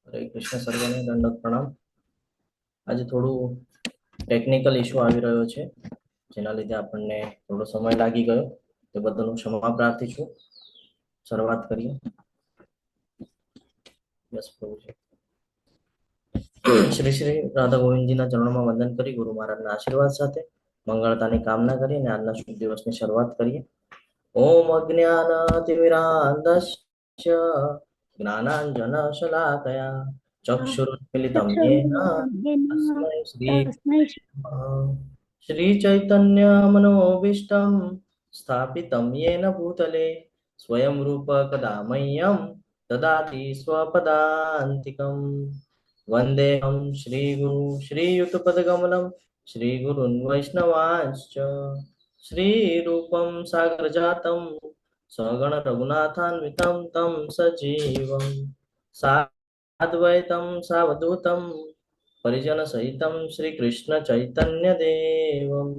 હરે કૃષ્ણ સર્વને દંડવત પ્રણામ. આજે થોડું ટેકનિકલ ઇશ્યુ આવી રહ્યો છે, જેના લીધે આપણને થોડો સમય લાગી ગયો. તે બદલ હું ક્ષમા પ્રાર્થી છું. શરૂઆત કરીએ. બસ પ્રભુજી. શ્રી શ્રી રાધા ગોવિંદજીના ચરણોમાં વંદન કરી ગુરુ મહારાજના આશીર્વાદ સાથે મંગળતાની કામના કરીને આજના શુભ દિવસની શરૂઆત કરીએ. ઓમ અજ્ઞાનતિમિરાન્ધસ્ય જ્ઞાનાંજનશલાકયા ચક્ષુરુન્મિલિतं येन तस्मै श्री तस्मै श्रीचैतन्यमनोभीष्टं स्थापितं येन भूतले स्वयं रूप कदा मह्यं ददाति स्वपदान्तिकं वन्देऽहं श्रीगुरु श्रीयुतपदकमलं श्रीगुरुन् वैष्णवांश्च श्रीरूपं सागरजातं सगण रघुनाथान्वितं तं सजीवं साद्वैतं सावधूतं परिजन सहितं श्री कृष्ण चैतन्य देवं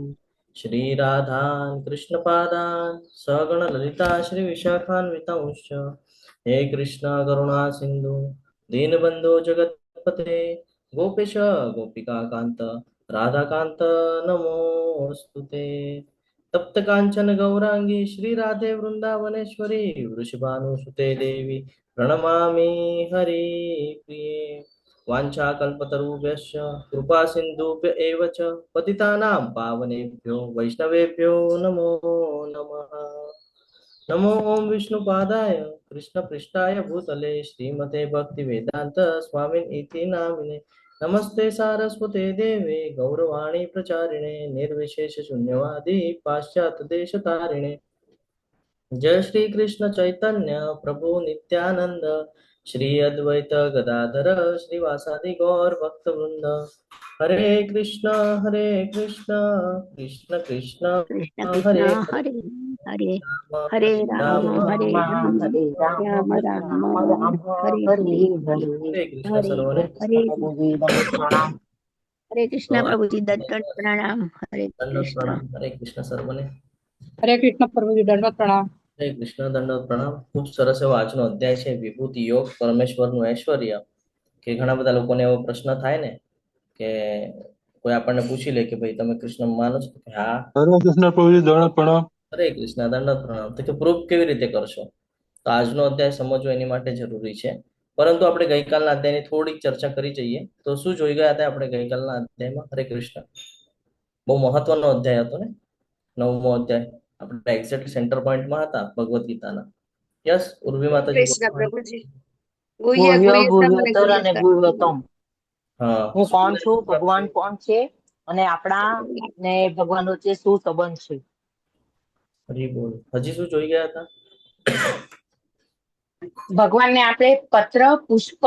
श्री राधान कृष्ण पादान सगण ललिता श्री विशाखान्वितांश्च हे कृष्ण करुणा सिंधु दीनबंधु जगत्पते गोपेश गोपिका कांत राधाकांत नमोस्तुते तप्त कांचन गौरांगी श्री राधे वृंदावनेश्वरी वृषभानुसुते देवी प्रणमामि हरि प्रिये वाञ्छाकल्पतरुभ्यश्च कृपा सिन्धुभ्य एव च पतितानां पावनेभ्यो वैष्णवेभ्यो नमो नमः। नमो ओम विष्णुपादाय कृष्णपृष्ठाय भूतले श्रीमते भक्तिवेदान्त स्वामिन् इति नामिने नमस्ते सारस्वते देवे गौरवाणी प्रचारिणे निर्विशेष शून्यवादी पाश्चात्य देशतारिणे जय श्री कृष्ण चैतन्य प्रभु नित्यानंद श्री अद्वैत गदाधर श्रीवासादि गौर भक्त वृंद हरे कृष्ण कृष्ण कृष्ण कृष्ण हरे कृष्ण हरे हरे हरे राम हरे राम राम हरे राम राम हरे राम राम राम हरे हरे हरे हरे हरे कृष्ण हरे सर्वने हरे प्रभु जी दंड प्रणाम। हरे तो कृष्ण प्रभु जी दत्त प्रणाम हरे दंडवत कृष्ण प्रणाम। हरे कृष्ण सर्वने हरे कृष्ण प्रभुजी दंडवत प्रणाम। हरे कृष्ण दंडवत प्रणाम। खूब સરસ એવો આજનો અધ્યાય છે વિભૂતિ યોગ પરમેશ્વરનું ઐશ્વર્ય કે ઘણા બધા લોકોને એવો પ્રશ્ન થાય ને કે કોઈ આપણને પૂછી લે કે ભાઈ તમે કૃષ્ણ માનો છો કે હા હરે કૃષ્ણ પ્રભુજી દંડ પ્રણામ. હરે કૃષ્ણ દંડવત પ્રણામ તો કે પ્રૂફ કેવી રીતે કરશો તો આજનો અધ્યાય સમજવો એની માટે જરૂરી છે પરંતુ આપણે ગઈકાલના અધ્યાયની થોડીક ચર્ચા કરી જઈએ તો શું જોઈ ગયા હતા આપણે ગઈકાલના અધ્યાયમાં હરે કૃષ્ણ બહુ મહત્વનો અધ્યાય હતો ને 9મો અધ્યાય આપણે એક્ઝેક્ટ સેન્ટર પોઈન્ટમાં હતા ભગવદ્ ગીતાના યસ ઉર્વી માતાજી કૃષ્ણ પ્રભુજી ગુહ્ય ગુહ્ય ગુહ્યતમ અને ગુહ્યતર અને ગુહ્યતર ગુહ્યતમ હા હું કોણ છું, ભગવાન કોણ છે અને આપણા ને ભગવાન વચ્ચે શું સંબંધ છે. હરી બોલ હજી શું જોઈ ગયા હતા ભગવાનને આપણે પત્ર, પુષ્પ,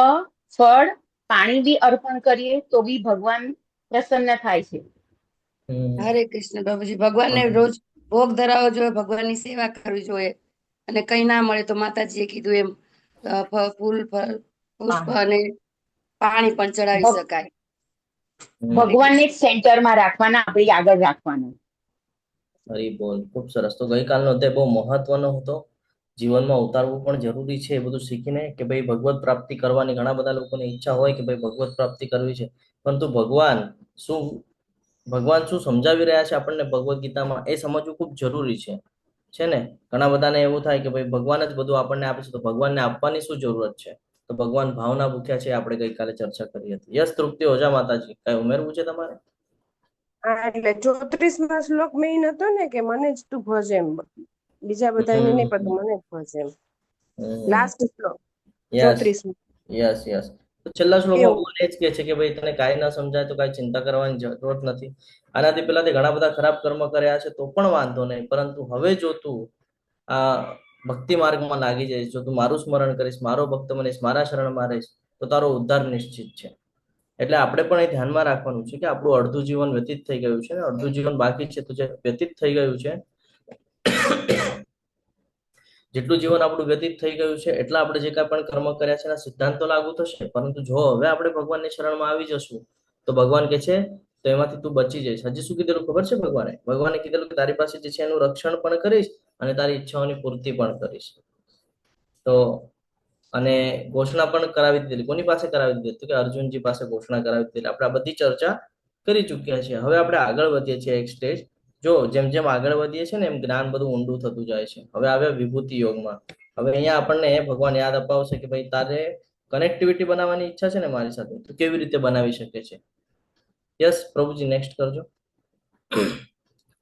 ફળ, પાણી બી અર્પણ કરીએ તો બી ભગવાન પ્રસન્ન થાય છે. હરે કૃષ્ણ પ્રભુજી ભગવાનને રોજ ભોગ ધરાવવો જોઈએ, ભગવાનની સેવા કરવી જોઈએ અને કઈ ના મળે તો માતાજીએ કીધું એમ ફૂલ ફળ પુષ્પ અને પાણી પણ ચડાવી ભગ- શકાય. ભગવાનને જ સેન્ટરમાં રાખવાના, આપણી આગળ રાખવાના. હરી બોલ ખૂબ સરસ તો ગઈકાલનો અધ્યાય બહુ મહત્વનો હતો જીવનમાં ઉતારવું પણ જરૂરી છે એ બધું શીખીને કે ભાઈ ભગવત પ્રાપ્તિ કરવાની ઘણા બધા લોકોની ઈચ્છા હોય કે ભાઈ ભગવત પ્રાપ્તિ કરવી છે પરંતુ ભગવાન શું સમજાવી રહ્યા છે આપણને ભગવદ્ ગીતામાં એ સમજવું ખૂબ જરૂરી છે ને ઘણા બધાને એવું થાય કે ભાઈ ભગવાન જ બધું આપણને આપે છે તો ભગવાનને આપવાની શું જરૂરત છે તો ભગવાન ભાવના ભૂખ્યા છે આપણે ગઈકાલે ચર્ચા કરી હતી યસ તૃપ્તિ ઓજા માતાજી કઈ ઉમેરવું છે તમારે એટલે 34માં શ્લોક મેઇન હતો ને કે મને જ તું ભજ એમ, બીજા બધા એને નહીં પડતું, મને જ ભજ એમ. લાસ્ટ શ્લોક યસ 34. યસ યસ તો છેલ્લા શ્લોકમાં એવું ભગવાન એ જ કહે છે કે ભાઈ તને કાંઈ ના સમજાય તો કાંઈ ચિંતા કરવાની જરૂરત નથી આનાથી પહેલા તે ઘણા બધા ખરાબ કર્મ કર્યા છે તો પણ વાંધો નહીં પરંતુ હવે જો તું આ ભક્તિ માર્ગમાં લાગી જઈશ, જો તું મારું સ્મરણ કરીશ, મારો ભક્ત બનીશ, મારા શરણમાં રહીશ તો તારો ઉદ્ધાર નિશ્ચિત છે. એટલે આપણે પણ એ ધ્યાનમાં રાખવાનું છે કે આપણું અડધું જીવન વ્યતીત થઈ ગયું છે ને અડધું જીવન બાકી છે તો જે વ્યતીત થઈ ગયું છે જેટલું જીવન આપણું વ્યતીત થઈ ગયું છે એટલા આપણે જે કાંઈ પણ કર્મ કર્યા છે એના સિદ્ધાંતો લાગુ થશે પરંતુ જો હવે આપણે ભગવાનની શરણમાં આવી જશું તો ભગવાન કે છે તો એમાંથી તું બચી જઈશ. હજી શું કીધેલું ખબર છે ભગવાને કીધેલું કે તારી પાસે જે છે એનું રક્ષણ પણ કરીશ અને તારી ઈચ્છાઓની પૂર્તિ પણ કરીશ. તો અને ઘોષણા પણ કરાવી દીધેલી. કોની પાસે કરાવી દીધી? તો કે અર્જુનજી પાસે ઘોષણા કરાવી દીધેલી. આપણે આ બધી ચર્ચા કરી ચૂક્યા છીએ. હવે આપણે આગળ વધીએ છીએ એક સ્ટેજ. જો જેમ જેમ આગળ વધીએ છીએ ને એમ જ્ઞાન બધું ઊંડું થતું જાય છે. હવે આવ્યા વિભૂતિ યોગમાં. હવે અહીંયા આપણને ભગવાન યાદ અપાવશે કે ભાઈ તારે કનેક્ટિવિટી બનાવવાની ઈચ્છા છે ને મારી સાથે, તો કેવી રીતે બનાવી શકે છે? યસ પ્રભુજી, નેક્સ્ટ કરજો.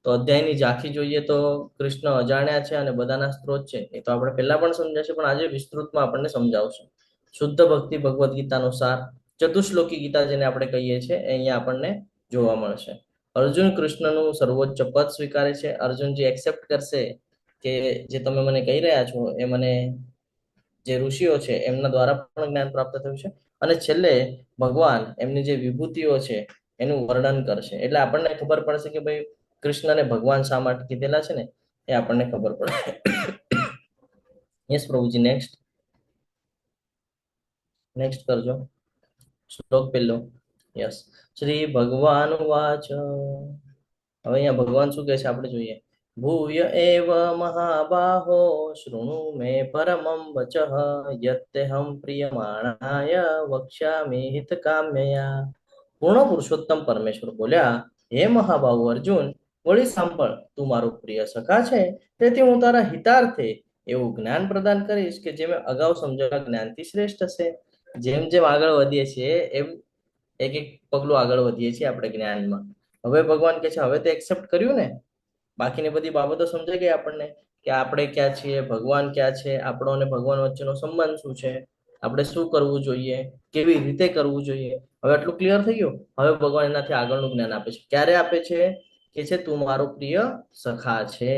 તો અધ્યાયની ઝાંખી જોઈએ તો કૃષ્ણ અજાણ્યા છે અને બધાના સ્ત્રોત છે. એ તો આપણે પહેલા પણ સમજાશે, પણ આજે વિસ્તૃતમાં આપણને સમજાવશે. શુદ્ધ ભક્તિ ભગવદ્ ગીતાનો સાર, ચતુશ્લોકી ગીતા જેને આપણે કહીએ છીએ, એ અહીંયા આપણને જોવા મળશે. અર્જુન કૃષ્ણનું સર્વોચ્ચ પદ સ્વીકારે છે. અર્જુનજી એક્સેપ્ટ કરશે કે જે તમે મને કહી રહ્યા છો એ મને જે ઋષિઓ છે એમના દ્વારા પણ જ્ઞાન પ્રાપ્ત થયું છે. અને છેલ્લે ભગવાન એમની જે વિભૂતિઓ છે એનું વર્ણન કરશે. એટલે આપણને ખબર પડશે કે ભાઈ કૃષ્ણને ભગવાન શા માટે કીધેલા છે ને એ આપણને ખબર પડે. યસ પ્રભુજી, નેક્સ્ટ કરજો શ્લોક પહેલો. યસ, શ્રી ભગવાન વાચ. હવે અહીંયા ભગવાન શું કહે છે આપણે જોઈએ. ભૂય એવ મહાબાહો શૃણુ મે પરમં વચઃ યત્તેહં પ્રિયમાણાય વક્ષ્યામિ હિત કામ્યયા. પૂર્ણ પુરુષોત્તમ પરમેશ્વર બોલ્યા, હે મહાબાહુ અર્જુન, વળી સાંભળ, તું મારો પ્રિય સખા છે, તેથી હું તારા હિતાર્થે એવું જ્ઞાન પ્રદાન કરીશ કે જે મેં અગાઉ સમજાવ્યા જ્ઞાનથી શ્રેષ્ઠ હશે. જેમ જેમ આગળ વધીએ છીએ એમ એક એક પગલું આગળ વધીએ છીએ આપણે જ્ઞાનમાં. હવે ભગવાન કહે છે હવે તે એક્સેપ્ટ કર્યું ને, બાકીની બધી બાબતો સમજાઈ ગઈ આપણને કે આપણે ક્યાં છીએ, ભગવાન ક્યાં છે, આપણો અને ભગવાન વચ્ચેનો સંબંધ શું છે, આપણે શું કરવું જોઈએ, કેવી રીતે કરવું જોઈએ. હવે આટલું ક્લિયર થઈ ગયું. હવે ભગવાન એનાથી આગળનું જ્ઞાન આપે છે. ક્યારે આપે છે? કે છે તું મારો પ્રિય સખા છે.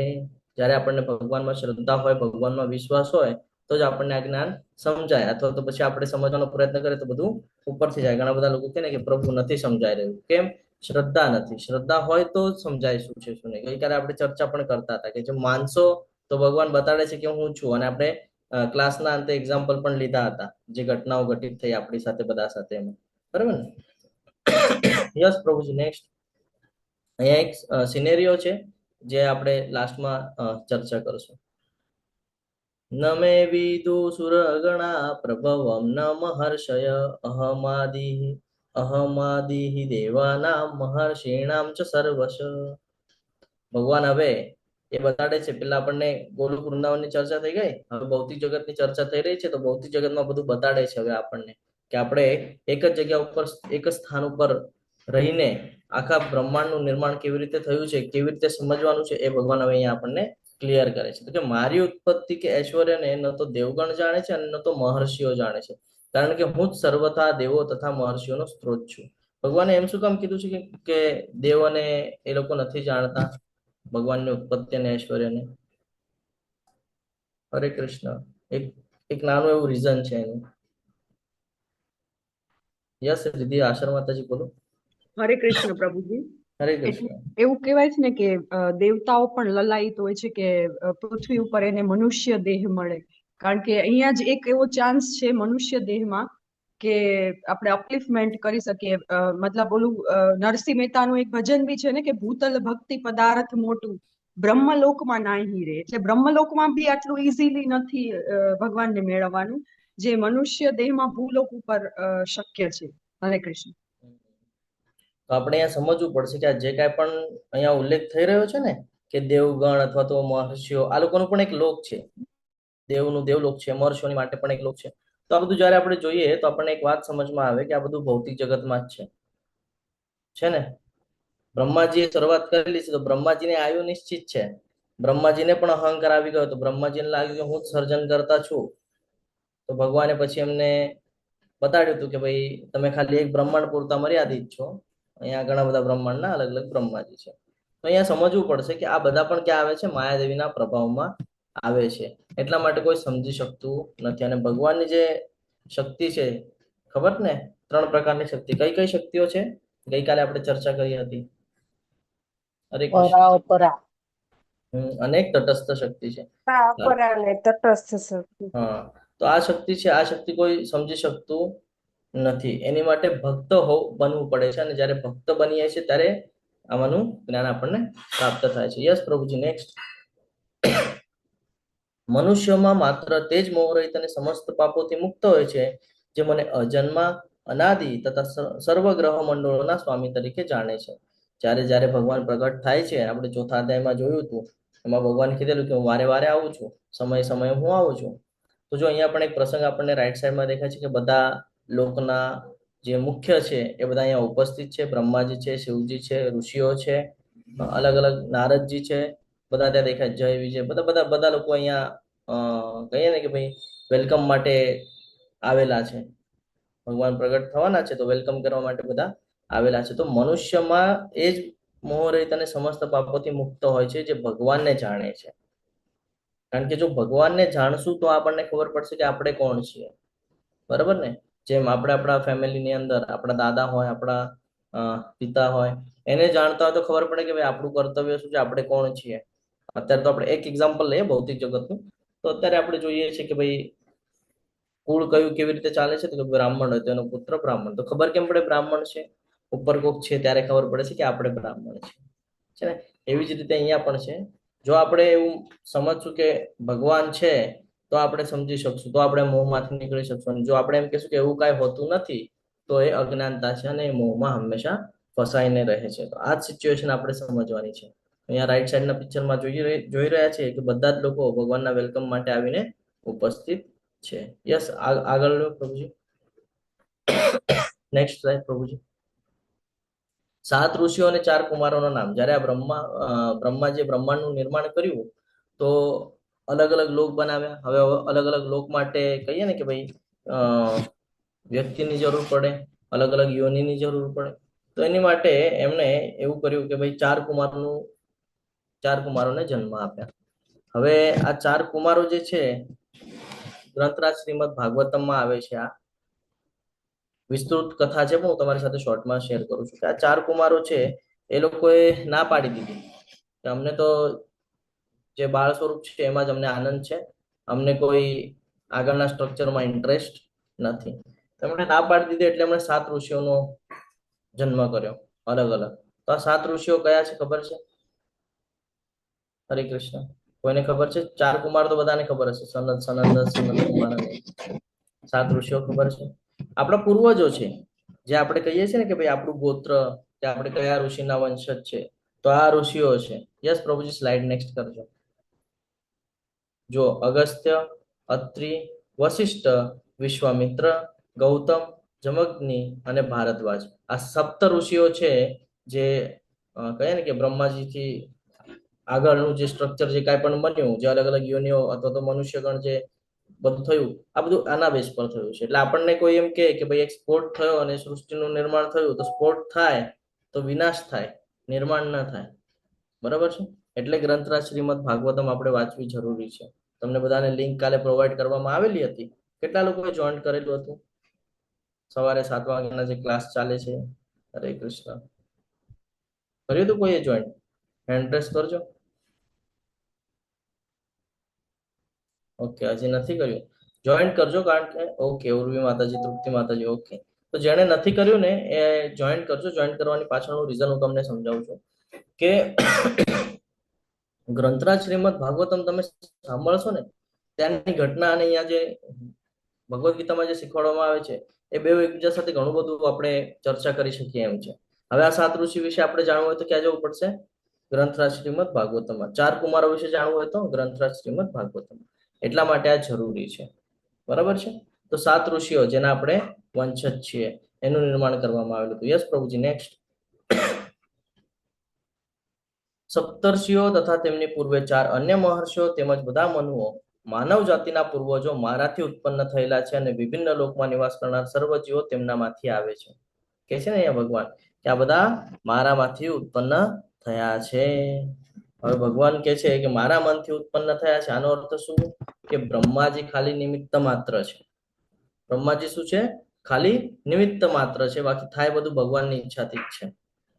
જ્યારે આપણને ભગવાનમાં શ્રદ્ધા હોય, ભગવાનમાં વિશ્વાસ હોય તો જ આપણને આ જ્ઞાન સમજાય. અથવા તો પછી આપણે સમજવાનો પ્રયત્ન કરીએ તો બધું ઉપરથી જાય. ઘણા બધા લોકો કહે ને કે પ્રભુ નથી સમજાઈ રહ્યું. કેમ? શ્રદ્ધા નથી. શ્રદ્ધા હોય તો જ સમજાય શું છે શું નહીં. ગઈકાલે આપણે ચર્ચા પણ કરતા હતા કે જો માનશો તો ભગવાન બતાડે છે કે હું છું. અને આપણે ક્લાસના અંતે એક્ઝામ્પલ પણ લીધા હતા જે ઘટનાઓ ઘટિત થઈ આપણી સાથે બધા સાથે એમાં. બરાબર ને? યસ પ્રભુજી, નેક્સ્ટ. અહીંયા એક સિનેરિયો છે જે આપણે લાસ્ટમાં ચર્ચા કરશું. ન મે વિદુ સુરગણા પ્રભવમ ન મહર્ષય અહમાદિ દેવાનામ મહર્ષિણામ ચ સર્વશ. ભગવાન હવે એ બતાડે છે. પેલા આપણને ગોલોક વૃંદાવનની ચર્ચા થઈ ગઈ, હવે ભૌતિક જગતની ચર્ચા થઈ રહી છે. તો ભૌતિક જગતમાં બધું બતાડે છે હવે આપણને કે આપણે એક જ જગ્યા ઉપર, એક જ સ્થાન ઉપર રહીને આખા બ્રહ્માંડનું નિર્માણ કેવી રીતે થયું છે, કેવી રીતે સમજવાનું છે, એ ભગવાન હવે અહીંયા આપણને ક્લિયર કરે છે. તો કે મારી ઉત્પત્તિ કે ઐશ્વર્યને ન તો દેવગણ જાણે છે અને ન તો મહર્ષિઓ જાણે છે, કારણ કે હું જ સર્વથા દેવો તથા મહર્ષિઓનો સ્ત્રોત છું. ભગવાને એમ શું કામ કીધું છે કે દેવોને એ લોકો નથી જાણતા ભગવાનની ઉત્પત્તિ અને ઐશ્વર્યને? હરે કૃષ્ણ. એક નાનું એવું રીઝન છે એનું. યસ દીદી, આશર માતાજી બોલો. હરે કૃષ્ણ પ્રભુજી. હરે કૃષ્ણ. એવું કહેવાય છે ને કે દેવતાઓ પણ લલાયિત હોય છે કે પૃથ્વી ઉપર એને મનુષ્ય દેહ મળે, કારણ કે અહીંયા જ એક એવો ચાન્સ છે મનુષ્ય દેહમાં કે આપણે અપલિફમેન્ટ કરી શકીએ. મતલબ ઓલું નરસિંહ મહેતાનું એક ભજન બી છે ને કે ભૂતલ ભક્તિ પદાર્થ મોટું બ્રહ્મલોકમાં નાહી રહે. એટલે બ્રહ્મલોકમાં બી આટલું ઇઝીલી નથી ભગવાનને મેળવવાનું જે મનુષ્ય દેહમાં ભૂલોક ઉપર શક્ય છે. હરે કૃષ્ણ. તો આપણે અહીંયા સમજવું પડશે કે આ જે કાંઈ પણ અહીંયા ઉલ્લેખ થઈ રહ્યો છે ને કે દેવગણ અથવા તો મહર્ષિઓ, આ લોકોનું પણ એક લોક છે. દેવનું દેવલોક છે, મહર્ષિઓની માટે પણ એક લોક છે. તો આ બધું જયારે આપણે જોઈએ તો આપણને એક વાત સમજમાં આવે કે આ બધું ભૌતિક જગતમાં જ છે ને. બ્રહ્માજીએ શરૂઆત કરેલી છે તો બ્રહ્માજીને આયુ નિશ્ચિત છે. બ્રહ્માજીને પણ અહંકાર આવી ગયો તો બ્રહ્માજીને લાગ્યું કે હું જ સર્જન કરતા છું. તો ભગવાને પછી એમને બતાડ્યું હતું કે ભાઈ તમે ખાલી એક બ્રહ્માંડ પૂરતા મર્યાદિત છો, અહીંયા ઘણા બધા બ્રહ્માંડના અલગ અલગ બ્રહ્માજી છે. તો અહીંયા સમજવું પડશે કે આ બધા પણ ક્યાં આવે છે? માયાદેવીના પ્રભાવમાં આવે છે. એટલા માટે કોઈ સમજી શકતું નથી. અને ભગવાનની જે શક્તિ છે ખબર ને, 3 પ્રકારની શક્તિ. કઈ કઈ શક્તિઓ છે? ગઈકાલે આપણે ચર્ચા કરી હતી. અરે અનેક તટસ્થ શક્તિ છે. પરા ને તટસ્થ શક્તિ. હા, તો આ શક્તિ છે, આ શક્તિ કોઈ સમજી શકતું નથી. એની માટે ભક્ત બનવું પડે છે. અને જ્યારે ભક્ત બનીએ છીએ ત્યારે આમાંનું જ્ઞાન આપણને પ્રાપ્ત થાય છે. યસ પ્રભુજી, નેક્સ્ટ. મનુષ્યમાં માત્ર તે જ મોહરહિત અને સમસ્ત પાપોથી મુક્ત હોય છે જે મને અજન્મા, અનાદિ તથા સર્વ ગ્રહ મંડળોના સ્વામી તરીકે જાણે છે. જ્યારે જ્યારે ભગવાન પ્રગટ થાય છે, આપણે ચોથા અધ્યાયમાં જોયું હતું, એમાં ભગવાન કીધેલું કે હું વારે વારે આવું છું, સમય સમયે હું આવું છું. તો જો અહીંયા પણ એક પ્રસંગ આપણને રાઈટ સાઈડમાં દેખાય છે કે બધા લોકના જે મુખ્ય છે એ બધા અહીંયા ઉપસ્થિત છે. બ્રહ્માજી છે, શિવજી છે, ઋષિઓ છે, અલગ અલગ નારદજી છે, બધા ત્યાં દેખાય, જય વિજય, બધા બધા બધા લોકો અહીંયા કહીએ ને કે ભાઈ વેલકમ માટે આવેલા છે. ભગવાન પ્રગટ થવાના છે તો વેલકમ કરવા માટે બધા આવેલા છે. તો મનુષ્યમાં એ જ મોહરહિત અને સમસ્ત પાપોથી મુક્ત હોય છે જે ભગવાનને જાણે છે. કારણ કે જો ભગવાનને જાણશું તો આપણને ખબર પડશે કે આપણે કોણ છીએ, બરાબર ને? જેમ આપણે આપણા ફેમિલીની અંદર આપણા દાદા હોય, આપણા પિતા હોય, એને જાણતા હોય તો ખબર પડે કે ભાઈ આપણું કર્તવ્ય શું છે, આપણે કોણ છીએ. અત્યારે તો આપણે એક એક્ઝામ્પલ લઈએ ભૌતિક જગતનું, તો અત્યારે આપણે જોઈએ છીએ કે ભાઈ કુળ કયું કેવી રીતે ચાલે છે, તો કે બ્રાહ્મણ હોય તો એનો પુત્ર બ્રાહ્મણ, તો ખબર કેમ પડે બ્રાહ્મણ છે? ઉપર કોક છે ત્યારે ખબર પડે છે કે આપણે બ્રાહ્મણ છે ને? એવી જ રીતે અહીંયા પણ છે. જો આપણે એવું સમજશું કે ભગવાન છે તો આપણે સમજી શકશું, તો આપણે મોહમાંથી નીકળી શકશું. અને જો આપણે એમ કહીશું કે એવું કાંઈ હોતું નથી, તો એ અજ્ઞાનતા છે અને એ મોહમાં હંમેશા ફસાઈને રહે છે. તો આ જ સિચ્યુએશન આપણે સમજવાની છે. અહીંયા રાઈટ સાઈડના પિક્ચરમાં જોઈ રહ્યા છીએ કે બધા જ લોકો ભગવાનના વેલકમ માટે આવીને ઉપસ્થિત છે. યસ, આગળ લો પ્રભુજી. નેક્સ્ટ સ્લાઇડ પ્રભુજી. 7 ઋષિઓ અને 4 કુમારોના નામ. જ્યારે આ બ્રહ્માજીએ બ્રહ્માંડનું નિર્માણ કર્યું તો અલગ અલગ લોક બનાવ્યા. હવે અલગ અલગ લોક માટે કહીએ ને કે ભાઈ વ્યક્તિની જરૂર પડે, અલગ અલગ યોનિની જરૂર પડે. તો એની માટે એમણે એવું કર્યું કે ભાઈ 4 કુમારોને જન્મ આપ્યા. હવે આ 4 કુમારો જે છે, ગ્રંથરાજ શ્રીમદ ભાગવતમમાં આવે છે. આ વિસ્તૃત કથા છે, પણ હું તમારી સાથે શોર્ટમાં શેર કરું છું કે આ 4 કુમારો છે એ લોકોએ ના પાડી દીધી કે અમને તો જે બાળ સ્વરૂપ છે એમાં જ અમને આનંદ છે, અમને કોઈ આગળના સ્ટ્રક્ચરમાં ઇન્ટરેસ્ટ નથી. એમણે ના પાડી દીધી એટલે એમણે 7 ઋષિઓનો જન્મ કર્યો અલગ અલગ. તો આ 7 ઋષિઓ કયા છે ખબર છે? હરે કૃષ્ણ. કોઈને ખબર છે? 4 કુમાર તો બધાને ખબર હશે, સનંદ કુમાર. 7 ઋષિઓ ખબર છે? આપણા પૂર્વજો છે, જે આપણે કહીએ છીએ ને કે ભાઈ આપણું ગોત્ર, કે આપણે કયા ઋષિના વંશજ છે, તો આ ઋષિઓ છે. યસ પ્રભુજી, સ્લાઇડ નેક્સ્ટ કરજો. જો અગસ્ત્ય, અત્રિ, વશિષ્ઠ, વિશ્વામિત્ર, ગૌતમ, જમગ્નિ અને ભારદ્વાજ, આ 7 ઋષિઓ છે જે કહે ને કે બ્રહ્માજીથી આગળનું જે સ્ટ્રક્ચર જે કાંઈ પણ બન્યું, જે અલગ અલગ યોનિઓ અથવા તો મનુષ્યગણ જે બધું થયું, આ બધું આના બેઝ પર થયું છે. એટલે આપણને કોઈ એમ કે ભાઈ એક સ્ફોટ થયો અને સૃષ્ટિનું નિર્માણ થયું, તો સ્ફોટ થાય તો વિનાશ થાય, નિર્માણ ના થાય, બરાબર છે? એટલે ગ્રંથરાજ શ્રીમદ ભાગવતમ આપણે વાંચવી જરૂરી છે. તમને બધાને લિંક કાલે પ્રોવાઈડ કરવામાં આવેલી હતી. કેટલા લોકોએ જોઈન કરેલું હતું? સવારે 7 વાગ્યાના જે ક્લાસ ચાલે છે. હરે કૃષ્ણ. કર્યું હતું કોઈએ જોઈન? હેન્ડ રેસ કરજો. ઓકે, હજી નથી કર્યું, જોઈન કરજો. કારણ કે ઓકે, ઉર્વી માતાજી, તૃપ્તિ માતાજી, ઓકે. તો જેણે નથી કર્યું ને એ જોઈન કરજો. જોઈન કરવાની પાછળનું રીઝન હું તમને સમજાવું છું કે ગ્રંથરાજ શ્રીમદ ભાગવતમ તમે સાંભળશો ને ત્યાંની ઘટના અને અહીંયા જે ભગવદ્ ગીતામાં જે શીખવાડવામાં આવે છે એ બે એકબીજા સાથે ઘણું બધું આપણે ચર્ચા કરી શકીએ એમ છે. હવે આ 7 ઋષિ વિશે આપણે જાણવું હોય તો ક્યાં જવું પડશે? ગ્રંથરાજ શ્રીમદ ભાગવતમમાં. 4 કુમારો વિશે જાણવું હોય તો ગ્રંથરાજ શ્રીમદ ભાગવતમમાં. એટલા માટે આ જરૂરી છે, બરાબર છે? તો 7 ઋષિઓ જેના આપણે વંશજ છીએ એનું નિર્માણ કરવામાં આવેલું હતું. યસ પ્રભુજી, નેક્સ્ટ. સપ્તર્ષિઓ તથા તેમની પૂર્વે 4 અન્ય મહર્ષિઓ તેમજ બધા મનુઓ માનવ જાતિના પૂર્વજો મારાથી ઉત્પન્ન થયેલા છે અને વિભિન્ન લોકમાં નિવાસ કરનાર સર્વ જીવો તેમનામાંથી આવે છે. કે છે ને અહીંયા ભગવાન કે આ બધા મારામાંથી ઉત્પન્ન થયા છે. હવે ભગવાન કે છે કે મારા મનથી ઉત્પન્ન થયા છે. આનો અર્થ શું? કે બ્રહ્માજી ખાલી નિમિત્ત માત્ર છે. બ્રહ્માજી શું છે? ખાલી નિમિત્ત માત્ર છે. બાકી થાય બધું ભગવાનની ઈચ્છાથી જ છે.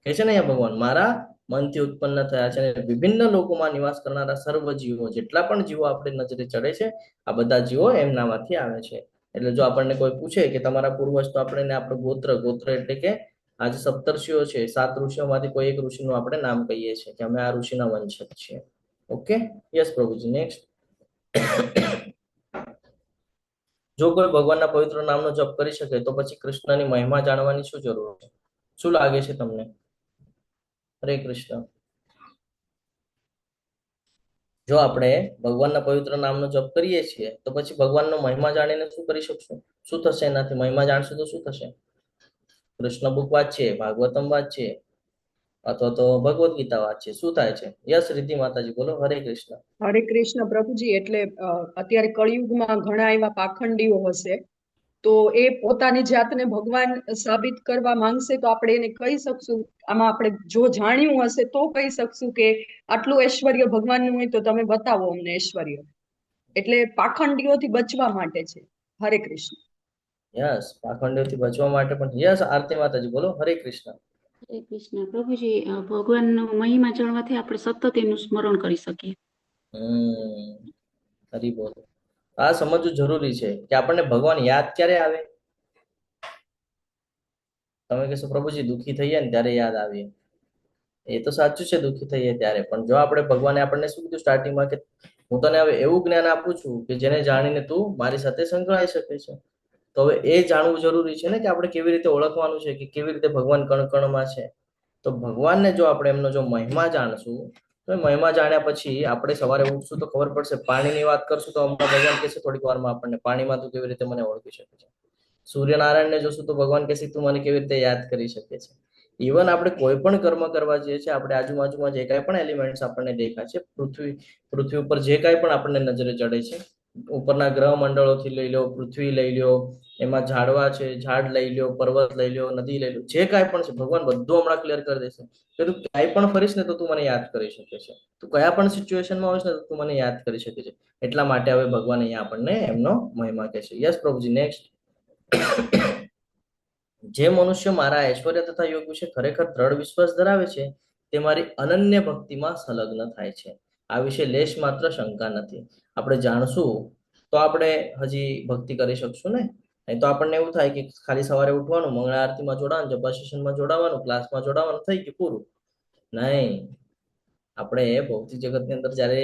કે છે ને અહીંયા ભગવાન મારા મનથી ઉત્પન્ન થયા છે અને વિભિન્ન લોકોમાં નિવાસ કરનારા સર્વ જીવો, જેટલા પણ જીવો આપણે નજરે ચડે છે, આ બધા જીવો એમનામાંથી આવે છે. એટલે જો આપણને કોઈ પૂછે કે તમારા પૂર્વજ, તો આપણે આપણું ગોત્ર એટલે કે આ જે સપ્તર્ષિઓ છે, 7 ઋષિઓમાંથી કોઈ એક ઋષિનું આપણે નામ કહીએ છીએ કે અમે આ ઋષિના વંશજ છીએ. ઓકે, યસ પ્રભુજી, નેક્સ્ટ. જો કોઈ ભગવાનના પવિત્ર નામનો જપ કરી શકે તો પછી કૃષ્ણની મહિમા જાણવાની શું જરૂર છે? શું લાગે છે તમને? હરે કૃષ્ણ. જો આપણે ભગવાનના પવિત્ર નામનો જપ કરીએ છીએ તો પછી ભગવાનનો મહિમા જાણીને શું કરી શકશું? શું થશે એનાથી? મહિમા જાણશું તો શું થશે? કૃષ્ણ બુક વાંચીએ, ભાગવતમ વાંચીએ અથવા તો ભગવદ્ ગીતા વાંચીએ, શું થાય છે? યસ રિદ્ધિ માતાજી બોલો. હરે કૃષ્ણ. હરે કૃષ્ણ પ્રભુજી. એટલે અત્યારે કળિયુગમાં ઘણા એવા પાખંડીઓ હશે, તો એ પોતાની જાતને ભગવાન સાબિત કરવા માંગશે તો આપણે એને કહી શકશું, આમાં આપણે જો જાણ્યું હશે તો કહી શકશું કે આટલું ઐશ્વર્ય ભગવાનનું હોય તો તમે બતાવો અમને ઐશ્વર્ય. એટલે પાખંડીઓથી બચવા માટે છે. હરે કૃષ્ણ. યસ, પાખંડીઓથી બચવા માટે પણ. યસ આરતી માતાજી બોલો. હરે કૃષ્ણ. હરે કૃષ્ણ પ્રભુજી, ભગવાનનો મહિમા જાણવાથી આપણે સતત એનું સ્મરણ કરી શકીએ. હરી બોલો. આ સમજવું જરૂરી છે કે આપણને ભગવાન યાદ ક્યારે આવે? તમે કહેશો પ્રભુજી દુઃખી થઈએ ને ત્યારે યાદ આવીએ. એ તો સાચું છે, દુઃખી થઈએ ત્યારે. પણ જો આપણે ભગવાને આપણને શું કીધું સ્ટાર્ટિંગમાં કે હું તને હવે એવું જ્ઞાન આપું છું કે જેને જાણીને તું મારી સાથે સંકળાઈ શકે છે. તો હવે એ જાણવું જરૂરી છે ને કે આપણે કેવી રીતે ઓળખવાનું છે કે કેવી રીતે ભગવાન કણ કણમાં છે. તો ભગવાનને જો આપણે એમનો જો મહિમા જાણશું તો એ મહિમા જાણ્યા પછી આપણે સવારે ઉઠશું તો ખબર પડશે. પાણીની વાત કરશું તો હમણાં ભગવાન કહેશે થોડીક વારમાં આપણને પાણીમાં તું કેવી રીતે મને ઓળખી શકે છે. સૂર્યનારાયણને જોશું તો ભગવાન કહેશે તું મને કેવી રીતે યાદ કરી શકે છે. ઇવન આપણે કોઈ પણ કર્મ કરવા જઈએ છીએ, આપણે આજુબાજુમાં જે કાંઈ પણ એલિમેન્ટ્સ આપણને દેખાય છે, પૃથ્વી ઉપર જે કાંઈ પણ આપણને નજરે ચડે છે, ઉપરના ગ્રહ મંડળોથી લઈ લો, પૃથ્વી લઈ લો, એમાં ઝાડવા છે, ઝાડ લઈ લો, પર્વત લઈ લો, નદી લઈ લો, જે કાંઈ પણ છે ભગવાન બધું હમણાં ક્લિયર કરી દેશે કે તું ક્યાંય પણ ફરીશ ને તો તું મને યાદ કરી શકે છે. તું કયા પણ સિચ્યુએશનમાં હોઈશ ને તો તું મને યાદ કરી શકે છે. એટલા માટે હવે ભગવાન અહીંયા આપણને એમનો મહિમા કહે છે. યસ પ્રભુજી. નેક્સ્ટ. જે મનુષ્ય મારા ઐશ્વર્ય તથા યોગ વિશે ખરેખર દ્રઢ વિશ્વાસ ધરાવે છે તે મારી અનન્ય ભક્તિમાં સંલગ્ન થાય છે. આ વિશે લેશ માત્ર શંકા નથી. આપણે જાણશું તો આપણે હજી ભક્તિ કરી શકશું ને. નહીં તો આપણને એવું થાય કે ખાલી સવારે ઉઠવાનું, મંગળા આરતીમાં જોડાવાનું, જપા સેશનમાં જોડાવાનું, ક્લાસમાં જોડાવાનું, થઈ ગયું પૂરું. નહીં, આપણે ભૌતિક જગતની અંદર જ્યારે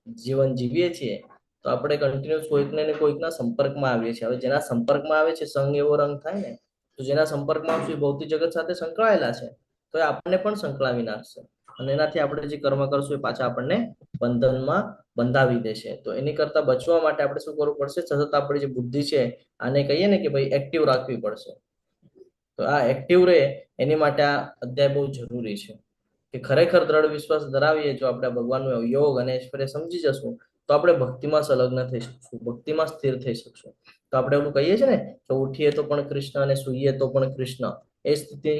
જીવન જીવીએ છીએ તો આપણે કન્ટિન્યુઅસ કોઈકને ને કોઈકના સંપર્કમાં આવીએ છીએ. હવે જેના સંપર્કમાં આવે છે સંગ એવો રંગ થાય ને, તો જેના સંપર્કમાં આવશે ભૌતિક જગત સાથે સંકળાયેલા છે તો એ આપણને પણ સંકળાવી નાખશે અને એનાથી આપણે જે કર્મ કરશું એ પાછા આપણને બંધનમાં બંધાવી દેશે. તો એની કરતા બચવા માટે આપણે શું કરવું પડશે? સતત આપણી જે બુદ્ધિ છે આને કહીએ ને કે ભાઈ એક્ટિવ રાખવી પડશે. તો આ એક્ટિવ રહે એની માટે આ અધ્યાય બહુ જરૂરી છે કે ખરેખર દ્રઢ વિશ્વાસ ધરાવીએ જો આપણે ભગવાનનો યોગ અને ઐશ્વર્ય સમજી જશું તો આપણે ભક્તિમાં સંલગ્ન થઈ શકશું, ભક્તિમાં સ્થિર થઈ શકશું. તો આપણે એવું કહીએ છીએ ને કે ઉઠીએ તો પણ કૃષ્ણ અને સૂઈએ તો પણ કૃષ્ણ. એ સ્થિતિ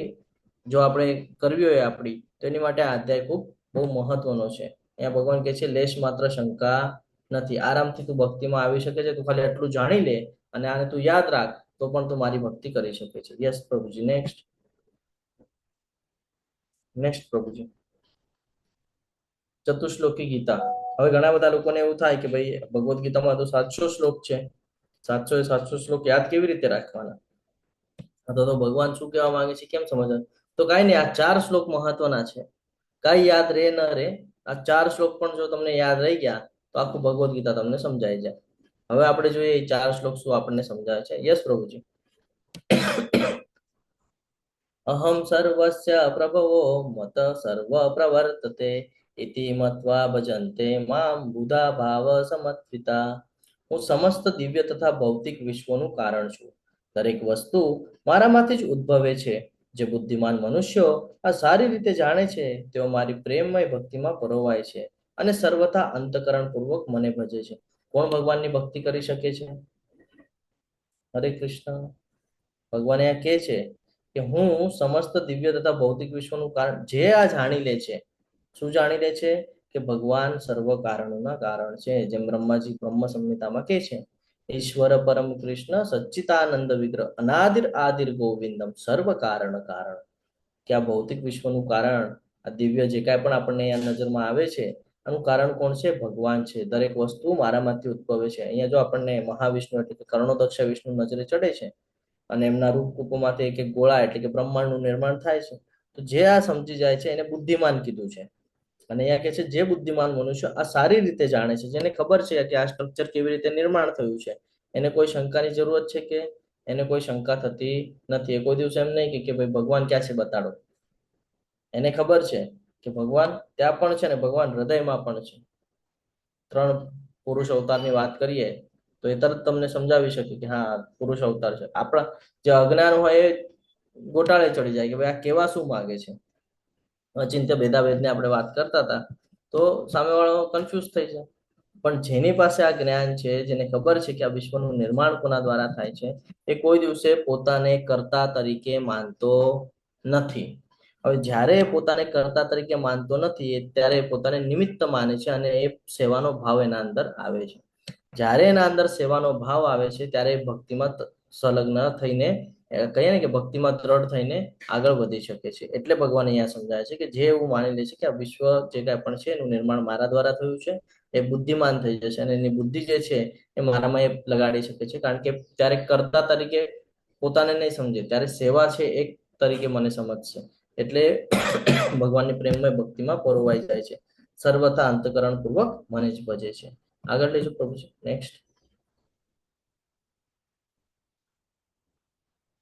જો આપણે કરવી હોય આપણી તો એની માટે આ અધ્યાય ખૂબ બહુ મહત્વનો છે. અહીંયા ભગવાન કહે છે લેશ માત્ર શંકા નથી. આરામથી તું ભક્તિમાં આવી શકે છે. તું ખાલી આટલું જાણી લે અને આને તું યાદ રાખ તો પણ તું મારી ભક્તિ કરી શકે છે. યસ પ્રભુજી. નેક્સ્ટ. નેક્સ્ટ પ્રભુજી. ચતુશ્લોકી ગીતા. હવે ઘણા બધા લોકોને એવું થાય કે ભાઈ ભગવદ્ ગીતામાં તો 700 શ્લોક છે, 700 શ્લોક યાદ કેવી રીતે રાખવાના? તો ભગવાન શું કહેવા માંગે છે કેમ સમજવા? તો કાંઈ નહીં, આ 4 શ્લોક મહત્વના છે. કાંઈ યાદ રે ન રે, આ 4 શ્લોક પણ જો તમને યાદ રહી ગયા તો આખું ભગવદ્ ગીતા તમને સમજાઈ જાય. હવે આપણે જોઈએ એ 4 શ્લોક શું આપણને સમજાવે છે. યસ પ્રભુજી. અહમ સર્વસ્ય પ્રભવો મત સર્વ પ્રવર્તતે ઇતિ મત્વા ભજન્તે મામ બુધા ભાવ સમત્વિતા. હું સમસ્ત દિવ્ય તથા ભૌતિક વિશ્વનું કારણ છું. દરેક વસ્તુ મારામાંથી જ ઉદ્ભવે છે. જે બુદ્ધિમાન મનુષ્યો આ સારી રીતે જાણે છે તેઓ મારી પ્રેમમય ભક્તિમાં પરોવાય છે અને સર્વથા અંતકરણ પૂર્વક મને ભજે છે. કોણ ભગવાનની ભક્તિ કરી શકે છે? હરે કૃષ્ણ. ભગવાન અહીંયા કહે છે કે હું સમસ્ત દિવ્ય તથા ભૌતિક વિશ્વનું કારણ, જે આ જાણી લે છે. શું જાણી લે છે? કે ભગવાન સર્વ કારણોના કારણ છે. જેમ બ્રહ્માજી બ્રહ્મ સંહિતામાં કહે છે ઈશ્વર પરમ કૃષ્ણ સચ્ચિતાનંદ વિગ્રહ અનાદિર આદિર ગોવિંદમ સર્વ કારણ કારણ. કે આ ભૌતિક વિશ્વનું કારણ, આ દિવ્ય જે કાંઈ પણ આપણને અહીંયા નજરમાં આવે છે આનું કારણ કોણ છે? ભગવાન છે. દરેક વસ્તુ મારામાંથી ઉદ્ભવે છે. અહીંયા જો આપણને મહાવિષ્ણુ એટલે કે કર્ણોદક્ષ વિષ્ણુ નજરે ચડે છે અને એમના રૂપકૂપોમાંથી એક એક ગોળા એટલે કે બ્રહ્માંડનું નિર્માણ થાય છે, તો જે આ સમજી જાય છે એને બુદ્ધિમાન કીધું છે. અને અહીંયા કે છે જે બુદ્ધિમાન મનુષ્ય આ સારી રીતે જાણે છે, જેને ખબર છે કે આ સ્ટ્રક્ચર કેવી રીતે નિર્માણ થયું છે, એને કોઈ શંકાની જરૂરત છે કે એને કોઈ શંકા થતી નથી. એ કોઈ દિવસ એમ નહીં કે ભાઈ ભગવાન ક્યાં છે બતાડો. એને ખબર છે કે ભગવાન ત્યાં પણ છે ને ભગવાન હૃદયમાં પણ છે. 3 પુરુષ અવતારની વાત કરીએ તો એ તરત તમને સમજાવી શકે કે હા પુરુષ અવતાર છે. આપણા જે અજ્ઞાન હોય એ ગોટાળે ચડી જાય કે ભાઈ આ કેવા શું માંગે છે. અચિંત્ય ભેદાભેદની આપણે વાત કરતા હતા તો સામેવાળો કન્ફ્યુઝ થઈ જાય. પણ જેની પાસે આ જ્ઞાન છે, જેને ખબર છે કે આ વિશ્વનું નિર્માણ કોના દ્વારા થાય છે, એ કોઈ દિવસે પોતાને કર્તા તરીકે માનતો નથી. હવે જ્યારે એ પોતાને કર્તા તરીકે માનતો નથી ત્યારે એ પોતાને નિમિત્ત માને છે અને એ સેવાનો ભાવ એના અંદર આવે છે. જ્યારે એના અંદર સેવાનો ભાવ આવે છે ત્યારે એ ભક્તિમાં સંલગ્ન થઈને કહીએ ને કે ભક્તિમાં દ્રઢ થઈને આગળ વધી શકે છે. એટલે ભગવાન અહીંયા સમજાય છે કે જે એવું માની લે છે કે આ વિશ્વ જે કાંઈ પણ છે એનું નિર્માણ મારા દ્વારા થયું છે, એ બુદ્ધિમાન થઈ જશે અને એની બુદ્ધિ જે છે એ મારામાં એ લગાડી શકે છે. કારણ કે ત્યારે કર્તા તરીકે પોતાને નહીં સમજે, ત્યારે સેવા છે એક તરીકે મને સમજશે. એટલે ભગવાનની પ્રેમમય ભક્તિમાં પરોવાઈ જાય છે. સર્વથા અંતકરણ પૂર્વક મને જ ભજે છે. આગળ લઈશું પ્રભુજી. નેક્સ્ટ.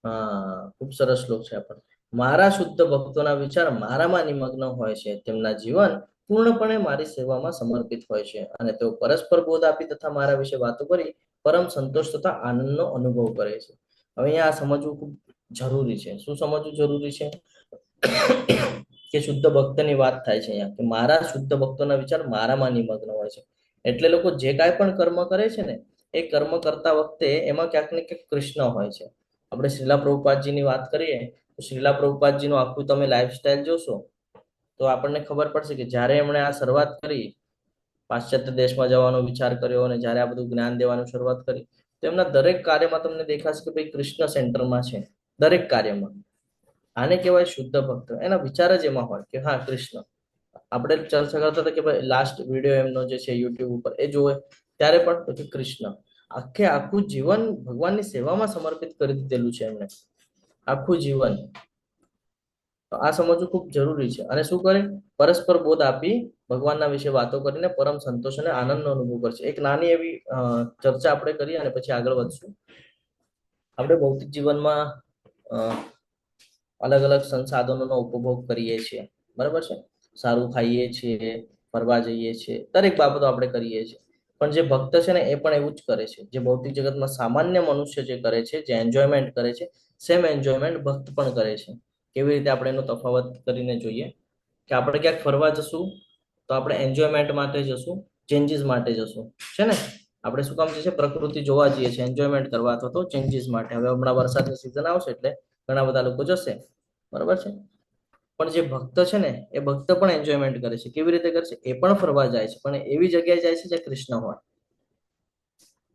હા, ખૂબ સરસ શ્લોક છે. આપણને મારા શુદ્ધ ભક્તોના વિચાર મારામાં નિમગ્ન હોય છે, તેમના જીવન પૂર્ણપણે મારી સેવામાં સમર્પિત હોય છે અને તેઓ પરસ્પર બોધ આપી તથા મારા વિશે વાતો કરી પરમ સંતોષ તથા આનંદનો અનુભવ કરે છે. હવે અહીંયા આ સમજવું ખૂબ જરૂરી છે. શું સમજવું જરૂરી છે? કે શુદ્ધ ભક્તની વાત થાય છે અહીંયા કે મારા શુદ્ધ ભક્તોના વિચાર મારામાં નિમગ્ન હોય છે. એટલે લોકો જે કાંઈ પણ કર્મ કરે છે ને એ કર્મ કરતા વખતે એમાં ક્યાંક ને ક્યાંક કૃષ્ણ હોય છે. આપણે શ્રીલા પ્રભુપાદજીની વાત કરીએ તો શ્રીલા પ્રભુપાદજીનું આખું તમે લાઈફસ્ટાઈલ જોશો તો આપણને ખબર પડશે કે જ્યારે એમણે આ શરૂઆત કરી, પાશ્ચાત્ય દેશમાં જવાનો વિચાર કર્યો અને જ્યારે આ બધું જ્ઞાન દેવાનું શરૂઆત કરી તો એમના દરેક કાર્યમાં તમને દેખાશે કે ભાઈ કૃષ્ણ સેન્ટરમાં છે. દરેક કાર્યમાં. આને કહેવાય શુદ્ધ ભક્ત. એના વિચાર જ એમાં હોય કે હા કૃષ્ણ. આપણે ચર્ચા કરતા હતા કે ભાઈ લાસ્ટ વિડીયો એમનો જે છે યુટ્યુબ ઉપર એ જોવે ત્યારે પણ પછી કૃષ્ણ આખું જીવન ભગવાનની સેવામાં સમર્પિત કરી દીધેલું છે એમણે. આખું જીવન. તો આ સમજવું ખૂબ જરૂરી છે. અને શું કરે? પરસ્પર બોધ આપી ભગવાનના વિશે વાતો કરીને પરમ સંતોષ અને આનંદનો અનુભવ કરશે. એક નાની એવી ચર્ચા આપણે કરીએ અને પછી આગળ વધશું. આપણે ભૌતિક જીવનમાં અલગ અલગ સંસાધનોનો ઉપભોગ કરીએ છીએ, બરાબર છે? સારું ખાઈએ છીએ, ફરવા જઈએ છીએ, દરેક બાબતો આપણે કરીએ છીએ. પણ જે ભક્ત છે ને એ પણ એવું જ કરે છે. જે ભૌતિક જગતમાં સામાન્ય મનુષ્ય જે કરે છે, જે એન્જોયમેન્ટ કરે છે, સેમ એન્જોયમેન્ટ ભક્ત પણ કરે છે. કેવી રીતે આપણે એનો તફાવત કરીને જોઈએ કે આપણે ક્યાંક ફરવા જશું તો આપણે એન્જોયમેન્ટ માટે જશું, ચેન્જીસ માટે જશું, છે ને? આપણે શું કામ છે પ્રકૃતિ જોવા જઈએ છીએ, એન્જોયમેન્ટ કરવા અથવા તો ચેન્જીસ માટે. હવે હમણાં વરસાદની સિઝન આવશે એટલે ઘણા બધા લોકો જશે, બરાબર છે? પણ જે ભક્ત છે ને એ ભક્ત પણ એન્જોયમેન્ટ કરે છે. કેવી રીતે કરે છે? એ પણ ફરવા જાય છે, પણ એવી જગ્યાએ જાય છે જ્યાં કૃષ્ણ હોય,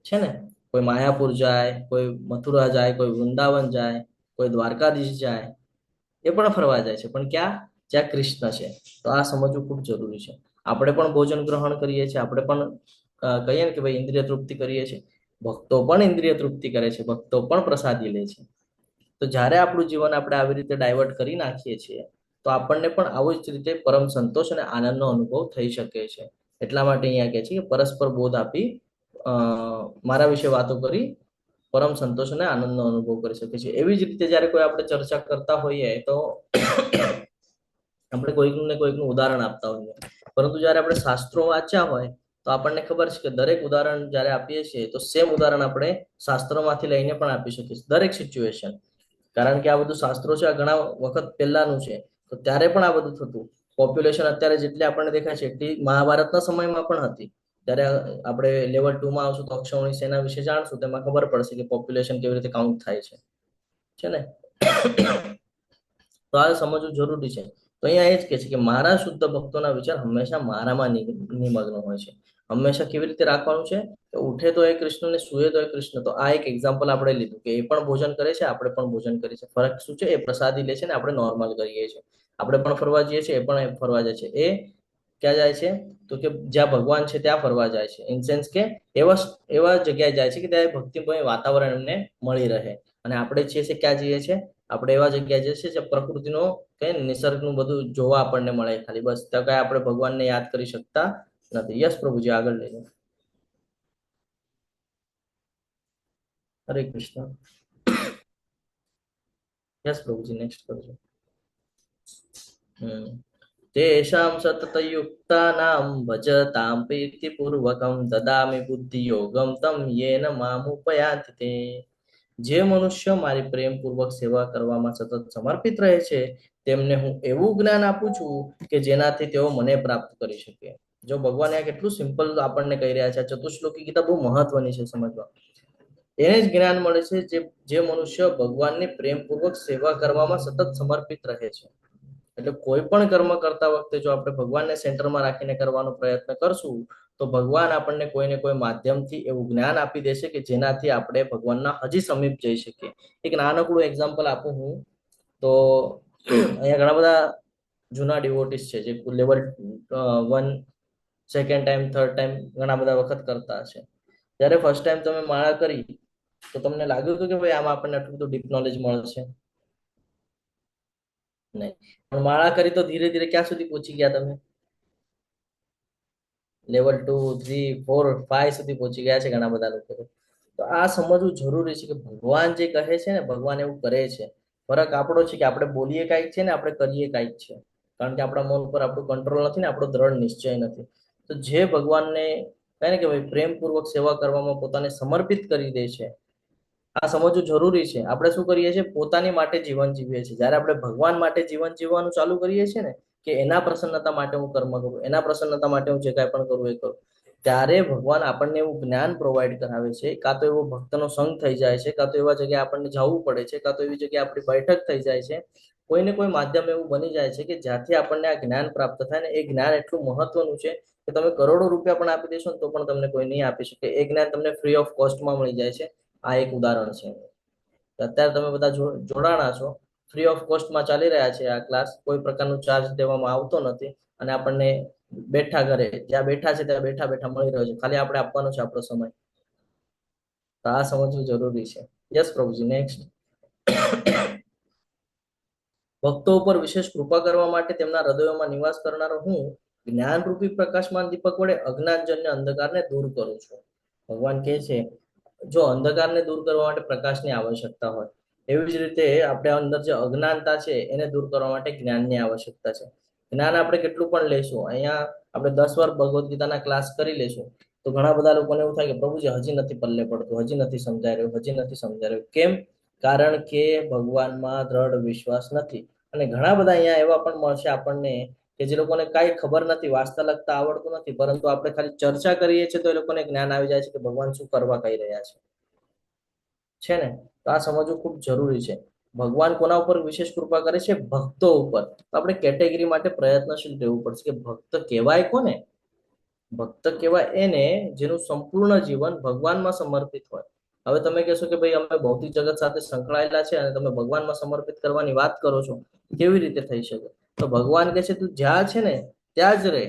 છે ને? કોઈ માયાપુર જાય, કોઈ મથુરા જાય, કોઈ વૃંદાવન જાય, કોઈ દ્વારકાધીશ જાય, એ પણ ફરવા જાય છે. પણ ક્યાં? જ્યાં કૃષ્ણ છે. તો આ સમજવું ખૂબ જરૂરી છે. આપણે પણ ભોજન ગ્રહણ કરીએ છીએ, આપણે પણ કહીએ ને કે ભાઈ ઇન્દ્રિય તૃપ્તિ કરીએ છીએ. ભક્તો પણ ઇન્દ્રિય તૃપ્તિ કરે છે, ભક્તો પણ પ્રસાદી લે છે. તો જ્યારે આપણું જીવન આપણે આવી રીતે ડાયવર્ટ કરી નાખીએ છીએ તો આપણને પણ આવું જ રીતે પરમ સંતોષ અને આનંદનો અનુભવ થઈ શકે છે. એટલા માટે અહીંયા કહે છે કે પરસ્પર બોધ આપી મારા વિશે વાતો કરી પરમ સંતોષ અને આનંદનો અનુભવ કરી શકે છે. એવી જ રીતે જ્યારે કોઈ આપણે ચર્ચા કરતા હોઈએ તો આપણે કોઈકનું ને કોઈકનું ઉદાહરણ આપતા હોઈએ, પરંતુ જ્યારે આપણે શાસ્ત્રો વાંચ્યા હોય તો આપણને ખબર છે કે દરેક ઉદાહરણ જ્યારે આપીએ છીએ તો સેમ ઉદાહરણ આપણે શાસ્ત્રોમાંથી લઈને પણ આપી શકીએ છીએ, દરેક સિચ્યુએશન. કારણ કે આ બધું શાસ્ત્રો છે આ ઘણા વખત પહેલાનું છે, તો ત્યારે પણ આ બધું થતું. પોપ્યુલેશન અત્યારે જેટલી આપણને દેખાય છે એટલી મહાભારતના સમયમાં પણ હતી. ત્યારે આપણે લેવલ 2માં આવશું તો અક્ષૌહિણી સેના વિશે જાણશું, તેમાં ખબર પડશે કે પોપ્યુલેશન કેવી રીતે કાઉન્ટ થાય છે ને? તો આ સમજવું જરૂરી છે. તો અહીંયા એ જ કહે છે કે મારા શુદ્ધ ભક્તોના વિચાર હંમેશા મારામાં નિમગ્ન હોય છે. હંમેશા કેવી રીતે રાખવાનું છે? ઉઠે તો એ કૃષ્ણ ને સુએ તો એ કૃષ્ણ. તો આ એક એક્ઝામ્પલ આપણે લીધું કે એ પણ ભોજન કરે છે, આપણે પણ ભોજન કરીએ છીએ. ફરક શું છે? એ પ્રસાદી લે છે ને આપણે નોર્મલ કરીએ છીએ. આપણે પણ ફરવા જઈએ છીએ, એ પણ ફરવા જાય છે. એ ક્યાં જાય છે? તો કે જ્યાં ભગવાન છે ત્યાં ફરવા જાય છે. ઇન સેન્સ કે એવા જગ્યાએ જાય છે કે ત્યાં ભક્તિમય વાતાવરણ એમને મળી રહે. અને આપણે છીએ ક્યાં જઈએ છીએ? આપણે એવા જગ્યા જે છે જે પ્રકૃતિનો કે નિસર્ગનું બધું જોવા આપણને મળે ખાલી, બસ તો કઈ આપણે ભગવાનને યાદ કરી શકતા નથી. યસ પ્રભુજી, આગળ લઈ લો. હરે કૃષ્ણ. યસ પ્રભુજી, નેક્સ્ટ કરજો. તેષાં સતતયુક્તાનાં ભજતાં પ્રીતિપૂર્વકં દદામિ બુદ્ધિયોગં તમ યેન મામુપયાન્તિ તે. જે મનુષ્ય મારી પ્રેમપૂર્વક સેવા કરવામાં સતત સમર્પિત રહે છે તેમને હું એવું જ્ઞાન આપું છું કે જેનાથી તેઓ મને પ્રાપ્ત કરી શકે. જો ભગવાન આ કેટલું સિમ્પલ આપણને કહી રહ્યા છે. ચતુશ્લોકી ગીતા બહુ મહત્વની છે સમજવા. એને જ જ્ઞાન મળે છે જે મનુષ્ય ભગવાનની પ્રેમપૂર્વક સેવા કરવામાં સતત સમર્પિત રહે છે. એટલે કોઈ પણ કર્મ કરતા વખતે જો આપણે ભગવાનને સેન્ટરમાં રાખીને કરવાનો પ્રયત્ન કરશું તો ભગવાન આપણને કોઈને કોઈ માધ્યમથી એવું જ્ઞાન આપી દેશે કે જેનાથી આપણે ભગવાનના હજી સમીપ જઈ શકીએ. એક નાનકડું એક્ઝામ્પલ આપું હું તો, અહીંયા ઘણા બધા જૂના ડિવોટીસ છે જે level 1 second time third time ઘણા બધા વખત કરતા હશે. જ્યારે ફર્સ્ટ ટાઈમ તમે માળા કરી તો તમને લાગ્યું હતું કે ભાઈ આમાં આપણને આટલું બધું ડીપ નોલેજ મળશે? નહીં. પણ માળા કરી તો ધીરે ધીરે ક્યાં સુધી પહોંચી ગયા તમે? લેવલ 2, 3, 4, 5 સુધી પહોંચી ગયા છે ઘણા બધા લોકો. તો આ સમજવું જરૂરી છે કે ભગવાન જે કહે છે ને, ભગવાન એવું કરે છે. ફરક આપણો છે કે આપણે બોલીએ કાંઈક છે ને આપણે કરીએ કાંઈક છે. કારણ કે આપણા મન પર આપણું કંટ્રોલ નથી ને આપણો દ્રઢ નિશ્ચય નથી. તો જે ભગવાનને કહે ને કે ભાઈ પ્રેમપૂર્વક સેવા કરવામાં પોતાને સમર્પિત કરી દે છે, આ સમજવું જરૂરી છે. આપણે શું કરીએ છીએ? પોતાની માટે જીવન જીવીએ છીએ. જ્યારે આપણે ભગવાન માટે જીવન જીવવાનું ચાલુ કરીએ છીએ ને, કે એના પ્રસન્નતા માટે હું કર્મ કરું, એના પ્રસન્નતા માટે હું જે કાંઈ પણ કરું એ કરું, ત્યારે ભગવાન આપણને એવું જ્ઞાન પ્રોવાઈડ કરાવે છે. કાં તો એવો ભક્તનો સંગ થઈ જાય છે, કાં તો એવા જગ્યાએ આપણને જવું પડે છે, કાં તો એવી જગ્યાએ આપણી બેઠક થઈ જાય છે. કોઈને કોઈ માધ્યમ એવું બની જાય છે કે જ્યાંથી આપણને આ જ્ઞાન પ્રાપ્ત થાય ને, એ જ્ઞાન એટલું મહત્વનું છે કે તમે કરોડો રૂપિયા પણ આપી દેશો ને તો પણ તમને કોઈ નહીં આપી શકે. એ જ્ઞાન તમને ફ્રી ઓફ કોસ્ટમાં મળી જાય છે. આ એક ઉદાહરણ છે. અત્યારે તમે બધા જોડાણા છો, ફ્રી ઓફ કોસ્ટમાં ચાલી રહ્યા છે આ ક્લાસ. કોઈ પ્રકારનું ચાર્જ દેવામાં આવતો નથી અને આપણને બેઠા ઘરે જ્યાં બેઠા છે ત્યાં બેઠા બેઠા મળી રહ્યો છે. ખાલી આપણે આપવાનો છે આપણો સમય. તો આ સમજવું જરૂરી છે. યસ પ્રભુજી, નેક્સ્ટ. ભક્તો ઉપર વિશેષ કૃપા કરવા માટે તેમના હૃદયોમાં નિવાસ કરનારો હું જ્ઞાનરૂપી પ્રકાશમાન દીપક વડે અજ્ઞાનજન્ય અંધકારને દૂર કરું છું. ભગવાન કહે છે જો અંધકારને દૂર કરવા માટે પ્રકાશની આવશ્યકતા હોય, એવી જ રીતે આપણે અંદર જે અજ્ઞાનતા છે એને દૂર કરવા માટે જ્ઞાનની આવશ્યકતા છે. જ્ઞાન આપણે કેટલું પણ લેશું, અહીંયા આપણે 10 વાર ભગવદ્ ગીતાના ક્લાસ કરી લેશું તો ઘણા બધા લોકોને એવું થાય કે પ્રભુજી હજી નથી પલ્લે પડતું, હજી નથી સમજાઈ રહ્યું, હજી નથી સમજાઈ રહ્યું. કેમ? કારણ કે ભગવાનમાં દ્રઢ વિશ્વાસ નથી. અને ઘણા બધા અહીંયા એવા પણ મળશે આપણને કે જે લોકોને કાંઈ ખબર નથી, વાંચતા લખતા આવડતું નથી, પરંતુ આપણે ખાલી ચર્ચા કરીએ છીએ તો એ લોકોને જ્ઞાન આવી જાય છે કે ભગવાન શું કરવા કહી રહ્યા છે ને. તો આ સમજવું ખૂબ જરૂરી છે. ભગવાન કોના ઉપર વિશેષ કૃપા કરે છે? ભક્તો ઉપર. તો આપણે કેટેગરી માટે પ્રયત્નશીલ રહેવું પડશે કે ભક્ત કહેવાય કોને? ભક્ત કહેવાય એને જેનું સંપૂર્ણ જીવન ભગવાનમાં સમર્પિત હોય. હવે તમે કહેશો કે ભાઈ અમે ભૌતિક જગત સાથે સંકળાયેલા છે અને તમે ભગવાનમાં સમર્પિત કરવાની વાત કરો છો, કેવી રીતે થઈ શકે? તો ભગવાન કહે છે તું જ્યાં છે ને ત્યાં જ રહે,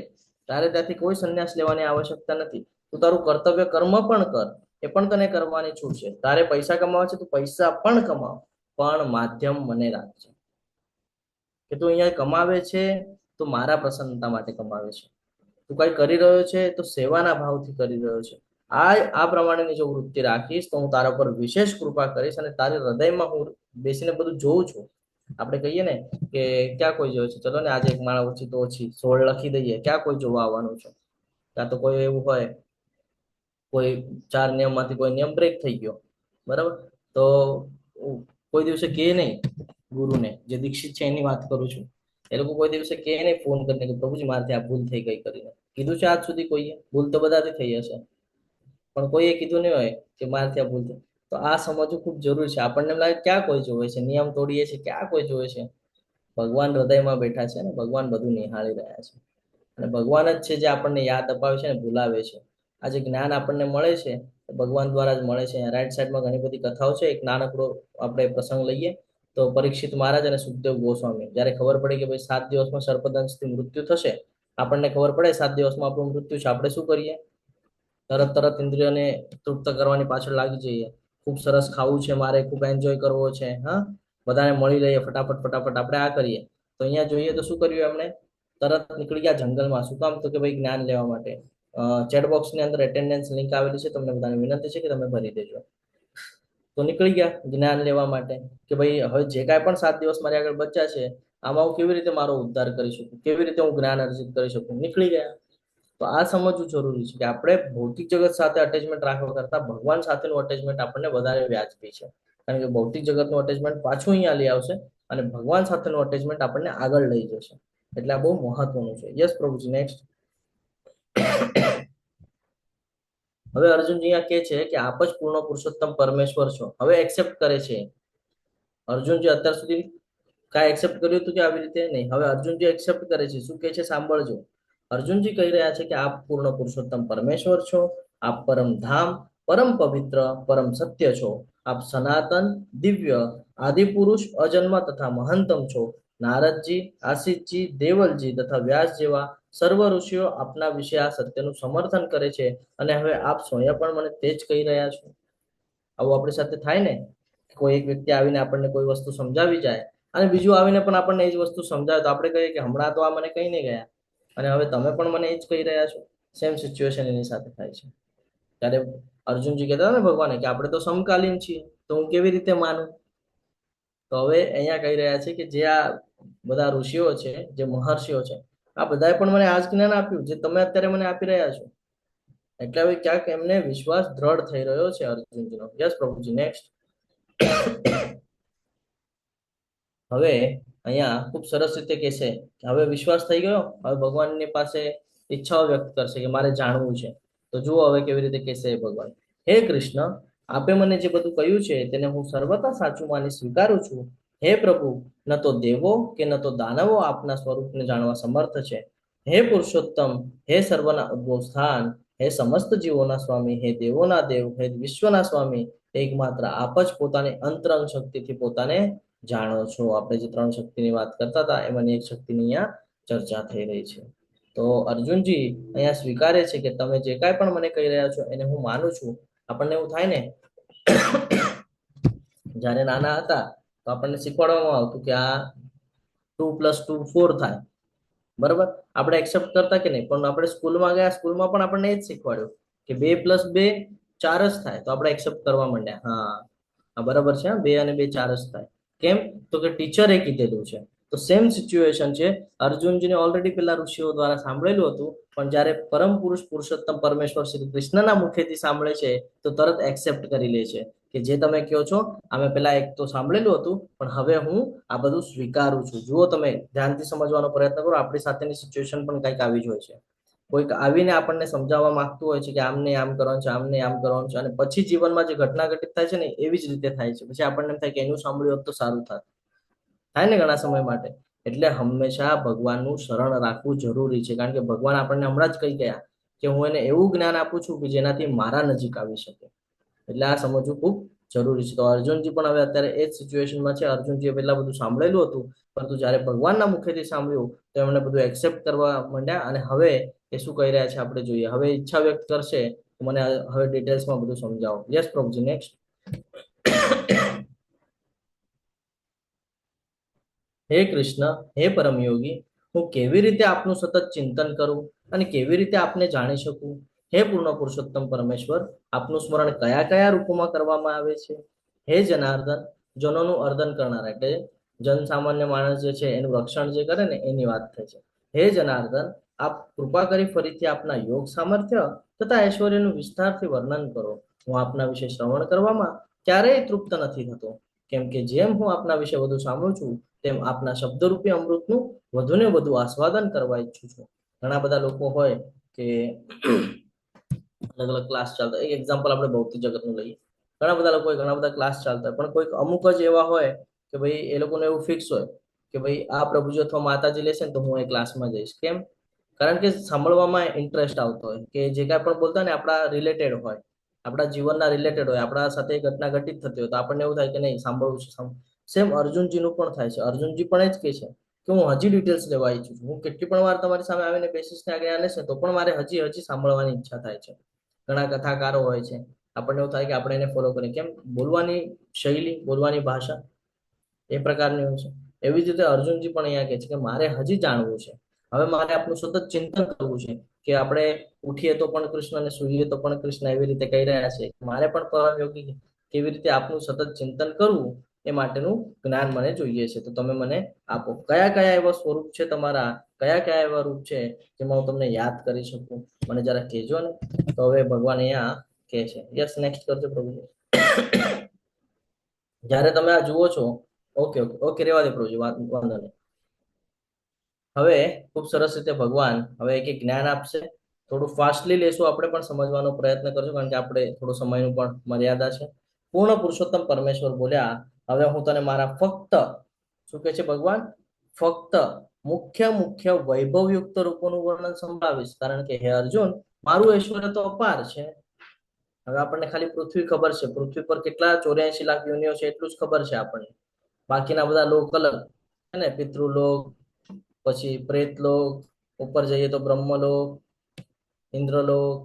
તારે ત્યાંથી કોઈ સંન્યાસ લેવાની આવશ્યકતા નથી. તું તારું કર્તવ્ય કર્મ પણ કર, એ પણ તને કરવાની છૂટ છે. તારે પૈસા કમાવા છે તો પૈસા પણ કમાવ, પણ માધ્યમ મને રાખજે. કે તું અહીંયા કમાવે છે તો મારા પ્રસન્નતા માટે કમાવે છે, તું કઈ કરી રહ્યો છે તો સેવાના ભાવથી કરી રહ્યો છે. આ પ્રમાણેની જો વૃત્તિ રાખીશ તો હું તારા પર વિશેષ કૃપા કરીશ અને તારા હૃદયમાં હું બેસીને બધું જોઉં છું. આપણે કહીએ ને કે ક્યાં કોઈ જોવે છે, ચલો ને આજે એક માળા ઓછી તો ઓછી 16 લખી દઈએ, ક્યાં કોઈ જોવા આવવાનું છે? કાં તો કોઈ એવું હોય, કોઈ 4 નિયમમાંથી કોઈ નિયમ બ્રેક થઈ ગયો, બરાબર, તો કોઈ દિવસે કે નહીં ગુરુને, જે દીક્ષિત છે એની વાત કરું છું, એ લોકો કોઈ દિવસે કે નહીં ફોન કરીને કે પ્રભુજી મારાથી આ ભૂલ થઈ ગઈ કરીને. કીધું છે આજ સુધી કોઈએ? ભૂલ તો બધાથી થઈ હશે, પણ કોઈએ કીધું નહીં હોય કે મારાથી આ ભૂલ થઈ. તો આ સમજવું ખૂબ જરૂરી છે. આપણને એમ લાગે ક્યાં કોઈ જોવે છે, નિયમ તોડીએ છીએ, ક્યાં કોઈ જોવે છે? ભગવાન હૃદયમાં બેઠા છે ને ભગવાન બધું નિહાળી રહ્યા છે. અને ભગવાન જ છે જે આપણને યાદ અપાવે છે ને ભૂલાવે છે. આ જે જ્ઞાન આપણને મળે છે ભગવાન દ્વારા જ મળે છે. રાઈટ સાઈડમાં ઘણી બધી કથાઓ છે. એક નાનકડો આપણે પ્રસંગ લઈએ તો પરીક્ષિત મહારાજ અને સુખદેવ ગોસ્વામી જ્યારે ખબર પડી કે ભાઈ 7 દિવસમાં સર્પદંશથી મૃત્યુ થશે, આપણને ખબર પડે 7 દિવસમાં આપણું મૃત્યુ છે, આપણે શું કરીએ? તરત ઇન્દ્રિયોને તૃપ્ત કરવાની પાછળ લાગી જઈએ. ખૂબ સરસ ખાવું છે મારે, ખૂબ એન્જોય કરવો છે, હા, બધાને મળી લઈએ ફટાફટ ફટાફટ આપણે આ કરીએ. તો અહીંયા જોઈએ તો શું કર્યું એમણે? તરત નીકળી ગયા જંગલમાં. શું કામ? તો કે ભાઈ જ્ઞાન લેવા માટે. ચેટ બોક્સની અંદર એટેન્ડન્સ લિંક આવેલી છે, તમને બધાને વિનંતી છે કે તમે ભરી દેજો. તો નીકળી ગયા જ્ઞાન લેવા માટે કે ભાઈ હવે જે કાંઈ પણ 7 દિવસ મારી આગળ બચ્યા છે, આમાં હું કેવી રીતે મારો ઉદ્ધાર કરી શકું, કેવી રીતે હું જ્ઞાન અર્જિત કરી શકું. નીકળી ગયા. તો આ સમજવું જરૂરી છે કે આપણે ભૌતિક જગત સાથે અટેચમેન્ટ રાખવા કરતા ભગવાન સાથેનું અટેચમેન્ટ આપણને વધારે વ્યાજબી છે. કારણ કે ભૌતિક જગતનું અટેચમેન્ટ પાછું અહીંયા લઈ આવશે અને ભગવાન સાથેનું અટેચમેન્ટ આપણને આગળ લઈ જશે. એટલે આ બહુ મહત્વનું છે. યસ પ્રભુજી, નેક્સ્ટ. હવે અર્જુનજી અહીંયા કહે છે કે આપ જ પૂર્ણ પુરુષોત્તમ પરમેશ્વર છો. હવે એક્સેપ્ટ કરે છે અર્જુનજી. અત્યાર સુધી કાંઈ એક્સેપ્ટ કર્યું હતું કે આવી રીતે નહીં? હવે અર્જુનજી એક્સેપ્ટ કરે છે. શું કહે છે સાંભળજો. અર્જુનજી કહી રહ્યા છે કે આપ પૂર્ણ પુરુષોત્તમ પરમેશ્વર છો, આપ પરમ ધામ, પરમ પવિત્ર, પરમ સત્ય છો, આપ સનાતન, દિવ્ય, આદિ પુરુષ, અજન્મ તથા મહંતમ છો. નારદજી, આશિષજી, દેવલજી તથા વ્યાસ જેવા સર્વ ઋષિઓ આપના વિશે આ સત્યનું સમર્થન કરે છે અને હવે આપ સ્વયં પણ મને તે જ કહી રહ્યા છો. આવું આપણી સાથે થાય ને, કોઈ એક વ્યક્તિ આવીને આપણને કોઈ વસ્તુ સમજાવી જાય અને બીજું આવીને પણ આપણને એ જ વસ્તુ સમજાવે તો આપણે કહીએ કે હમણાં તો આ મને કહીને ગયા અને હવે તમે પણ મને એ જ કહી રહ્યા છો. સેમ સિચ્યુએશન એની સાથે થાય છે. ત્યારે અર્જુનજી કહેતા હતા ને ભગવાને કે આપણે તો સમકાલીન છીએ, તો હું કેવી રીતે માનું? તો હવે અહીંયા કહી રહ્યા છે કે જે આ બધા ઋષિઓ છે, જે મહર્ષિઓ છે, આ બધાએ પણ મને આ જ જ્ઞાન આપ્યું જે તમે અત્યારે મને આપી રહ્યા છો. એટલે હવે ક્યાંક એમને વિશ્વાસ દ્રઢ થઈ રહ્યો છે અર્જુનજીનો. યસ પ્રભુજી, નેક્સ્ટ. હવે અહીંયા ખૂબ સરસ રીતે કહેશે કે હવે વિશ્વાસ થઈ ગયો, હવે ભગવાનની પાસે ઈચ્છાઓ વ્યક્ત કરશે કે મારે જાણવું છે. તો જુઓ હવે કેવી રીતે કહેશે ભગવાન. હે કૃષ્ણ, આપે મને જે બધું કહ્યું છે તેને હું સર્વથા સાચું માની સ્વીકારું છું. હે પ્રભુ, ન તો દેવો કે ન તો દાનવો આપના સ્વરૂપને જાણવા સમર્થ છે. હે પુરુષોત્તમ, હે સર્વના ઉદ્ભવ સ્થાન, હે સમસ્ત જીવોના સ્વામી, હે દેવોના દેવ, હે વિશ્વના સ્વામી, એકમાત્ર આપ જ પોતાની અંતરંગ શક્તિથી પોતાને જાણો છો. આપણે જે 3 શક્તિની વાત કરતા હતા એમાંની એક શક્તિની અહીંયા ચર્ચા થઈ રહી છે. તો અર્જુનજી અહીંયા સ્વીકારે છે કે તમે જે કાંઈ પણ મને કહી રહ્યા છો એને હું માનું છું. આપણને એવું થાય ને, જ્યારે નાના હતા તો આપણને શીખવાડવામાં આવતું કે આ 2 + 2 4 થાય, બરાબર? આપણે એક્સેપ્ટ કરતા કે નહીં? પણ આપણે સ્કૂલમાં ગયા, સ્કૂલમાં પણ આપણને એ જ શીખવાડ્યું કે 2 + 2 4 જ થાય. તો આપણે એક્સેપ્ટ કરવા માંડ્યા, હા બરાબર છે, 2 અને 2 4 જ થાય. કેમ? તો કે ટીચરે કીધેલું છે. તો સેમ સિચ્યુએશન છે. અર્જુનજીને ઓલરેડી પેલા ઋષિઓ દ્વારા સાંભળેલું હતું, પણ જ્યારે પરમ પુરુષ પુરુષોત્તમ પરમેશ્વર શ્રી કૃષ્ણના મુખેથી સાંભળે છે તો તરત એક્સેપ્ટ કરી લે છે કે જે તમે કહો છો અમે પેલા એક તો સાંભળેલું હતું, પણ હવે હું આ બધું સ્વીકારું છું. જુઓ, તમે ધ્યાનથી સમજવાનો પ્રયત્ન કરો. આપણી સાથેની સિચ્યુએશન પણ કંઈક આવી જ હોય છે. કોઈક આવીને આપણને સમજાવવા માંગતું હોય છે કે આમને આમ કરવાનું છે, આમને આમ કરવાનું છે, અને પછી જીવનમાં જે ઘટના ઘટિત થાય છે ને એવી જ રીતે થાય છે. પછી આપણને એમ થાય કે એનું સાંભળ્યું હોત તો સારું થાત. થાય ને ઘણા સમય માટે. એટલે હંમેશા ભગવાનનું શરણ રાખવું જરૂરી છે. કારણ કે ભગવાન આપણને હમણાં જ કહી ગયા કે હું એને એવું જ્ઞાન આપું છું કે જેનાથી મારા નજીક આવી શકે. એટલે આ સમજવું ખૂબ જરૂરી છે. તો અર્જુનજી પણ હવે અત્યારે એ જ સિચ્યુએશનમાં છે. અર્જુનજીએ પહેલા બધું સાંભળેલું હતું, પરંતુ જ્યારે ભગવાનના મુખેથી સાંભળ્યું તો એમણે બધું એક્સેપ્ટ કરવા માંડ્યા અને હવે એ શું કહી રહ્યા છે આપણે જોઈએ. હવે ઈચ્છા વ્યક્ત કરશે તો મને હવે ડિટેલ્સમાં બધું સમજાવો. યસ પ્રભુજી, નેક્સ્ટ. હે કૃષ્ણ, હે પરમ યોગી, હું કેવી રીતે આપનું સતત ચિંતન કરું અને કેવી રીતે આપને જાણી શકું? હે પૂર્ણ પુરુષોત્તમ પરમેશ્વર, આપનું સ્મરણ કયા કયા રૂપોમાં કરવામાં આવે છે? હે જનાર્દન, જનોનું અર્ધન કરનાર, એટલે જન સામાન્ય માણસ જે છે એનું રક્ષણ જે કરે ને એની વાત થાય છે. હે જનાર્દન, આપ કૃપા કરી ફરીથી આપના યોગ સામર્થ્ય તથા ઐશ્વર્યનું વિસ્તારથી વર્ણન કરો. હું આપના વિશે શ્રવણ કરવામાં ક્યારેય તૃપ્ત નથી થતો, કેમ કે જેમ હું આપના વિશે વધુ સાંભળું છું તેમ આપના શબ્દરૂપી અમૃતનું વધુને વધુ આસ્વાદન કરવા ઈચ્છું છું. ઘણા બધા લોકો હોય કે અલગ અલગ ક્લાસ ચાલતા, એક એક્ઝામ્પલ આપણે ભૌતિક જગતનું લઈએ. ઘણા બધા લોકો ઘણા બધા ક્લાસ ચાલતા હોય, પણ કોઈક અમુક જ એવા હોય કે ભાઈ એ લોકોને એવું ફિક્સ હોય કે ભાઈ આ પ્રભુજી અથવા માતાજી લેશે ને તો હું એ ક્લાસમાં જઈશ. કેમ? કારણ કે સાંભળવામાં ઇન્ટરેસ્ટ આવતો હોય કે જે કાંઈ પણ બોલતા ને આપણા રિલેટેડ હોય, આપણા જીવનના રિલેટેડ હોય, આપણા સાથે ઘટના ઘટિત થતી હોય તો આપણને એવું થાય કે નહીં સાંભળવું છે. સેમ અર્જુનજીનું પણ થાય છે. અર્જુનજી પણ એ જ કહે છે કે હું હજી ડિટેલ્સ લેવા ઈચ્છું છું. હું કેટલી પણ વાર તમારી સામે આવીને બેસીસને આજ્ઞા લેશે તો પણ મારે હજી સાંભળવાની ઈચ્છા થાય છે. ઘણા કથાકારો હોય છે, આપણને એવું થાય કે આપણે એને ફોલો કરીએ. કેમ? બોલવાની શૈલી, બોલવાની ભાષા એ પ્રકારની હોય છે. એવી જ રીતે અર્જુનજી પણ અહીંયા કહે છે કે મારે હજી જાણવું છે, હવે મારે આપણું સતત ચિંતન કરવું છે કે આપણે ઉઠીએ તો પણ કૃષ્ણ અને સૂઈએ તો પણ કૃષ્ણ, એવી રીતે કહી રહ્યા છે. મારે પણ પરમ યોગી કેવી રીતે આપનું સતત ચિંતન કરવું એ માટેનું જ્ઞાન મને જોઈએ છે, તો તમે મને આપો. કયા કયા એવા સ્વરૂપ છે તમારા, કયા કયા એવા રૂપ છે જેમાં હું તમને યાદ કરી શકું, મને જરા કહેજો ને. તો હવે ભગવાન અહીંયા કહે છે, યસ નેક્સ્ટ કરજો પ્રભુજી. જ્યારે તમે આ જુઓ છો, ઓકે ઓકે ઓકે, રેવા દે પ્રભુજી, વાંધો નહીં. હવે ખૂબ સરસ રીતે ભગવાન હવે એક જ્ઞાન આપશે. થોડું ફાસ્ટલી લેશું, આપણે પણ સમજવાનો પ્રયત્ન કરશું, કારણ કે આપણે થોડો સમયનું પણ મર્યાદા છે. પૂર્ણ પુરુષોત્તમ પરમેશ્વર બોલ્યા, હવે હું તને મારા ફક્ત, શું કહે છે ભગવાન, ફક્ત મુખ્ય મુખ્ય વૈભવયુક્ત રૂપોનું વર્ણન સંભળાવીશ, કારણ કે હે અર્જુન, મારું ઐશ્વર્ય તો અપાર છે. હવે આપણને ખાલી પૃથ્વી ખબર છે, પૃથ્વી પર કેટલા 84 લાખ યોનિઓ છે એટલું જ ખબર છે આપણને. બાકીના બધા લોક અલગ છે ને, પિતૃલોક, પછી પ્રેતલોક, ઉપર જઈએ તો બ્રહ્મલોક, ઇન્દ્રલોક,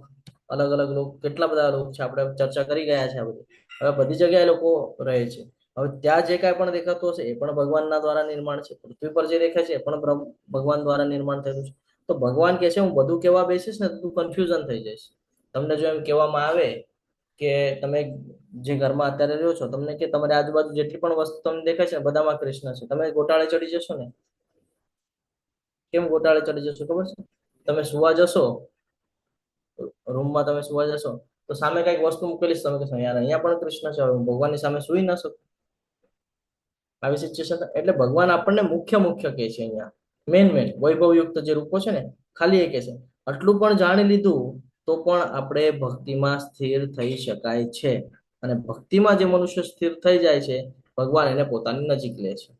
અલગ અલગ લોક, કેટલા બધા લોક છે, આપણે ચર્ચા કરી ગયા છે આ બધી. હવે બધી જગ્યાએ લોકો રહે છે. હવે ત્યાં જે કાંઈ પણ દેખાતું હશે એ પણ ભગવાનના દ્વારા નિર્માણ છે. પૃથ્વી પર જે દેખાય છે એ પણ ભગવાન દ્વારા નિર્માણ થયેલું છે. તો ભગવાન કહે છે હું બધું કહેવા બેસીશ ને તો તું કન્ફ્યુઝન થઈ જઈશ. તમને જો એમ કહેવામાં આવે કે તમે જે ઘરમાં અત્યારે રહ્યો છો, તમને કે તમારી આજુબાજુ જેટલી પણ વસ્તુ તમને દેખાય છે બધામાં કૃષ્ણ છે, તમે ગોટાળે ચડી જશો ને. કેમ ગોટાળે ચડી જશો ખબર છે? તમે સુવા જશો, રૂમમાં તમે સુવા જશો તો સામે કઈક વસ્તુ મૂકેલી, તમે કહેશો યાર અહીંયા પણ કૃષ્ણ છે, હું ભગવાનની સામે સુઈ ન શકું. આવી સિચ્યુએશન. એટલે ભગવાન આપણને મુખ્ય મુખ્ય કહે છે અહીંયા, મેન વૈભવયુક્ત જે રૂપો છે ને, ખાલી એ કહે છે. આટલું પણ જાણી લીધું તો પણ આપણે ભક્તિમાં સ્થિર થઈ શકાય છે, અને ભક્તિમાં જે મનુષ્ય સ્થિર થઈ જાય છે ભગવાન એને પોતાની નજીક લે છે.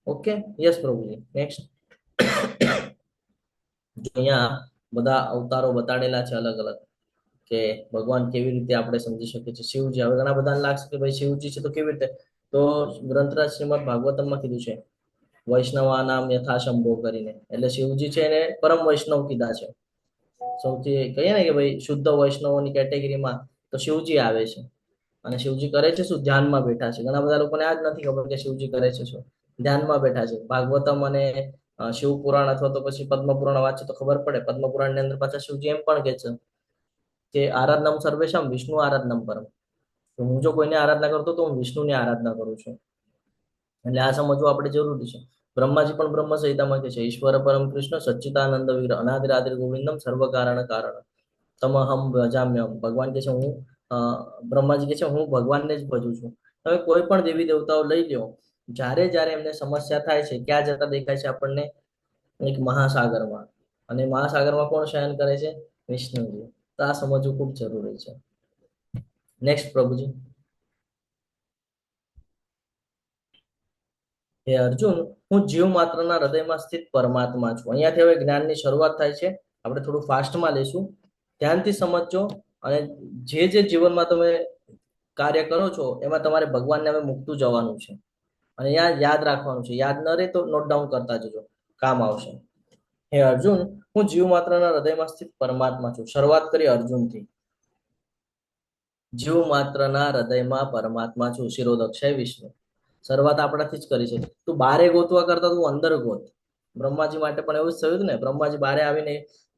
ઓકે, યસ પ્રભુજી, નેક્સ્ટ. અહીંયા બધા અવતારો બતાડેલા છે અલગ અલગ, કે ભગવાન કેવી રીતે આપણે સમજી શકીએ છીએ. શિવજી, હવે ઘણા બધાને લાગશે કે ભાઈ શિવજી છે તો કેવી રીતે, તો ગ્રંથરાજ શ્રીમદ ભાગવતમમાં કીધું છે વૈષ્ણવા નામ યથા શંભો કરીને, એટલે શિવજી છે એને પરમ વૈષ્ણવ કીધા છે. સૌથી કહીએ ને કે ભાઈ શુદ્ધ વૈષ્ણવોની કેટેગરીમાં તો શિવજી આવે છે. અને શિવજી કરે છે શું? ધ્યાનમાં બેઠા છે. ઘણા બધા લોકોને આ જ નથી ખબર કે શિવજી કરે છે શું, ધ્યાનમાં બેઠા છે. ભાગવતમ અને શિવ પુરાણ અથવા તો પછી પદ્મ પુરાણ વાંચે તો ખબર પડે. પદ્મ પુરાણ ની અંદર પાછા શિવજી એમ પણ કહે છે કે આરાધનમ સર્વેશમ વિષ્ણુ આરાધનમ પરમ, હું જો કોઈને આરાધના કરતો તો હું વિષ્ણુની આરાધના કરું છું. એટલે આ સમજવું આપણે જરૂરી છે. બ્રહ્માજી પણ બ્રહ્મ સંહિતામાં કહે છે ઈશ્વર પરમ કૃષ્ણ સચ્ચિદાનંદ વિગ્રહ અનાદિરાદિર ગોવિંદમ સર્વ કારણ કારણ તમહમ ભજામ્યહમ. ભગવાન કહે છે હું, બ્રહ્માજી કહે છે હું ભગવાનને જ ભજું છું. હવે કોઈ પણ દેવી દેવતાઓ લઈ લ્યો, જ્યારે જ્યારે એમને સમસ્યા થાય છે ક્યાં જતા દેખાય છે આપણને? એક મહાસાગરમાં. અને મહાસાગરમાં કોણ શયન કરે છે? વિષ્ણુજી. તો આ સમજવું ખૂબ જરૂરી છે. નેક્સ્ટ પ્રભુજી. હે અર્જુન, હું જીવ માત્રના હૃદયમાં સ્થિત પરમાત્મા છું. અહીંયાથી હવે જ્ઞાનની શરૂઆત થાય છે. આપણે થોડું ફાસ્ટમાં લઈશું, ધ્યાનથી સમજજો. અને જે જે જીવનમાં તમે કાર્ય કરો છો એમાં તમારે ભગવાનને હવે મૂકતું જવાનું છે, અને યાદ રાખવાનું છે. યાદ ન રહે તો નોટ ડાઉન કરતા જજો, કામ આવશે. હે અર્જુન, હું જીવ માત્રના હૃદયમાં સ્થિત પરમાત્મા છું. શરૂઆત કરી અર્જુનથી. જીવ માત્રના હૃદયમાં પરમાત્મા છું, શિરોદક્ષય વિષ્ણુ. શરૂઆત આપણાથી જ કરી છે. તું બારે ગોતવા કરતા તું અંદર ગોત. બ્રહ્માજી માટે પણ એવું જ થયું ને. બ્રહ્માજી બારે આવીને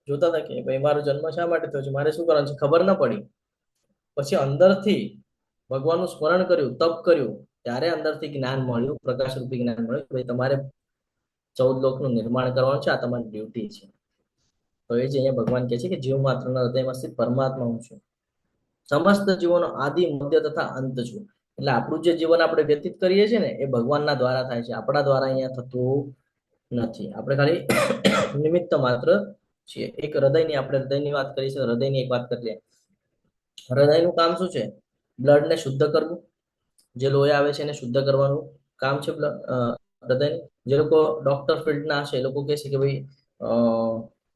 જોતા હતા કે ભાઈ મારો જન્મ શા માટે થયો છે, મારે શું કરવાનું છે, ખબર ન પડી. પછી અંદરથી ભગવાનનું સ્મરણ કર્યું, તપ કર્યું, ત્યારે અંદરથી જ્ઞાન મળ્યું, પ્રકાશ રૂપી જ્ઞાન મળ્યું. ભાઈ તમારે 14 લોકનું નિર્માણ કરવાનું છે, આ તમારી ડ્યુટી છે. તો એ જ અહીંયા ભગવાન કહે છે કે જીવ માત્રના હૃદયમાં સ્થિત પરમાત્મા હું છું. સમસ્ત જીવોનો આદિ મધ્ય તથા અંત છું. એટલે આપણું જે જીવન આપણે વ્યતીત કરીએ છીએ ને એ ભગવાનના દ્વારા થાય છે, આપણા દ્વારા અહીંયા થતું નથી. આપણે ખાલી નિમિત્ત માત્ર છીએ. એક હૃદયની, આપણે હૃદયની વાત કરી છે, હૃદયની એક વાત કરીએ. હૃદયનું કામ શું છે? બ્લડને શુદ્ધ કરવું. જે લોહી આવે છે એને શુદ્ધ કરવાનું કામ છે હૃદયનું. જે લોકો ડોક્ટર ફિલ્ડના છે એ લોકો કહે છે કે ભાઈ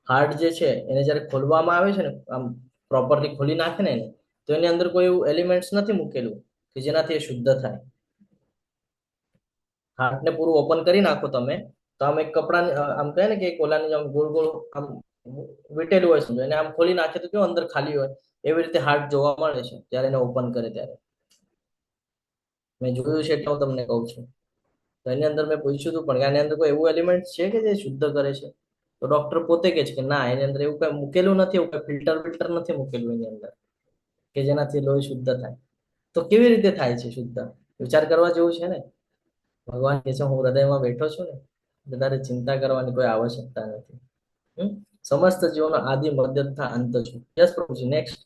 હાર્ટ જે છે એને જયારે ખોલવામાં આવે છે ને, આમ પ્રોપરલી ખોલી નાખે ને એને, તો એની અંદર કોઈ એવું એલિમેન્ટ્સ નથી મૂકેલું કે જેનાથી એ શુદ્ધ થાય. હાર્ટને પૂરું ઓપન કરી નાખો તમે તો આમ એક કપડા, આમ કહે ને કે કોલાની આમ ગોળ ગોળ આમ વીટેલું હોય સમજો, એને આમ ખોલી નાખે તો કેવું અંદર ખાલી હોય, એવી રીતે હાર્ટ જોવા મળે છે જ્યારે એને ઓપન કરે ત્યારે. મેં જોયું છે એટલે હું તમને કહું છું. તો એની અંદર મેં પૂછ્યું હતું પણ કે આની અંદર કોઈ એવું એલિમેન્ટ છે કે જે શુદ્ધ કરે છે? તો ડોક્ટર પોતે કહે છે કે ના, એની અંદર એવું કઈ મૂકેલું નથી, એવું કઈ ફિલ્ટર નથી મૂકેલું એની અંદર કે જેનાથી લોહી શુદ્ધ થાય. તો કેવી રીતે થાય છે શુદ્ધ? વિચાર કરવા જેવું છે ને. ભગવાન કહે છે હું હૃદયમાં બેઠો છું ને, એટલે તારે ચિંતા કરવાની કોઈ આવશ્યકતા નથી. સમસ્ત જીવોનો આદિ મધ્ય તથા અંત છું. યસ પ્રભુજી, નેક્સ્ટ.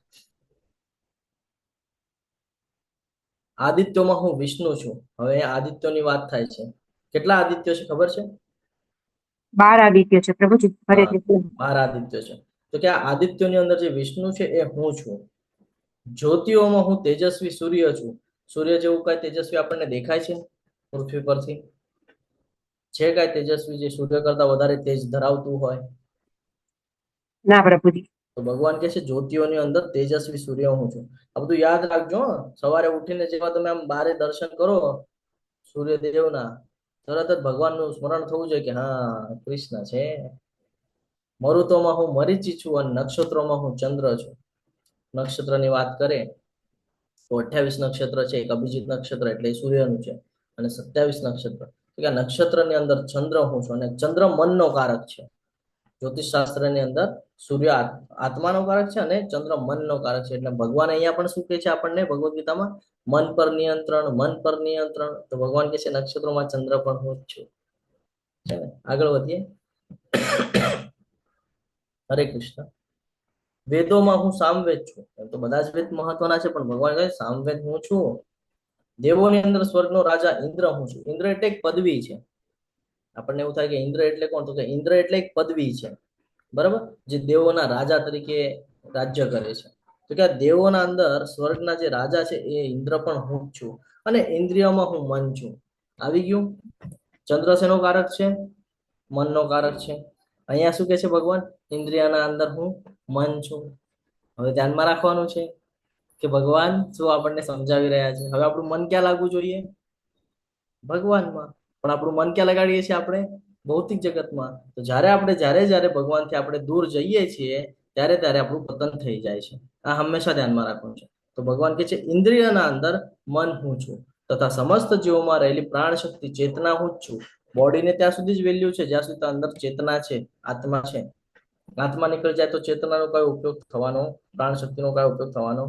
આદિત્યોમાં હું વિષ્ણુ છું. હવે આદિત્યોની વાત થાય છે. કેટલા આદિત્યો છે ખબર છે? 12 આદિત્ય છે પ્રભુજી. હરે હા, કૃષ્ણ. 12 આદિત્યો છે. તો કે આ આદિત્યોની અંદર જે વિષ્ણુ છે એ હું છું. જ્યોતિઓમાં હું તેજસ્વી સૂર્ય છું. સૂર્ય જેવું કઈ તેજસ્વી આપણને દેખાય છે પૃથ્વી પરથી? છે કઈ તેજસ્વી જે સૂર્ય કરતા વધારે તેજ ધરાવતું હોય? ના પ્રભુજી. તો ભગવાન કહે છે જ્યોતિઓની અંદર તેજસ્વી સૂર્ય હું છું. આ બધું યાદ રાખજો. સવારે ઉઠીને જેવા તમે આમ બારે દર્શન કરો સૂર્યદેવના, તરત જ ભગવાનનું સ્મરણ થવું જોઈએ કે હા કૃષ્ણ છે. મરુતોમાં હું મરીચી છું અને નક્ષત્રોમાં હું ચંદ્ર છું. નક્ષત્રની વાત કરે તો 28 નક્ષત્ર છે. એક અભિજીત નક્ષત્ર એટલે સૂર્યનું છે, અને 27 નક્ષત્ર. કે નક્ષત્રની અંદર ચંદ્ર હું છું, અને ચંદ્ર મનનો કારક છે. જ્યોતિષ શાસ્ત્રની અંદર સૂર્ય આત્માનો કારક છે અને ચંદ્ર મનનો કારક છે. એટલે ભગવાન અહીંયા પણ શું કહે છે આપણને ભગવદ્ ગીતામાં? મન પર નિયંત્રણ, મન પર નિયંત્રણ. તો ભગવાન કહે છે નક્ષત્રોમાં ચંદ્ર પણ હું જ છું. છે ને? આગળ વધીએ. હરે કૃષ્ણ. વેદોમાં હું સામવેદ છું. એમ તો બધા જ વેદ મહત્વના છે, પણ ભગવાન કહે સામવેદ હું છું. દેવોની અંદર સ્વર્ગનો રાજા ઇન્દ્ર હું છું. ઇન્દ્ર એટલે એક પદવી છે. આપણને એવું થાય કે ઇન્દ્ર એટલે કોણ? તો કે ઇન્દ્ર એટલે એક પદવી છે, બરાબર, જે દેવોના રાજા તરીકે રાજ્ય કરે છે. તો કે દેવોના અંદર સ્વર્ગના જે રાજા છે એ ઇન્દ્ર પણ હું જ છું. અને ઇન્દ્રિયોમાં હું મન છું. આવી ગયું. ચંદ્ર શેનો કારક છે? મનનો કારક છે. અહીંયા શું કે છે ભગવાન? ઇન્દ્રિયના અંદર હું મન છું. હવે ધ્યાનમાં રાખવાનું છે કે ભગવાન શું આપણને સમજાવી રહ્યા છે. હવે આપણું મન ક્યાં લાગવું જોઈએ? ભગવાનમાં. પણ આપણું મન ક્યાં લગાડીએ છીએ આપણે? ભૌતિક જગતમાં. તો જ્યારે ભગવાનથી આપણે દૂર જઈએ છીએ ત્યારે આપણું પતન થઈ જાય છે. આ હંમેશા ધ્યાનમાં રાખવાનું છે. તો ભગવાન કહે છે ઇન્દ્રિયના અંદર મન હું છું, તથા સમસ્ત જીવોમાં રહેલી પ્રાણ શક્તિ ચેતના હું જ છું. બોડીને ત્યાં સુધી જ વેલ્યુ છે જ્યાં સુધી અંદર ચેતના છે, આત્મા છે. આત્મા નીકળી જાય તો ચેતનાનો કયો ઉપયોગ થવાનો, પ્રાણ શક્તિનો કયો ઉપયોગ થવાનો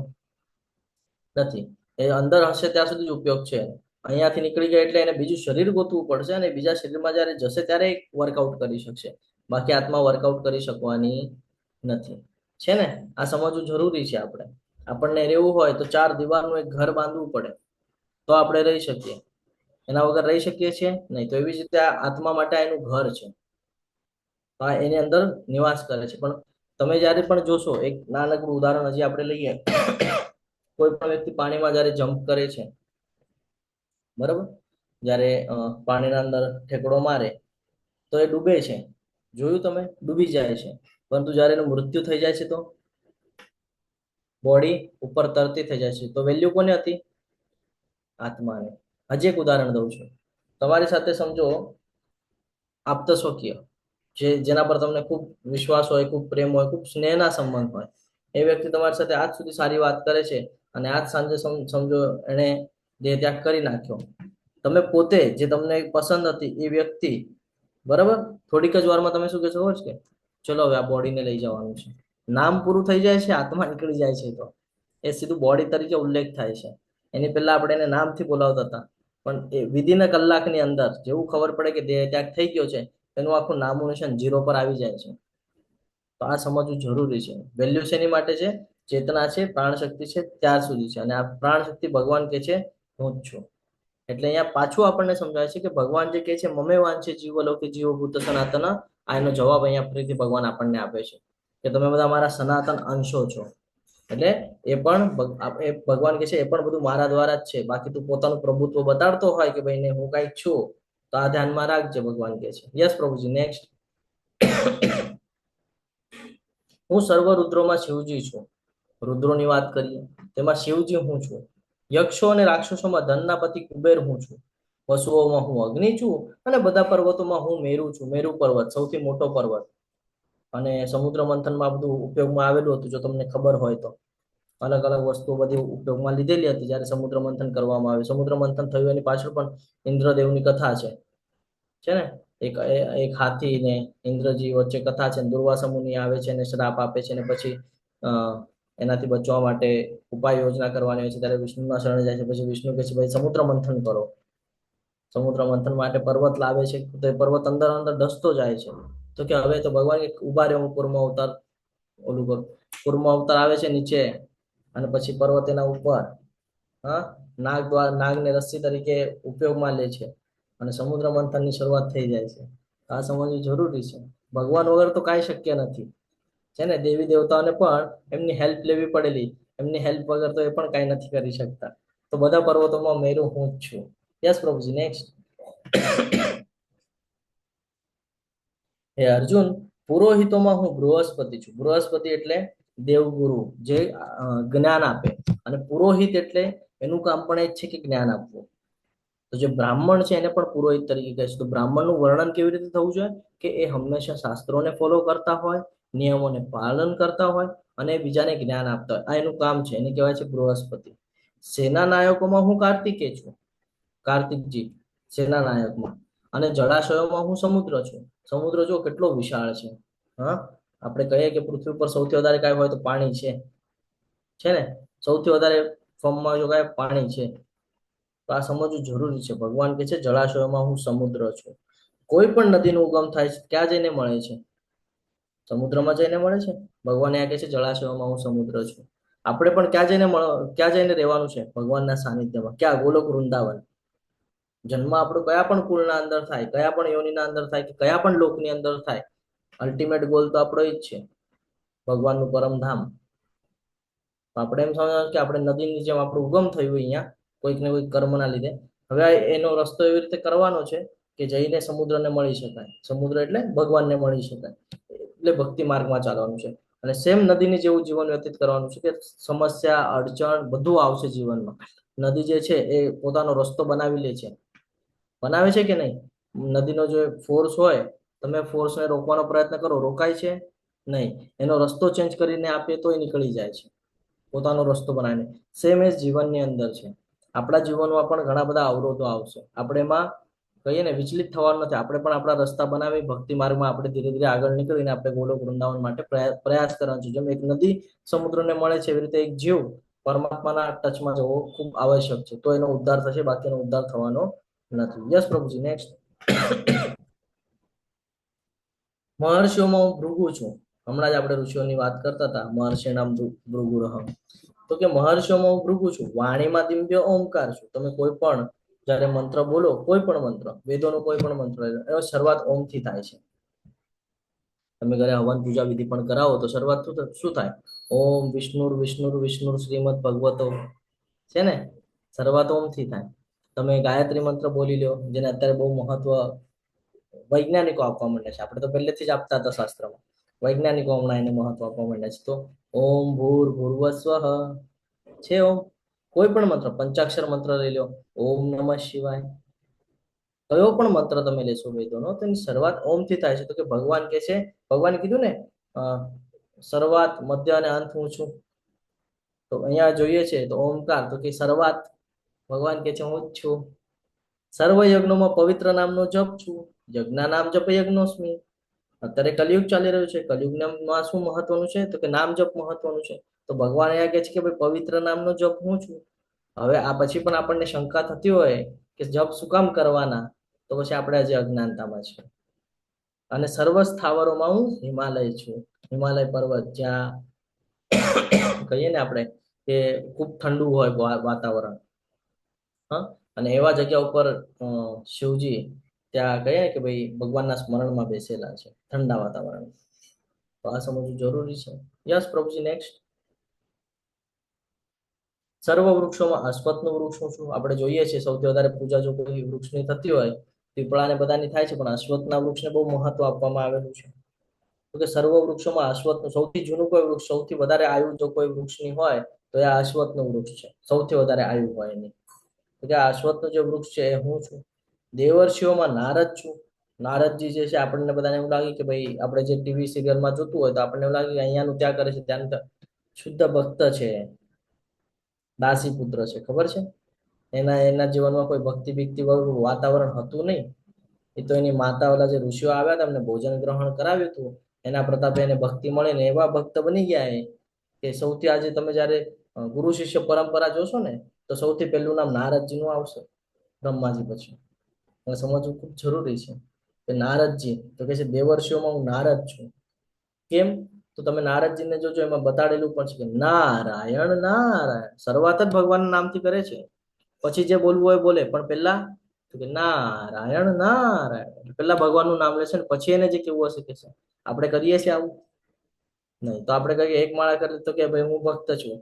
નથી. એ અંદર હશે ત્યાં સુધી જ ઉપયોગ છે. અહીંયાથી નીકળી ગયા એટલે એને બીજું શરીર ગોતવું પડશે, અને બીજા શરીરમાં જયારે જશે ત્યારે વર્કઆઉટ કરી શકશે. બાકી આત્મા વર્કઆઉટ કરી શકવાની નથી. છે ને? આ સમજવું જરૂરી છે. આપણને રહેવું હોય તો 4 દિવાલનું એક ઘર બાંધવું પડે તો આપણે રહી શકીએ. એના વગર રહી શકીએ છીએ નહીં. તો એવી જ રીતે આત્મા માટે એનું ઘર છે, એની અંદર નિવાસ કરે છે. પણ તમે જયારે પણ જોશો, એક નાનકડું ઉદાહરણ હજી આપણે લઈએ. કોઈ પણ વ્યક્તિ પાણીમાં જયારે જમ્પ કરે છે, બરાબર, જયારે પાણીના અંદર ઠેકડો મારે તો એ ડૂબે છે. જોયું તમે? ડૂબી જાય છે. પરંતુ જયારે એનું મૃત્યુ થઈ જાય છે તો બોડી ઉપર તરતી થઈ જાય છે. તો વેલ્યુ કોને હતી? આત્માને. હજી એક ઉદાહરણ દઉં છું. તમારી સાથે સમજો આપ્ત સ્વકીય, જેના પર તમને ખૂબ વિશ્વાસ હોય, ખૂબ પ્રેમ હોય, ખૂબ સ્નેહના સંબંધ હોય, એ વ્યક્તિ તમારી સાથે આજ સુધી સારી વાત કરે છે અને આજ સાંજે સમજો એને દેહ ત્યાગ કરી નાખ્યો. તમે પોતે જે તમને પસંદ હતી એ વ્યક્તિ, બરાબર, થોડીક જ વારમાં તમે શું કહેશો કે ચલો હવે આ બોડીને લઈ જવાનું છે. નામ પૂરું થઈ જાય છે, આત્મા નીકળી જાય છે તો એ સીધું બોડી તરીકે ઉલ્લેખ થાય છે. એની પહેલા આપણે એને નામથી બોલાવતા હતા, પણ એ વિધિન કલાકની અંદર જેવું ખબર પડે કે દેહ ત્યાગ થઈ ગયો છે, એનું આખું નામું નિશાન 0 પર આવી જાય છે. તો આ સમજવું જરૂરી છે. વેલ્યુ શેની માટે છે? ચેતના છે, પ્રાણ શક્તિ છે, ત્યાર સુધી છે. અને આ પ્રાણ શક્તિ ભગવાન કે છે હું જ છું. એટલે અહીંયા પાછું આપણને સમજાય છે કે ભગવાન જે કહે છે મમે વાંચે જીવલોકે જીવભૂત સનાતન, આ એનો જવાબ અહીંયા ફરીથી ભગવાન આપણને આપે છે કે તમે બધા મારા સનાતન અંશો છો. એટલે એ પણ ભગવાન કે છે એ પણ બધું મારા દ્વારા જ છે. બાકી તું પોતાનું પ્રભુત્વ બતાડતો હોય કે ભાઈ હું કઈક છું, તો આ ધ્યાનમાં રાખજે, ભગવાન કે છે. યસ પ્રભુજી, નેક્સ્ટ. હું સર્વ રુદ્રોમાં શિવજી છું. રુદ્રોની વાત કરીએ તેમાં શિવજી હું છું. યક્ષો અને રાક્ષસોમાં ધનના પતિ કુબેર હું છું. પશુઓમાં હું અગ્નિ છું, અને બધા પર્વતોમાં હું મેરુ છું. મેરુ પર્વત સૌથી મોટો પર્વત, અને સમુદ્ર મંથનમાં બધું ઉપયોગમાં આવેલું હતું, જો તમને ખબર હોય તો. અલગ અલગ વસ્તુઓ બધી ઉપયોગમાં લીધેલી હતી જ્યારે સમુદ્ર મંથન કરવામાં આવ્યું. સમુદ્ર મંથન થયું એની પાછળ પણ ઇન્દ્રદેવની કથા છે ને, એક હાથી ને ઇન્દ્રજી વચ્ચે કથા છે. દુર્વાસા મુનિ આવે છે ને શ્રાપ આપે છે ને પછી એનાથી બચવા માટે ઉપાય યોજના કરવાની હોય છે ત્યારે વિષ્ણુના શરણે જાય છે. પછી વિષ્ણુ કહે છે ભાઈ સમુદ્ર મંથન કરો. સમુદ્ર મંથન માટે પર્વત લાવે છે તો એ પર્વત અંદર અંદર ડસતો જાય છે. તો કે હવે તો ભગવાન ઉભા રહે, હું કુર્મ અવતાર ઓલું કરું. કુર્મ અવતાર આવે છે નીચે અને પછી પર્વત એના ઉપર નાગને રસ્સી તરીકે ઉપયોગમાં લે છે અને સમુદ્ર મંથનની શરૂઆત થઈ જાય છે. આ સમજવું જરૂરી છે. ભગવાન વગર તો કાંઈ શક્ય નથી છે ને. દેવી દેવતાઓને પણ એમની હેલ્પ લેવી પડેલી. એમની હેલ્પ વગર તો એ પણ કાંઈ નથી કરી શકતા. તો બધા પર્વતોમાં મેરુ હું જ છું. યસ પ્રભુજી, નેક્સ્ટ. હે અર્જુન, પુરોહિતોમાં હું બૃહસ્પતિ છું. બૃહસ્પતિ એટલે દેવગુરુ, જે જ્ઞાન આપે. અને પુરોહિત એટલે એનું કામ પણ એ જ છે કે જ્ઞાન આપવું. તો જે બ્રાહ્મણ છે એને પણ પુરોહિત તરીકે કહે છે. તો બ્રાહ્મણનું વર્ણન કેવી રીતે થવું જોઈએ કે એ હંમેશા શાસ્ત્રોને ફોલો કરતા હોય, નિયમોને પાલન કરતા હોય અને બીજાને જ્ઞાન આપતા હોય. આ એનું કામ છે. એને કહેવાય છે બૃહસ્પતિ. સેના નાયકોમાં હું કાર્તિકેય છું. કાર્તિકજી સેના નાયકમાં. અને જળાશયોમાં હું સમુદ્ર છું. સમુદ્ર જો કેટલો વિશાળ છે. આપણે કહીએ કે પૃથ્વી પર સૌથી વધારે કાંઈ હોય તો પાણી છે ને. સૌથી વધારે ફોર્મમાં જો કાંઈ પાણી છે. તો આ સમજવું જરૂરી છે. ભગવાન કહે છે જળાશયોમાં હું સમુદ્ર છું. કોઈ પણ નદીનો ઉગમ થાય છે ક્યાં જઈને મળે છે? સમુદ્રમાં જઈને મળે છે. ભગવાન આ કહે છે જળાશયોમાં હું સમુદ્ર છું. આપણે પણ ક્યાં જઈને રહેવાનું છે? ભગવાનના સાનિધ્યમાં. ક્યાં? ગોલોક વૃંદાવન. જન્મ આપણો કયા પણ કુળના અંદર થાય, કયા પણ યોનિના અંદર થાય કે કયા પણ લોકની અંદર થાય, અલ્ટિમેટ ગોલ તો આપણો જ છે, ભગવાનનું પરમધામ. આપણે એમ સમજવાનું કે આપણે નદીની જેમ આપણું ઉગમ થયું અહીંયા કોઈક ને કોઈક કર્મના લીધે. હવે એનો રસ્તો એવી રીતે કરવાનો છે કે જઈને સમુદ્રને મળી શકાય. સમુદ્ર એટલે ભગવાનને મળી શકાય. એટલે ભક્તિ માર્ગમાં ચાલવાનું છે. અને સેમ નદીની જેવું જીવન વ્યતીત કરવાનું છે કે સમસ્યા, અડચણ બધું આવશે જીવનમાં. નદી જે છે એ પોતાનો રસ્તો બનાવી લે છે. બનાવે છે કે નહીં? નદીનો જે ફોર્સ હોય, તમે ફોર્સને રોકવાનો પ્રયત્ન કરો, રોકાય છે નહીં. એનો રસ્તો ચેન્જ કરીને આપીએ તોય નીકળી જાય છે, પોતાનો રસ્તો બનાવીને. સેમ એ જીવનની અંદર છે. આપણા જીવનમાં પણ ઘણા બધા અવરોધો આવશે. આપણે એમાં કહીએ ને વિચલિત થવાનું નથી. આપણે પણ આપણા રસ્તા બનાવી ભક્તિ માર્ગમાં આપણે ધીરે ધીરે આગળ નીકળીને આપણે ગોલોક વૃંદાવન માટે પ્રયાસ કરવાનો છે. જેમ એક નદી સમુદ્રને મળે છે એવી રીતે એક જીવ પરમાત્માના ટચમાં જવો ખૂબ આવશ્યક છે. તો એનો ઉદ્ધાર થશે, બાકી એનો ઉદ્ધાર થવાનો નથી. યસ પ્રભુજી, નેક્સ્ટ. મહર્ષિઓમાં હું ભૃગુ છું. હમણાં જ આપણે ઋષિઓની વાત કરતા હતા. મહર્ષિ નામ ભૃગુરહમ. તો કે મહર્ષિઓમાં હું ભૃગુ છું. વાણીમાં દિવ્ય ઓમકાર છું. તમે કોઈ પણ જયારે મંત્ર બોલો, કોઈ પણ મંત્ર, વેદોનો કોઈ પણ મંત્ર, એનો શરૂઆત ઓમથી થાય છે. તમે ઘરે હવન પૂજા વિધિ પણ કરાવો તો શરૂઆત શું થાય? ઓમ વિષ્ણુર વિષ્ણુર વિષ્ણુર શ્રીમદ ભગવતો છે ને. શરૂઆત ઓમથી થાય. તમે ગાયત્રી મંત્ર બોલી લો, જેને અત્યારે બહુ મહત્વ વૈજ્ઞાનિકો આપવા માંડ્યા છે. આપણે તો પહેલેથી જ આપતા હતા શાસ્ત્રમાં. વૈજ્ઞાનિકો હમણાં એને મહત્વ આપવા માંડ્યા છે. તો ઓમ ભૂર ભૂર્વસ્વઃ છે. ઓમ કોઈ પણ મંત્ર, પંચાક્ષર મંત્ર લઈ લો, ઓમ નમઃ શિવાય, કયો પણ મંત્ર તમે લેશો વેદોનો, તો એની શરૂઆત ઓમથી થાય છે. તો કે ભગવાન કે છે, ભગવાને કીધું ને શરૂઆત, મધ્ય અને અંત હું છું. તો અહીંયા જોઈએ છે તો ઓમકાર, તો કે શરૂઆત ભગવાન કે છે હું જ છું. સર્વ યજ્ઞોમાં પવિત્ર નામનો જપ છું. યજ્ઞ નામ જપ યજ્ઞોસ્મી. અત્યારે કલયુગ ચાલી રહ્યું છે. કલયુગમાં શું મહત્વનું છે? તો કે નામ જપ મહત્વનું છે. તો ભગવાન અહીંયા કહે છે કે ભાઈ પવિત્ર નામનો જપ હું છું. હવે આ પછી પણ આપણને શંકા થતી હોય કે જપ શું કામ કરવાના, તો પછી આપણે આજે અજ્ઞાનતામાં છે. અને સર્વ સ્થાવરોમાં હું હિમાલય છું. હિમાલય પર્વત, જ્યાં કહીએ ને આપણે કે ખૂબ ઠંડુ હોય વાતાવરણ, અને એવા જગ્યા ઉપર શિવજી ત્યાં કહીએ કે ભાઈ ભગવાનના સ્મરણમાં બેસેલા છે ઠંડા વાતાવરણ. તો આ સમજવું જરૂરી છે. યસ પ્રભુજી, નેક્સ્ટ. સર્વ વૃક્ષોમાં અશ્વત્થનું વૃક્ષ હું છું. આપણે જોઈએ છીએ સૌથી વધારે પૂજા જો કોઈ વૃક્ષની થતી હોય, પીપળાને બધાની થાય છે, પણ અશ્વત્થના વૃક્ષને બહુ મહત્વ આપવામાં આવેલું છે. તો કે સર્વ વૃક્ષોમાં અશ્વત્થનું સૌથી જૂનું કોઈ વૃક્ષ, સૌથી વધારે આયુ જો કોઈ વૃક્ષની હોય તો એ અશ્વત્થનું વૃક્ષ છે. સૌથી વધારે આયુ હોય એની. તો કે આ અશ્વત્થનું જે વૃક્ષ છે એ હું છું. દેવર્ષિઓમાં નારદ છું. નારદજી જે છે, આપણને બધાને એવું લાગે કે ભાઈ આપણે જે ટીવી સિરિયલમાં જોતું હોય તો આપણને એવું લાગે કે અહીંયાનું ત્યાં કરે છે, ત્યાંનું શુદ્ધ ભક્ત છે, દાસી પુત્ર છે, ખબર છે? એના જીવનમાં કોઈ ભક્તિ ભીક્તિ વાળું વાતાવરણ હતું નહીં. એ તો એની માતા ઓલા જે ઋષિઓ આવ્યા હતા એમને ભોજન ગ્રહણ કરાવ્યું હતું, એના પ્રતાપે એને ભક્તિ મળી ને એવા ભક્ત બની ગયા કે સૌથી આજે તમે જયારે ગુરુ શિષ્ય પરંપરા જોશો ને તો સૌથી પહેલું નામ નારદજી નું આવશે, બ્રહ્માજી પછી. સમજવું ખૂબ જરૂરી છે કે નારદજી તો કે છે દેવર્ષિઓમાં હું નારદ છું. કેમ? તો તમે નારદજીને જોજો, એમાં બતાડેલું પણ છે કે નારાયણ નારાયણ શરૂઆત જ ભગવાનના નામથી કરે છે. પછી જે બોલવું હોય બોલે, પણ પહેલા તો કે નારાયણ નારાયણ, પહેલા ભગવાનનું નામ લેશે ને પછી એને જે કેવું હશે કે છે. આપણે કરીએ છીએ આવું? નહીં. તો આપણે કહીએ એક માળા કરીએ તો કે ભાઈ હું ભક્ત છું.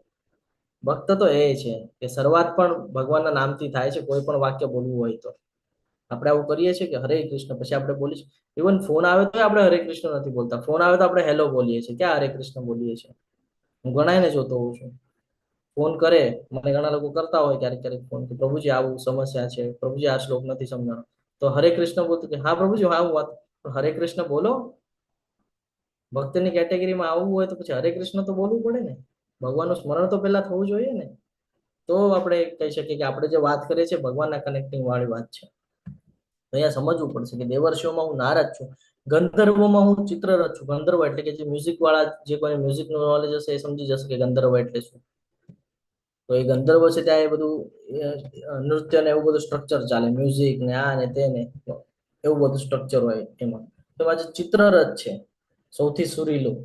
ભક્ત તો એ છે કે શરૂઆત પણ ભગવાનના નામથી થાય છે. કોઈ પણ વાક્ય બોલવું હોય તો આપણે આવું કરીએ છીએ કે હરે કૃષ્ણ પછી આપણે બોલીએ છીએ. ઇવન ફોન આવે તો આપણે હરે કૃષ્ણ નથી બોલતા. ફોન આવે તો આપણે હેલો બોલીએ છીએ, ક્યાં હરે કૃષ્ણ બોલીએ છીએ? હું ઘણાને જોતો હોઉં છું, ફોન કરે મને ઘણા લોકો કરતા હોય ક્યારેક ક્યારેક ફોન કે પ્રભુજી આવું સમસ્યા છે, પ્રભુજી આ શ્લોક નથી સમજાણો, તો હરે કૃષ્ણ બોલતું કે હા પ્રભુજી હા હું વાત, પણ હરે કૃષ્ણ બોલો. ભક્તની કેટેગરીમાં આવવું હોય તો પછી હરે કૃષ્ણ તો બોલવું પડે ને. ભગવાનનું સ્મરણ તો પહેલા થવું જોઈએ ને. તો આપણે કહી શકીએ કે આપણે જે વાત કરીએ છીએ ભગવાનના કનેક્ટિંગ વાળી વાત છે. અહીંયા સમજવું પડશે કે દેવર્ષિઓમાં હું નારદ છું, ગંધર્વોમાં હું ચિત્રરથ છું. ગંધર્વ એટલે કે જે મ્યુઝિક વાળા, જે કોઈ મ્યુઝિક નું નોલેજ હશે એ સમજી જશે કે ગંધર્વ એટલે શું. તો એ ગંધર્વ છે ત્યાં એ બધું નૃત્ય ને એવું બધું સ્ટ્રક્ચર ચાલે, મ્યુઝિક ને આ ને તે ને એવું બધું સ્ટ્રક્ચર હોય એમાં. તો આજે ચિત્રરથ છે સૌથી સુરીલું,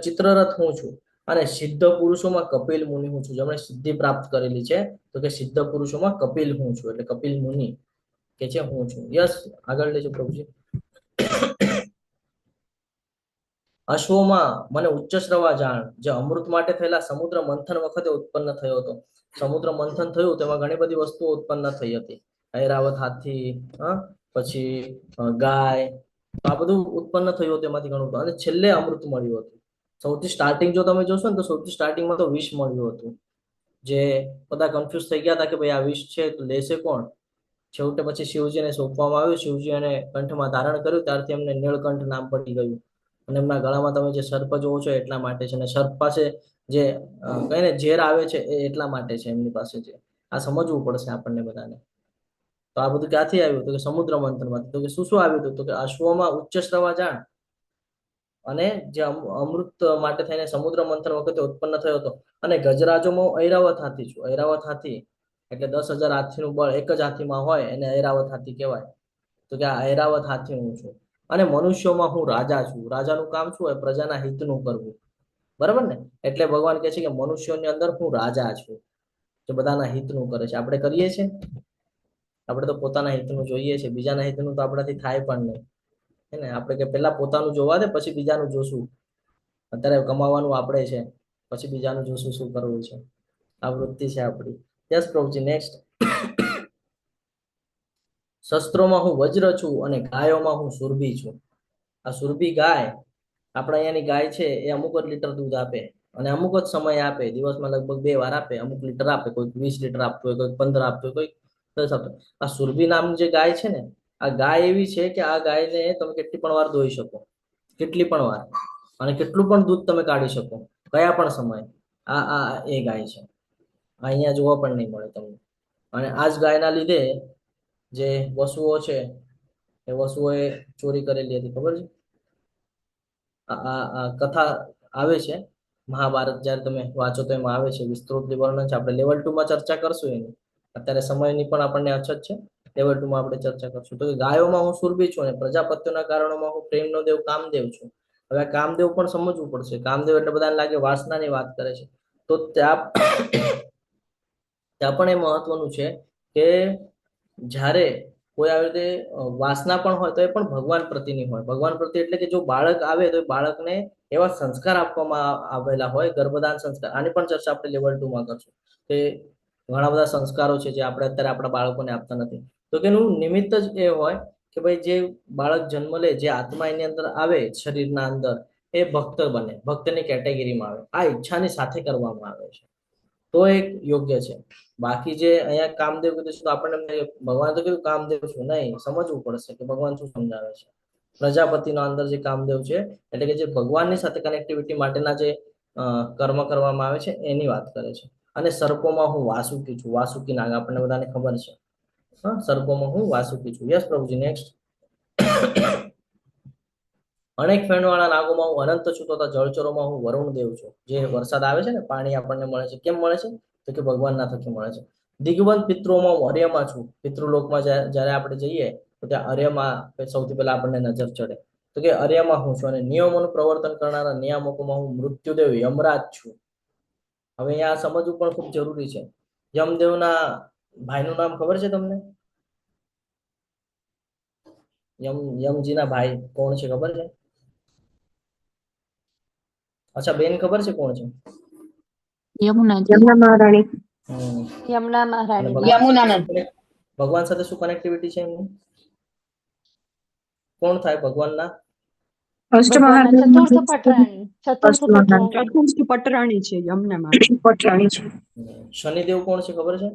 ચિત્રરથ હું છું. અને સિદ્ધ પુરુષોમાં કપિલ મુનિ હું છું. જેમણે સિદ્ધિ પ્રાપ્ત કરેલી છે તો કે સિદ્ધ પુરુષોમાં કપિલ હું છું, એટલે કપિલ મુનિ કે છે હું છું. યસ, આગળ લેજો પ્રભુજી. અશ્વમાં મને ઉચ્ચ શ્રવા જાણ, જે અમૃત માટે થયેલા સમુદ્ર મંથન વખતે ઉત્પન્ન થયો હતો. સમુદ્ર મંથન થયું તેમાં ઘણી બધી વસ્તુઓ ઉત્પન્ન થઈ હતી. ઐરાવત હાથી, પછી ગાય, આ બધું ઉત્પન્ન થયું હતું એમાંથી ઘણું. અને છેલ્લે અમૃત મળ્યું હતું. સૌથી સ્ટાર્ટિંગ જો તમે જોશો ને તો સૌથી સ્ટાર્ટિંગમાં તો વિષ મળ્યું હતું, જે બધા કન્ફ્યુઝ થઈ ગયા હતા કે ભાઈ આ વિષ છે તો લેશે કોણ. છેવટે પછી શિવજીને સોંપવામાં આવ્યું. શિવજી એને કંઠમાં ધારણ કર્યું, ત્યારથી એમને નીળકંઠ નામ પડી ગયું. અને એમના ગળામાં તમે જે સર્પ જોવો છો એટલા માટે છે. અને સર્પ પાસે જે કઈ ને ઝેર આવે છે એ એટલા માટે છે એમની પાસે છે. આ સમજવું પડશે આપણને બધાને. તો આ બધું ક્યાંથી આવ્યું? તો કે સમુદ્ર મંથનમાંથી. તો કે શું શું આવ્યું હતું? તો કે અશ્વમાં ઉચ્ચ શ્રવા જાણ, અને જે અમૃત માટે થઈને સમુદ્ર મંથન વખતે ઉત્પન્ન થયો હતો. અને ગજરાજોમાં ઐરાવત હાથી છું. ઐરાવત હાથી એટલે 10,000 હાથીનું બળ એક જ હાથીમાં હોય એને ઐરાવત હાથી કહેવાય. તો કે આ ઐરાવત હાથી હું છું. અને મનુષ્યોમાં હું રાજા છું. રાજાનું કામ શું હોય? પ્રજાના હિતનું કરવું, બરાબર ને? એટલે ભગવાન કહે છે કે મનુષ્યોની અંદર હું રાજા છું, જે બધાના હિતનું કરે છે. આપણે કરીએ છીએ? આપણે તો પોતાના હિતનું જોઈએ છે, બીજાના હિતનું તો આપણાથી થાય પણ નહીં. હે ને? આપણે કે પહેલા પોતાનું જોવા દે પછી બીજાનું જોશું. અત્યારે કમાવાનું આપણે છે, પછી બીજાનું જોશું શું કરવું છે. આ વૃત્તિ છે આપણી. યસ પ્રભુજી, નેક્સ્ટ. શસ્ત્રોમાં હું વજ્ર છું અને ગાયોમાં હું સુરભી છું. આ સુરભી ગાય, આપણા અહીંયાની ગાય છે એ અમુક જ લીટર દૂધ આપે અને અમુક જ સમય આપે. દિવસમાં લગભગ 2 વાર આપે. અમુક લીટર આપે, કોઈ 20 લીટર આપતું હોય, કોઈ 15 આપતું હોય, કોઈ 10 આપતું. આ સુરભી નામની જે ગાય છે ને, આ ગાય એવી છે કે આ ગાયને તમે કેટલી પણ વાર દોઈ શકો, કેટલી પણ વાર, અને કેટલું પણ દૂધ તમે કાઢી શકો કયા પણ સમયે. આ એ ગાય છે. અહીંયા જોવા પણ નહીં મળે તમને. અને આ જ ગાયના લીધે જે વસુઓ છે એ વસુઓએ ચોરી કરેલી હતી, ખબર છે? આ કથા આવે છે મહાભારત, જયારે તમે વાંચો તો એમાં આવે છે, વિસ્તૃત વર્ણન છે. આપણે લેવલ 2 માં ચર્ચા કરશું એની. અત્યારે સમયની પણ આપણને અછત છે. લેવલ 2 માં આપણે ચર્ચા કરશું. તો ગાયોમાં હું સુરભી છું અને પ્રજાપતિઓના કારણોમાં હું પ્રેમનો દેવ કામદેવ છું. હવે કામદેવ પણ સમજવું પડશે. કામદેવ એટલે બધાને લાગે વાસનાની વાત કરે છે, તો ત્યાં પણ એ મહત્વનું છે કે જ્યારે કોઈ આવી રીતે વાસના પણ હોય તો એ પણ ભગવાન પ્રત્યેની હોય. ભગવાન પ્રત્યે એટલે કે જો બાળક આવે તો એ બાળકને એવા સંસ્કાર આપવામાં આવેલા હોય, ગર્ભદાન સંસ્કાર. આની પણ ચર્ચા આપણે લેવલ 2 માં કરશું કે ઘણા બધા સંસ્કારો છે જે આપણે અત્યારે આપણા બાળકોને આપતા નથી. તો કે એનું નિમિત્ત જ એ હોય કે ભાઈ જે બાળક જન્મ લે, જે આત્મા એની અંદર આવે શરીરના અંદર, એ ભક્ત બને, ભક્તની કેટેગરીમાં આવે. આ ઈચ્છાની સાથે કરવામાં આવે છે તો એક યોગ્ય છે. બાકી જે અહીંયા કામદેવ કીધું છે તો આપણને ભગવાન તો કીધું કામદેવ છું, નહીં. સમજવું પડશે કે ભગવાન શું સમજાવે છે. પ્રજાપતિનો અંદર જે કામદેવ છે એટલે કે જે ભગવાનની સાથે કનેક્ટિવિટી માટેના જે કર્મ કરવામાં આવે છે એની વાત કરે છે. અને સર્પોમાં હું વાસુકી છું. વાસુકી નાગ આપણને બધાને ખબર છે. હા, સર્પોમાં હું વાસુકી છું. યસ પ્રભુજી, નેક્સ્ટ. અનેક ફેણવાળા નાગોમાં હું અનંત છું, તથા જળચરોમાં હું વરુણ દેવ છું. જે વરસાદ આવે છે ને, પાણી આપણને મળે છે, કેમ મળે છે? તો કે ભગવાનના થકી મળે છે. દિગ્વંત પિતૃઓમાં હું અર્યમાં છું. પિતૃલોકમાં જ્યારે આપણે જઈએ તો ત્યાં અર્યમાં સૌથી પહેલા આપણને નજર ચડે. તો કે અર્યમાં હું છું. અને નિયમોનું પ્રવર્તન કરનારા નિયામકોમાં હું મૃત્યુદેવ યમરાજ છું. હવે અહીંયા સમજવું પણ ખૂબ જરૂરી છે. યમદેવના ભાઈનું નામ ખબર છે તમને? યમજીના ભાઈ કોણ છે ખબર છે? અચ્છા બેન, ખબર છે કોણ છે? યમુનાજી. યમુના મહારાણી. હમ. યમુના અને મહારાણી. ભગવાન સાથે શું કનેક્ટિવિટી છે એમની? કોણ થાય ભગવાનના? અષ્ટ ભગવાનના મહારાણી. ચતુર્થ પટરાણી. ચતુર્થ પટરાણી. ચતુર્થ પટરાણી છે યમુના મહારાણી. પટરાણી છે. શનિદેવ કોણ છે ખબર છે?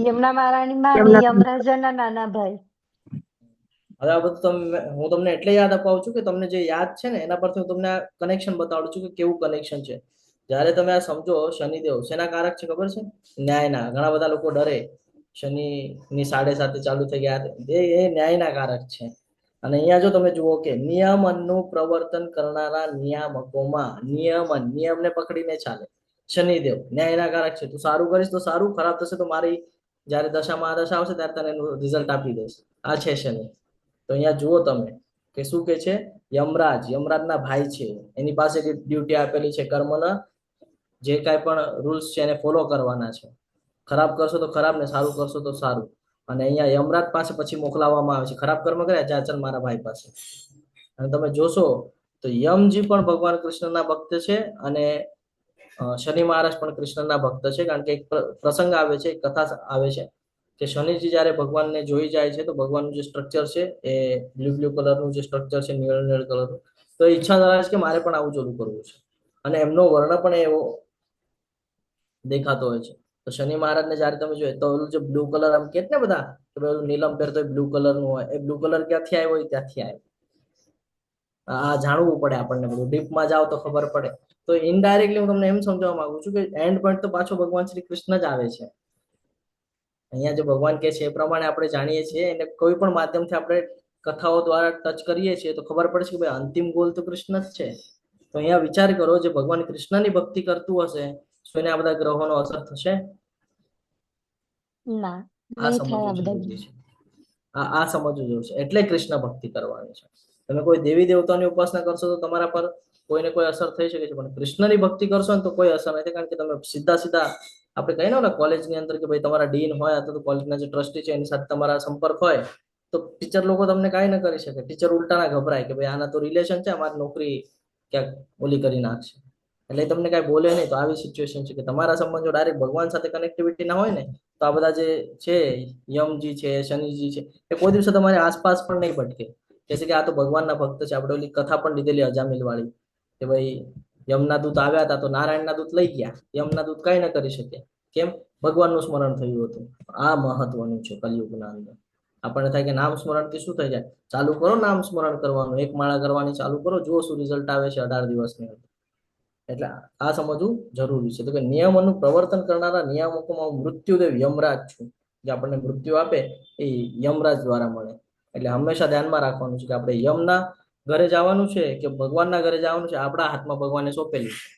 યમુના મહારાણી માં યમુના યમરાજાના નાના ભાઈ. હવે આ બધું હું તમને એટલે યાદ અપાવું છું કે તમને જે યાદ છે ને એના પરથી હું તમને આ કનેક્શન બતાવડું છું કે કેવું કનેક્શન છે. જ્યારે તમે આ સમજો, શનિદેવ શેના કારક છે ખબર છે? ન્યાયના. ઘણા બધા લોકો ડરે શનિની 7.5 ચાલુ થઈ ગયા, એ ન્યાયના કારક છે. અને અહીંયા જો તમે જુઓ કે નિયમનનું પ્રવર્તન કરનારા નિયામકોમાં નિયમને પકડીને ચાલે. શનિદેવ ન્યાયના કારક છે. તું સારું કરીશ તો સારું, ખરાબ થશે તો મારી જ્યારે દશામાં આ દશા આવશે ત્યારે તને એનું રિઝલ્ટ આપી દઈશ. આ છે શનિ. તો અહીંયા જુઓ તમે કે શું કે છે? યમરાજના ભાઈ છે. એની પાસે ડ્યુટી આપેલી છે કર્મના. જે કાંઈ પણ રૂલ્સ છે એને ફોલો કરવાના છે. ખરાબ કરશો તો ખરાબ, ને સારું કરશો તો સારું. અને અહીંયા યમરાજ પાસે પછી મોકલાવવામાં આવે છે. ખરાબ કર્મ કર્યા, જા ચાલ મારા ભાઈ પાસે. અને તમે જોશો તો યમજી પણ ભગવાન કૃષ્ણના ભક્ત છે અને શનિ મહારાજ પણ કૃષ્ણના ભક્ત છે. કારણ કે એક પ્રસંગ આવે છે, એક કથા આવે છે કે શનિજી જ્યારે ભગવાનને જોઈ જાય છે તો ભગવાનનું જે સ્ટ્રક્ચર છે એ બ્લુ કલરનું જે સ્ટ્રક્ચર છે, નીળ કલરનું, તો ઈચ્છા ધરાવે છે કે મારે પણ આવું જોડું કરવું છે. અને એમનો વર્ણ પણ એવો દેખાતો હોય છે. તો શનિ મહારાજને જ્યારે તમે જોઈએ તો ઓલું જે બ્લુ કલર આમ કે ને બધા કે ભાઈ નીલમ પહેરતો બ્લુ કલરનું હોય, એ બ્લુ કલર ક્યાંથી આવ્યો હોય? ત્યાંથી આવ્યો. આ જાણવું પડે આપણને, બધું ડીપમાં જાઓ તો ખબર પડે. તો ઇનડાયરેક્ટલી હું તમને એમ સમજાવવા માંગુ છું કે એન્ડ પોઈન્ટ તો પાછો ભગવાન શ્રી કૃષ્ણ જ આવે છે. અહીંયા જે ભગવાન કે છે એ પ્રમાણે આપણે જાણીએ છીએ, અને કોઈ પણ માધ્યમથી આપણે કથાઓ દ્વારા ટચ કરીએ છીએ તો ખબર પડે છે કે ભાઈ અંતિમ ગોલ તો કૃષ્ણ જ છે. તો અહીંયા વિચાર કરો, જે ભગવાન કૃષ્ણની ભક્તિ કરતું હશે તો એને આ બધા ગ્રહોનો અસર થશે? ના, આ નહીં થાય સમજવું આ બધા. જરૂરી છે. આ સમજવું જરૂરી છે. એટલે કૃષ્ણ ભક્તિ કરવાની છે. તમે કોઈ દેવી દેવતાની ઉપાસના કરશો તો તમારા પર કોઈને કોઈ અસર થઈ શકે છે, પણ કૃષ્ણની ભક્તિ કરશો ને તો કોઈ અસર નથી. કારણ કે તમે સીધા આપણે કહીએ ને કોલેજની અંદર કે ભાઈ તમારા ડીન હોય અથવા તો કોલેજના જે ટ્રસ્ટી છે એની સાથે તમારા સંપર્ક હોય તો ટીચર લોકો તમને કાંઈ ન કરી શકે. ટીચર ઉલટાના ગભરાય કે ભાઈ આના તો રિલેશન છે, અમારી નોકરી ક્યાંક ઓલી કરી નાખશે, એટલે તમને કાંઈ બોલે નહીં. તો આવી સિચ્યુએશન છે કે તમારા સંબંધો ડાયરેક્ટ ભગવાન સાથે કનેક્ટિવિટી ના હોય ને તો આ બધા જે છે યમજી છે, શનિજી છે, એ કોઈ દિવસે તમારી આસપાસ પણ નહીં ભટકે. જૈસે કે આ તો ભગવાનના ભક્ત છે. આપણે ઓલી કથા પણ લીધેલી અજામિલ વાળી કે ભાઈ યમના દૂત આવ્યા હતા તો નારાયણના દૂત લઈ ગયા. યમના દૂત કઈ ન કરી શકે. કેમ? ભગવાનનું સ્મરણ થયું હતું. આ મહત્વનું છે કલિયુગના અંદર. આપણને થાય કે નામ સ્મરણથી શું થઈ જાય? ચાલુ કરો નામ સ્મરણ કરવાનું, એક માળા કરવાની ચાલુ કરો, જુઓ શું રિઝલ્ટ આવે છે 18 દિવસની અંદર. એટલે આ સમજવું જરૂરી છે. તો કે નિયમોનું પ્રવર્તન કરનારા નિયામકોમાં મૃત્યુદેવ યમરાજ છું. જે આપણને મૃત્યુ આપે એ યમરાજ દ્વારા મળે. એટલે હંમેશા ધ્યાનમાં રાખવાનું છે કે આપણે યમના ઘરે જવાનું છે કે ભગવાનના ઘરે જવાનું છે, આપણા હાથમાં ભગવાને સોંપેલી છે.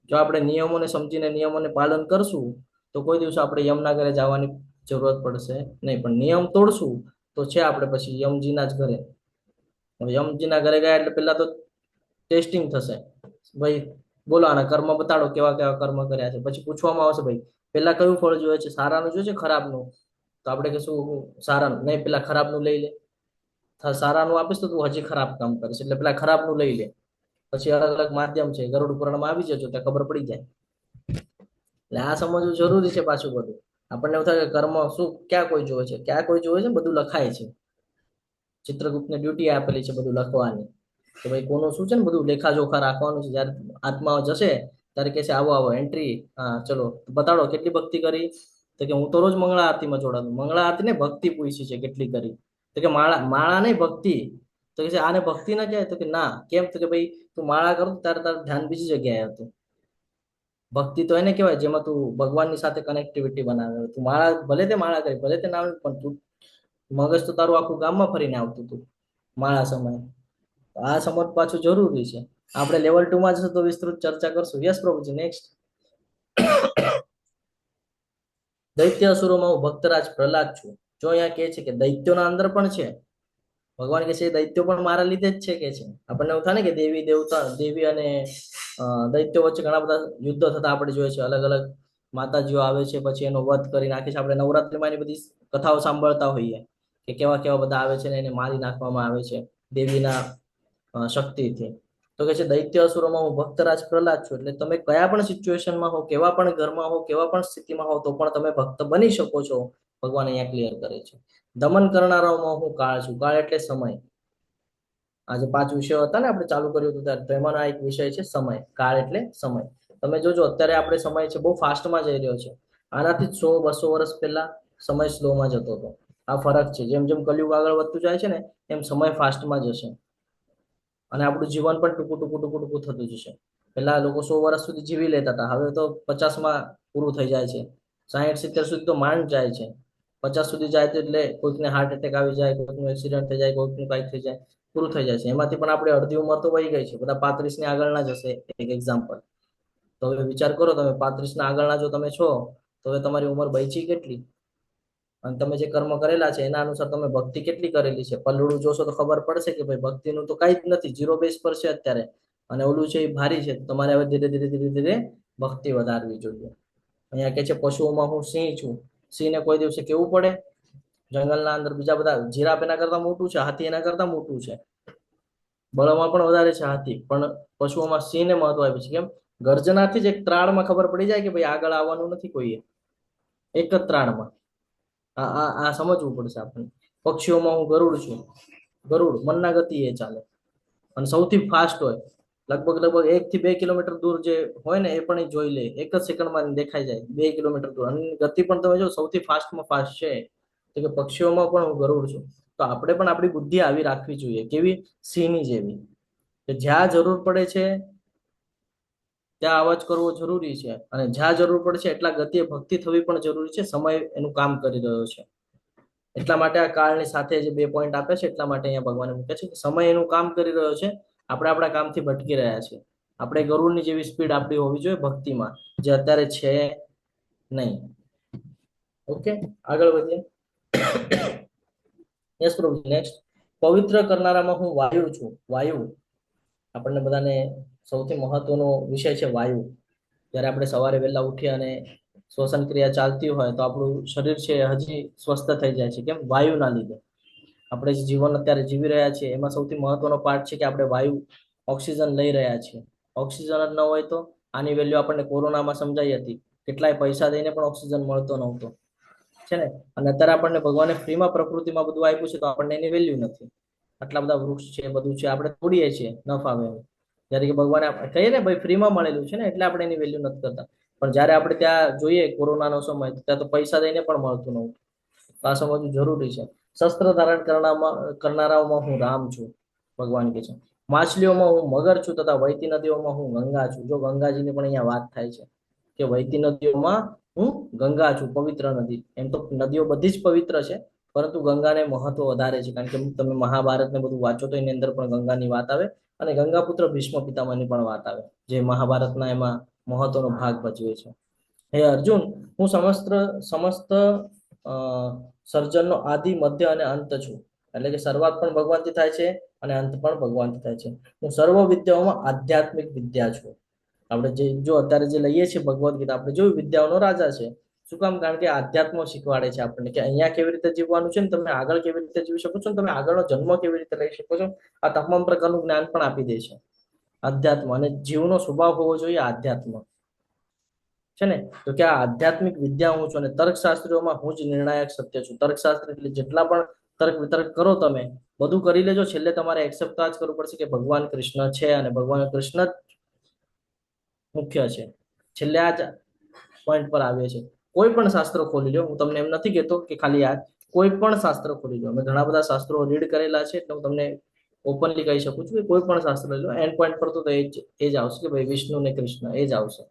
જો આપણે નિયમોને સમજીને નિયમોને પાલન કરશું તો કોઈ દિવસ આપણે યમના ઘરે જવાની જરૂરત પડશે નહીં. પણ નિયમ તોડશું તો છે આપણે પછી યમજીના જ ઘરે. યમજીના ઘરે ગયા એટલે પેલા તો ટેસ્ટિંગ થશે. ભાઈ બોલો આના કર્મ બતાડો, કેવા કેવા કર્મ કર્યા છે. પછી પૂછવામાં આવશે ભાઈ પેલા કયું ફળ જોઈએ છે, સારાનું જોઈએ છે ખરાબનું? તો આપણે કહીશું સારાનું. નહીં, પેલા ખરાબનું લઈ લે. સારાનું આપીશ તો તું હજી ખરાબ કામ કરીશ, એટલે પેલા ખરાબનું લઈ લે. પછી અલગ અલગ માધ્યમ છે, ગરુડ પુરાણમાં આવી જજો ત્યાં ખબર પડી જાય. એટલે આ સમજવું જરૂરી છે. પાછું બધું આપણને એવું થાય કે કર્મ શું ક્યાં કોઈ જોવે છે, ક્યાં કોઈ જોવે છે? બધું લખાય છે. ચિત્રગુપ્તને ડ્યુટી આપેલી છે બધું લખવાની કે ભાઈ કોનું શું છે ને બધું લેખાજોખા રાખવાનું છે. જયારે આત્મા જશે ત્યારે કે છે આવો આવો એન્ટ્રી, હા ચલો બતાડો કેટલી ભક્તિ કરી. તો કે હું તો રોજ મંગળા આરતીમાં જોડાતું. મંગળા આરતી ને ભક્તિ પૂછી છે કેટલી કરી? તો કે માળા નહીં ભક્તિ. તો કે આને ભક્તિ ના કહેવાય? તો કે ના. કેમ? તો કે ભાઈ તું માળા કરું ત્યારે તારું ધ્યાન બીજી જગ્યાએ હતું. ભક્તિ તો એને કહેવાય જેમાં તું ભગવાનની સાથે કનેક્ટિવિટી બનાવે. તું માળા ભલે તે માળા કરી, ભલે તે નામ, પણ તું મગજ તો તારું આખું ગામમાં ફરીને આવતું હતું માળા સમયે. આ સમજ પાછું જરૂરી છે. આપણે લેવલ 2 માં જશું તો વિસ્તૃત ચર્ચા કરશું. યસ પ્રભુજી, નેક્સ્ટ. દૈત્ય અસુરોમાં હું ભક્તરાજ પ્રહલાદ છું. જો અહીંયા કે છે કે દૈત્યોના અંદર પણ છે. ભગવાન કે છે દૈત્યો પણ મારા લીધે જ છે કે છે. આપણને એવું થાય ને કે દેવી દેવતા, દેવી અને દૈત્યો વચ્ચે ઘણા બધા યુદ્ધો થતા આપણે જોઈએ છે. અલગ અલગ માતાજીઓ આવે છે, પછી એનો વધ કરી નાખે છે. આપણે નવરાત્રિમાં એની બધી કથાઓ સાંભળતા હોઈએ કે કેવા કેવા બધા આવે છે ને એને મારી નાખવામાં આવે છે દેવીના શક્તિથી. તો કે છે દૈત્ય અસુરોમાં હું ભક્તરાજ પ્રહલાદ છું. એટલે તમે કયા પણ સિચ્યુએશનમાં હો, કેવા પણ ઘરમાં હો, કેવા પણ સ્થિતિમાં હો, તો પણ તમે ભક્ત બની શકો છો. ભગવાન અહીંયા ક્લિયર કરે છે. દમન કરનારાઓમાં હું કાળ છું. કાળ એટલે સમય. આજે 5 વિષયો હતા ને આપણે ચાલુ કર્યું હતું ત્યારે, તો એમાંનો આ એક વિષય છે સમય. કાળ એટલે સમય. તમે જોજો અત્યારે આપણે સમય છે બહુ ફાસ્ટમાં જઈ રહ્યો છે. આનાથી 100-200 વર્ષ પહેલા સમય સ્લોમાં જતો હતો. આ ફરક છે. જેમ જેમ કલયુગ આગળ વધતું જાય છે ને એમ સમય ફાસ્ટમાં જશે અને આપણું જીવન પણ ટૂંકું ટૂંકું ટૂંકું ટૂંકું થતું જશે. પહેલા લોકો 100 વર્ષ સુધી જીવી લેતા હતા, હવે તો 50માં પૂરું થઈ જાય છે. 60-70 સુધી તો માંડ જાય છે. 50 સુધી જાય તો એટલે કોઈકને હાર્ટ એટેક આવી જાય, કોઈકનું એક્સિડન્ટ થઈ જાય, કોઈકનું કંઈક થઈ જાય, પૂરું થઈ જાય છે. એમાંથી પણ આપણે અડધી ઉંમર તો વહી ગઈ છે. બધા 35 ની આગળના જશે. એક એક્ઝામ્પલ. તો હવે વિચાર કરો, તમે 35 ના આગળના જો તમે છો તો હવે તમારી ઉંમર બચી કેટલી, અને તમે જે કર્મ કરેલા છે એના અનુસાર તમે ભક્તિ કેટલી કરેલી છે. પલડું જોશો તો ખબર પડશે કે ભાઈ ભક્તિનું તો કઈ જ નથી, 0 બેઝ પર છે અત્યારે, અને ઓલું છે એ ભારી છે. તમારે હવે ધીરે ધીરે ધીરે ધીરે ભક્તિ વધારવી જોઈએ. અહીંયા કે છે પશુઓમાં હું સિંહ છું. સિંહને કોઈ દિવસે કેવું પડે? જંગલના અંદર બીજા બધા જીરાફ એના કરતા મોટું છે, હાથી એના કરતા મોટું છે, બળમાં પણ વધારે છે હાથી, પણ પશુઓમાં સિંહને મહત્વ આપ્યું છે. કેમ? ગર્જનાથી જ એક ત્રાળમાં ખબર પડી જાય કે ભાઈ આગળ આવવાનું નથી કોઈએ, એક જ ત્રાળમાં. આ સમજવું પડશે આપણને. પક્ષીઓમાં હું ગરુડ છું. ગરુડ મનના ગતિએ ચાલે અને સૌથી ફાસ્ટ હોય. લગભગ 1 થી 2 કિલોમીટર દૂર જે હોય ને એ પણ એ જોઈ લે, એક જ સેકન્ડમાં દેખાઈ જાય 2 કિલોમીટર દૂર. અને ગતિ પણ તમે જો સૌથી ફાસ્ટમાં ફાસ્ટ છે. તો કે પક્ષીઓમાં પણ હું ગરુડ છું. તો આપણે પણ આપણી બુદ્ધિ આવી રાખવી જોઈએ. કેવી? સિંહની જેવી. કે જ્યાં જરૂર પડે છે ત્યાં અવાજ કરવો જરૂરી છે, અને જ્યાં જરૂર પડે છે એટલા ગતિએ ભક્તિ થવી પણ જરૂરી છે. સમય એનું કામ કરી રહ્યો છે. એટલા માટે આ કાળની સાથે જે 2 પોઈન્ટ આપે છે, એટલા માટે અહીંયા ભગવાને મૂકે છે કે સમય એનું કામ કરી રહ્યો છે, આપણે આપણા કામથી ભટકી રહ્યા છે. આપણે ગરુડની જેવી સ્પીડ આપણી હોવી જોઈએ ભક્તિમાં, જે અત્યારે છે નહીં. ઓકે, આગળ વધીએ. યસ પ્રભુ, નેક્સ્ટ. પવિત્ર કરનારામાં હું વાયુ છું. વાયુ આપણને બધાને સૌથી મહત્વનો વિષય છે વાયુ. જ્યારે આપણે સવારે વહેલા ઉઠીએ અને શ્વસન ક્રિયા ચાલતી હોય તો આપણું શરીર છે હજી સ્વસ્થ થઈ જાય છે. કેમ? વાયુના લીધે. આપણે જે જીવન અત્યારે જીવી રહ્યા છીએ એમાં સૌથી મહત્વનો પાર્ટ છે કે આપણે વાયુ, ઓક્સિજન લઈ રહ્યા છીએ. ઓક્સિજન જ ન હોય તો આની વેલ્યુ આપણને કોરોનામાં સમજાઈ હતી. કેટલાય પૈસા દઈને પણ ઓક્સિજન મળતો નહોતો, છે ને. અને અત્યારે આપણને ભગવાને ફ્રીમાં પ્રકૃતિમાં બધું આપ્યું છે તો આપણને એની વેલ્યુ નથી. આટલા બધા વૃક્ષ છે, બધું છે, આપણે તોડીએ છીએ ન ફાવે. જ્યારે કે ભગવાને કહીએ ને ભાઈ ફ્રીમાં મળેલું છે ને, એટલે આપણે એની વેલ્યુ નથી કરતા. પણ જ્યારે આપણે ત્યાં જોઈએ કોરોનાનો સમય, ત્યાં તો પૈસા દઈને પણ મળતું નહોતું. આ સમજવું જરૂરી છે. શસ્ત્ર ધારણ કરનારાઓમાં હું રામ છું. ભગવાન કે છે માછલીઓમાં હું મગર છું, તથા વહેતી નદીઓમાં હું ગંગા છું. જો ગંગાજીની પણ અહીંયા વાત થાય છે કે વહેતી નદીઓમાં હું ગંગા છું, પવિત્ર નદી. એમ તો નદીઓ બધી જ પવિત્ર છે, પરંતુ ગંગાને મહત્વ વધારે છે. કારણ કે તમે મહાભારતને બધું વાંચો તો એની અંદર પણ ગંગાની વાત આવે, અને ગંગાપુત્ર ભીષ્મ પિતામહની પણ વાત આવે, જે મહાભારતના એમાં મહત્વનો ભાગ ભજવે છે. હે અર્જુન, હું સમસ્ત સર્જનનો આદિ, મધ્ય અને અંત છું. એટલે કે શરૂઆત પણ ભગવાનથી થાય છે અને અંત પણ ભગવાનથી થાય છે. હું સર્વ વિદ્યાઓમાં આધ્યાત્મિક વિદ્યા છું. આપણે જો અત્યારે જે લઈએ છીએ ભગવદ્ ગીતા, આપણે જોયું વિદ્યાઓનો રાજા છે. શું કામ? કારણ કે આધ્યાત્મ શીખવાડે છે આપણને કે અહીંયા કેવી રીતે જીવવાનું છે, ને તમે આગળ કેવી રીતે જીવી શકો છો, તમે આગળનો જન્મ કેવી રીતે લઈ શકો છો. આ તમામ પ્રકારનું જ્ઞાન પણ આપી દે છે આધ્યાત્મ. અને જીવનો સ્વભાવ હોવો જોઈએ આધ્યાત્મ, છે ને. તો કે આ આધ્યાત્મિક વિદ્યા હું છું. અને તર્કશાસ્ત્રીઓમાં હું જ નિર્ણાયક સત્ય છું. તર્કશાસ્ત્ર એટલે જેટલા પણ તર્ક વિતર્ક કરો તમે, બધું કરી લેજો, છેલ્લે તમારે એક્સેપ્ટ જ કરવું પડશે કે ભગવાન કૃષ્ણ છે અને ભગવાન કૃષ્ણ જ મુખ્ય છે. છેલ્લે આ જ પોઈન્ટ પર આવીએ છીએ. કોઈ પણ શાસ્ત્ર ખોલી લો, હું તમને એમ નથી કહેતો કે ખાલી આ, કોઈ પણ શાસ્ત્ર ખોલી લો. મેં ઘણા બધા શાસ્ત્રો રીડ કરેલા છે, એટલે હું તમને ઓપનલી કહી શકું છું કે કોઈ પણ શાસ્ત્ર લો, એન્ડ પોઈન્ટ પર તો એ જ આવશે કે ભાઈ વિષ્ણુ ને કૃષ્ણ એ જ આવશે.